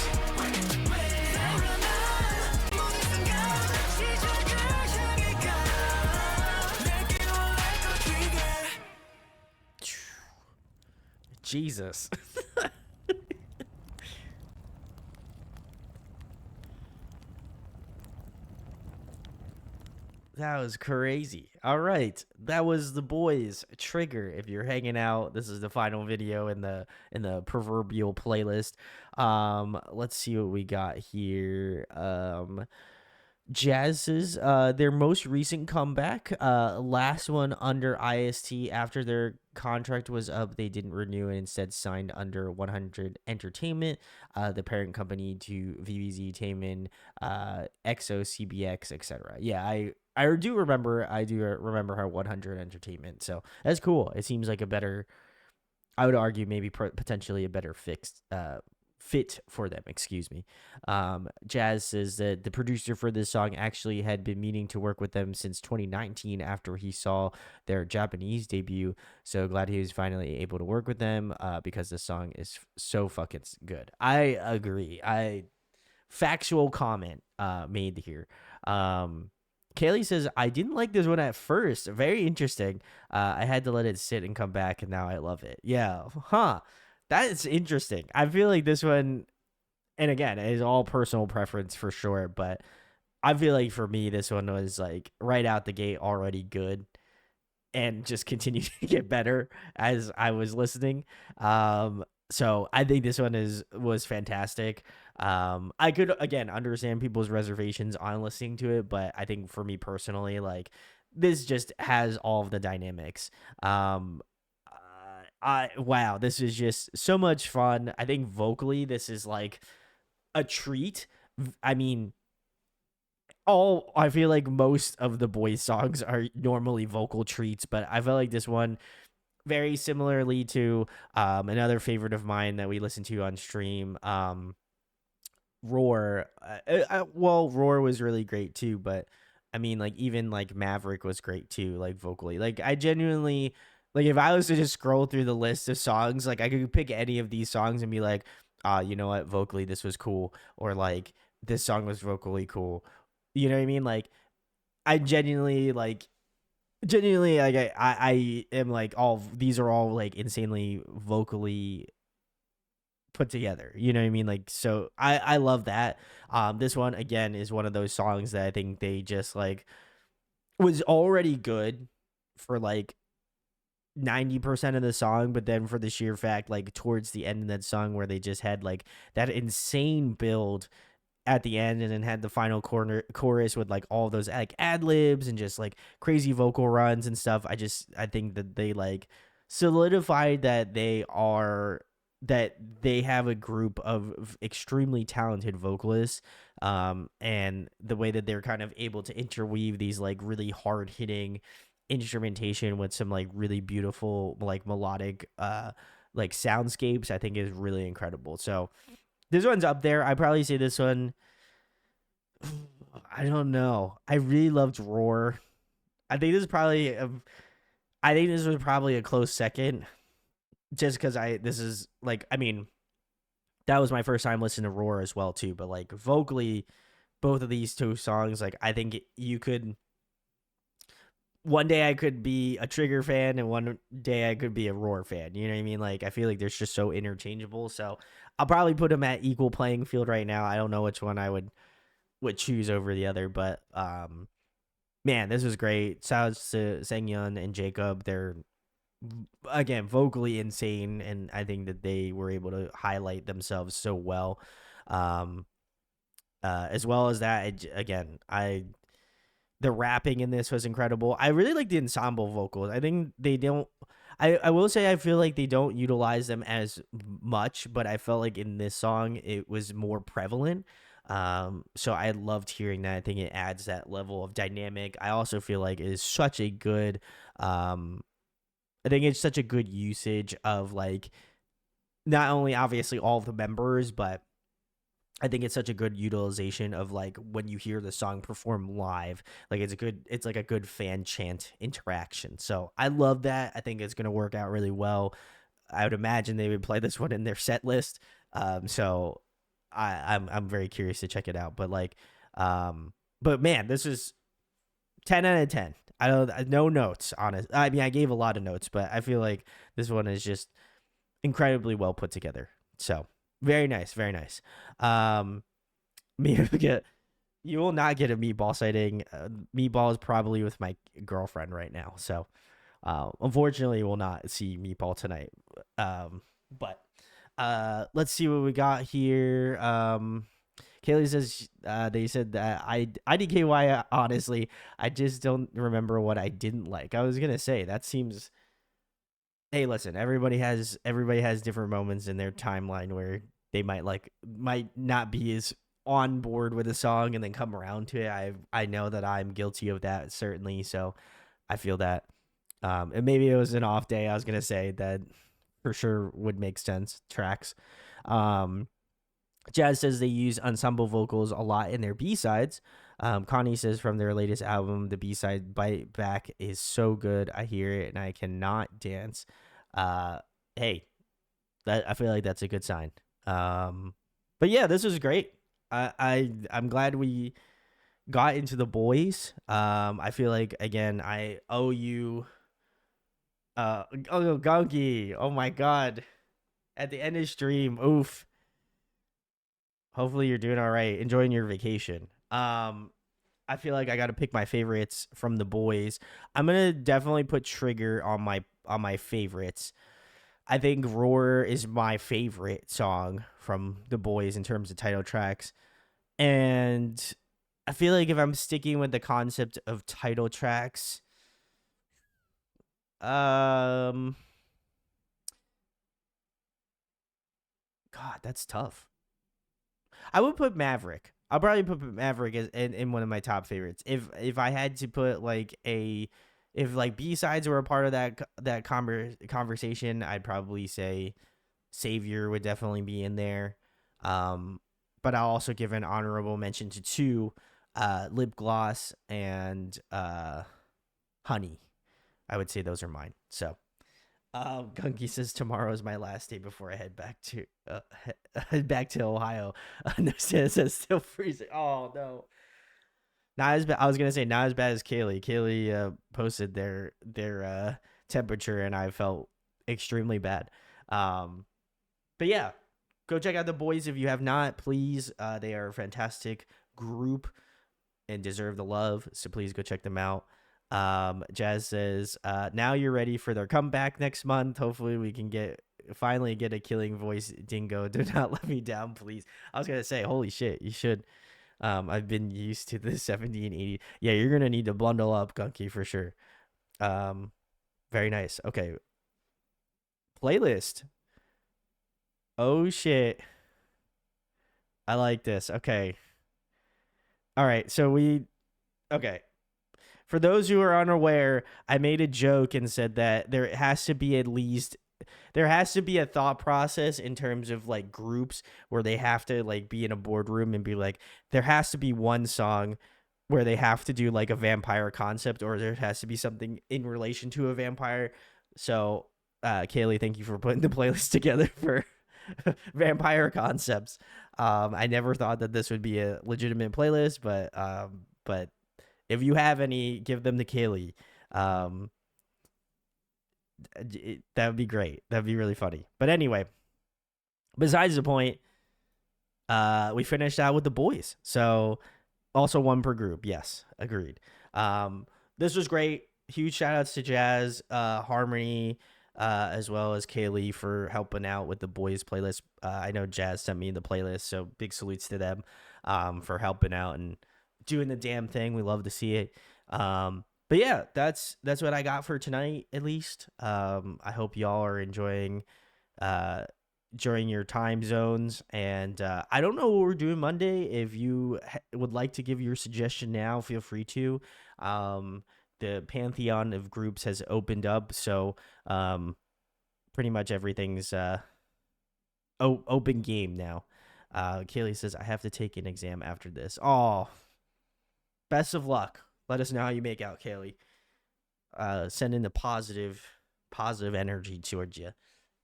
Jesus. That was crazy. All right, that was the BOYZ Trigger. If you're hanging out, this is the final video in the proverbial playlist. Let's see what we got here. Jazz's their most recent comeback, last one under IST after their contract was up, they didn't renew and instead signed under 100 Entertainment, the parent company to VBZ Taemin, EXO, CBX, etc. Yeah, I do remember her 100 Entertainment, so that's cool. It seems like a better, I would argue maybe potentially a better fit for them, excuse me. Jazz says that the producer for this song actually had been meaning to work with them since 2019 after he saw their Japanese debut, so glad he was finally able to work with them because the song is so fucking good. I agree. Factual comment made here. Kaylee says, I didn't like this one at first. Very interesting. I had to let it sit and come back, and now I love it. Yeah. Huh. That's interesting. I feel like this one, and again, it is all personal preference for sure, but I feel like for me, this one was like right out the gate already good and just continued to get better as I was listening. So I think this one was fantastic. I could again understand people's reservations on listening to it, but I think for me personally, like this just has all of the dynamics. Wow, this is just so much fun. I think vocally this is like a treat. I mean, I feel like most of the BOYZ songs are normally vocal treats, but I felt like this one very similarly to another favorite of mine that we listen to on stream, Roar. Well, Roar was really great too, but I mean, like even like Maverick was great too, like vocally. Like I genuinely like if I was to just scroll through the list of songs, like I could pick any of these songs and be like, you know what, vocally this was cool, or like this song was vocally cool. You know what I mean? Like I genuinely like I am like all these are all like insanely vocally put together. You know what I mean? Like so I love that. This one again is one of those songs that I think they just like was already good for like 90% of the song, but then for the sheer fact like towards the end of that song where they just had like that insane build at the end and then had the final chorus with like all those like ad libs and just like crazy vocal runs and stuff. I think that they like solidified that they have a group of extremely talented vocalists, and the way that they're kind of able to interweave these like really hard hitting instrumentation with some like really beautiful like melodic like soundscapes, I think is really incredible. So this one's up there. I probably say this one. I don't know. I really loved Roar. I think this is probably. I think this was probably a close second, just because this is like. I mean, that was my first time listening to Roar as well too. But like vocally, both of these two songs, like I think you could. One day I could be a Trigger fan, and one day I could be a Roar fan. You know what I mean? Like I feel like they're just so interchangeable. So I'll probably put them at equal playing field right now. I don't know which one I would choose over the other, but man, this was great. Shouts to Sengyeon and Jacob. They're again vocally insane, and I think that they were able to highlight themselves so well. Um, as well as that, again, the rapping in this was incredible. I really like the ensemble vocals. I think they don't. I will say I feel like they don't utilize them as much, but I felt like in this song it was more prevalent. So I loved hearing that. I think it adds that level of dynamic. I also feel like it is such a good. I think it's such a good usage of like not only obviously all of the members, but I think it's such a good utilization of like when you hear the song perform live, like it's like a good fan chant interaction. So I love that. I think it's going to work out really well. I would imagine they would play this one in their set list. So I'm very curious to check it out. But like, but man, this is 10 out of 10. I don't no notes on it. I mean, I gave a lot of notes, but I feel like this one is just incredibly well put together. So very nice, very nice. Me you will not get a meatball sighting. Meatball is probably with my girlfriend right now, so unfortunately, we'll not see Meatball tonight. But let's see what we got here. Kaylee says they said that IDKY. Honestly, I just don't remember what I didn't like. I was gonna say that seems. Hey, listen. Everybody has different moments in their timeline where they might not be as on board with a song and then come around to it. I know that I'm guilty of that certainly. So I feel that. And maybe it was an off day. I was gonna say that for sure would make sense. Tracks. Jazz says they use ensemble vocals a lot in their B-sides. Connie says from their latest album, the B-side Bite Back is so good. I hear it and I cannot dance. Hey, I feel like that's a good sign. But yeah, this was great. I'm glad we got into the BOYZ. I feel like again I owe you. Oh, Gonki. Oh my god. At the end of stream, oof. Hopefully you're doing all right, enjoying your vacation. I feel like I got to pick my favorites from the BOYZ. I'm gonna definitely put Trigger on my favorites. I think Roar is my favorite song from the BOYZ in terms of title tracks, and I feel like if I'm sticking with the concept of title tracks, God, that's tough. I would put Maverick. I'll probably put Maverick as in one of my top favorites. If I had to put like if like B-sides were a part of that conversation, I'd probably say Savior would definitely be in there. but I'll also give an honorable mention to two, Lip Gloss and Honey. I would say those are mine. So, Gunky says tomorrow is my last day before I head back to head back to Ohio. No, says still freezing. Oh no, not as bad. I was gonna say not as bad as Kaylee. Kaylee posted their temperature, and I felt extremely bad. But yeah, go check out the BOYZ if you have not. Please, they are a fantastic group and deserve the love. So please go check them out. Jazz says, now you're ready for their comeback next month. Hopefully we can finally get a killing voice dingo. Do not let me down, please. I was gonna say, holy shit, you should. I've been used to the 70 and 80. Yeah, you're gonna need to bundle up, Gunky, for sure. Very nice. Okay. Playlist. Oh shit. I like this. Okay. All right. So okay. For those who are unaware, I made a joke and said that there has to be a thought process in terms of like groups where they have to like be in a boardroom and be like, there has to be one song where they have to do like a vampire concept, or there has to be something in relation to a vampire. So, Kaylee, thank you for putting the playlist together for vampire concepts. I never thought that this would be a legitimate playlist, but if you have any, give them to Kaylee. That would be great. That'd be really funny. But anyway, besides the point, we finished out with the BOYZ. So also one per group. Yes, agreed. This was great. Huge shout outs to Jazz, Harmony, as well as Kaylee for helping out with the BOYZ playlist. I know Jazz sent me the playlist, so big salutes to them for helping out and doing the damn thing. We love to see it. But yeah, that's what I got for tonight, at least. I hope y'all are enjoying during your time zones. And I don't know what we're doing Monday. If you would like to give your suggestion now, feel free to. The pantheon of groups has opened up, so pretty much everything's open game now. Kaylee says, I have to take an exam after this. Oh, best of luck. Let us know how you make out, Kaylee. Send in the positive energy towards you.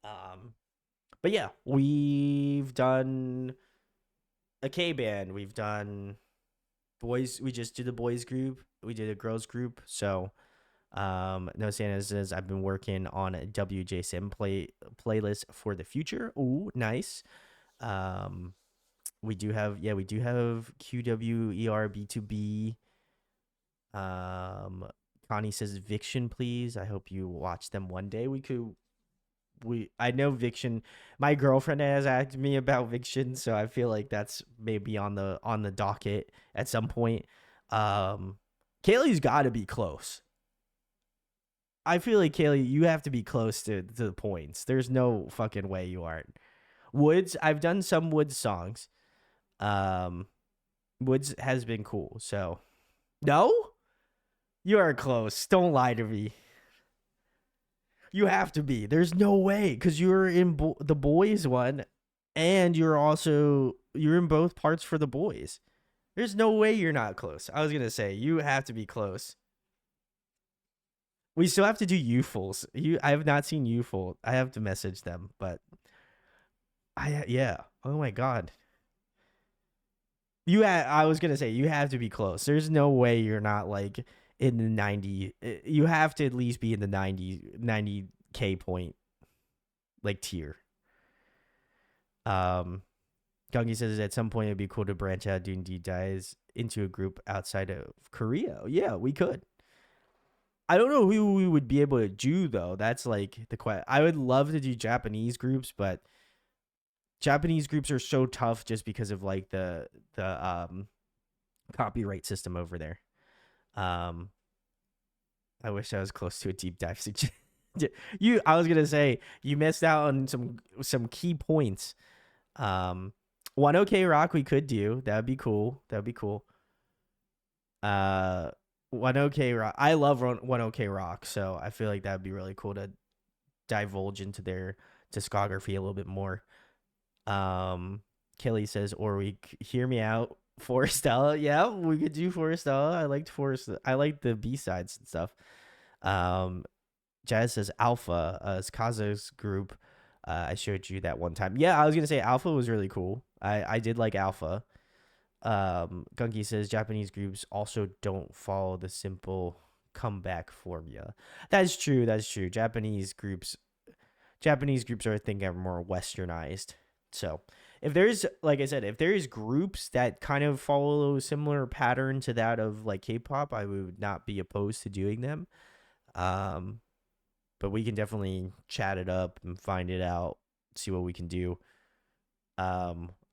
But yeah, we've done a K-band. We've done BOYZ. We just did the BOYZ group. We did a girls group. So, No Santa says, I've been working on a WJSM playlist for the future. Ooh, nice. We do have QWERB2B. Connie says Viction, please. I hope you watch them one day. I know Viction. My girlfriend has asked me about Viction, so I feel like that's maybe on the docket at some point. Kaylee's got to be close. I feel like Kaylee, you have to be close to the points. There's no fucking way you aren't. Woods, I've done some Woods songs. Woods has been cool. So, no, you are close. Don't lie to me. You have to be. There's no way, because you're in the BOYZ one, and you're in both parts for the BOYZ. There's no way you're not close. I was gonna say you have to be close. We still have to do youthfuls. I have not seen youthful. I have to message them, but yeah. Oh my god. I was gonna say you have to be close. There's no way you're not like in the 90. You have to at least be in the 90K point like tier. Gungi says at some point it'd be cool to branch out doing deep dives into a group outside of Korea. Yeah, we could. I don't know who we would be able to do though. That's like the question. I would love to do Japanese groups, but Japanese groups are so tough just because of like the copyright system over there. I wish I was close to a deep dive. I was gonna say you missed out on some key points. 1OK Rock we could do. That would be cool. 1OK Rock. I love 1OK Rock, so I feel like that would be really cool to divulge into their discography a little bit more. Kaylee Kelly says, or we hear me out. Forestella, yeah, we could do Forestella. I liked Forest. I liked the B sides and stuff. Jazz says Alpha, it's Kaza's group. I showed you that one time. Yeah, I was gonna say Alpha was really cool. I did like Alpha. Gunky says Japanese groups also don't follow the simple comeback formula. That's true. That's true. Japanese groups are, I think, are more westernized. So if there's, like I said, if there's groups that kind of follow a similar pattern to that of like K-pop, I would not be opposed to doing them. But we can definitely chat it up and find it out, see what we can do.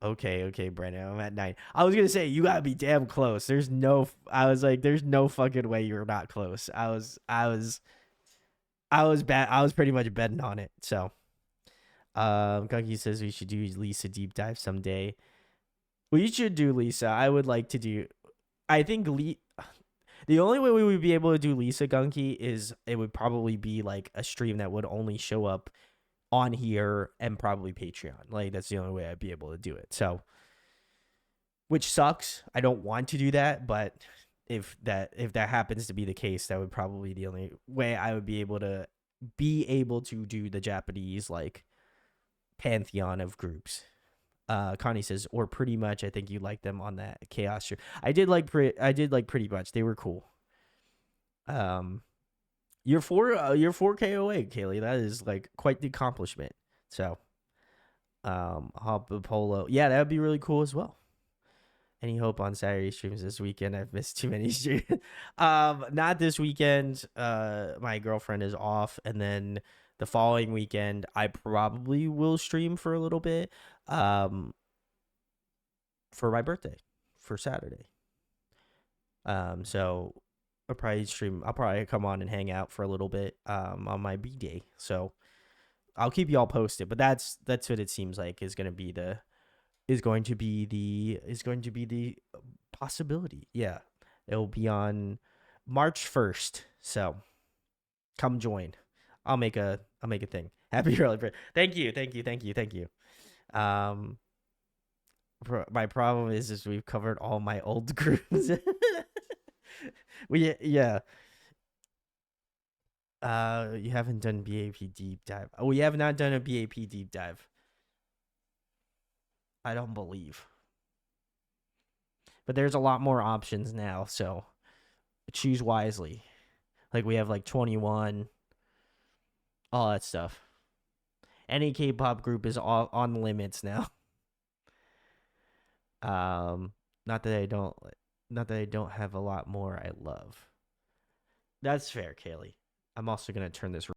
Okay, Brandon, I'm at 9. I was gonna say you gotta be damn close. There's no fucking way you're not close. I was bad. I was pretty much betting on it. So, Gunky says we should do Lisa deep dive someday. We should do Lisa. I would like to do. I think the only way we would be able to do Lisa Gunky is it would probably be like a stream that would only show up on here and probably Patreon. Like that's the only way I'd be able to do it. So, which sucks. I don't want to do that, but if that happens to be the case, that would probably be the only way I would be able to do the Japanese like pantheon of groups. Connie says, or pretty much. I think you like them on that Chaos show. I did like pretty much. They were cool. You're 4 KOA, Kaylee. That is like quite the accomplishment. So, Hop Polo. Yeah, that would be really cool as well. Any hope on Saturday streams this weekend? I've missed too many streams. Not this weekend. My girlfriend is off, and then the following weekend I probably will stream for a little bit. For my birthday, for Saturday. So I'll probably come on and hang out for a little bit on my B day. So I'll keep you all posted. But that's what it seems like is going to be the possibility. Yeah, it'll be on March 1st. So come join. I'll make a thing. Happy early birthday. Thank you. My problem is we've covered all my old groups. You haven't done BAP deep dive. Oh, we have not done a BAP deep dive. I don't believe. But there's a lot more options now, so choose wisely. Like we have like 21, all that stuff. Any K-pop group is all on limits now. Not that I don't have a lot more I love. That's fair, Kaylee. I'm also gonna turn this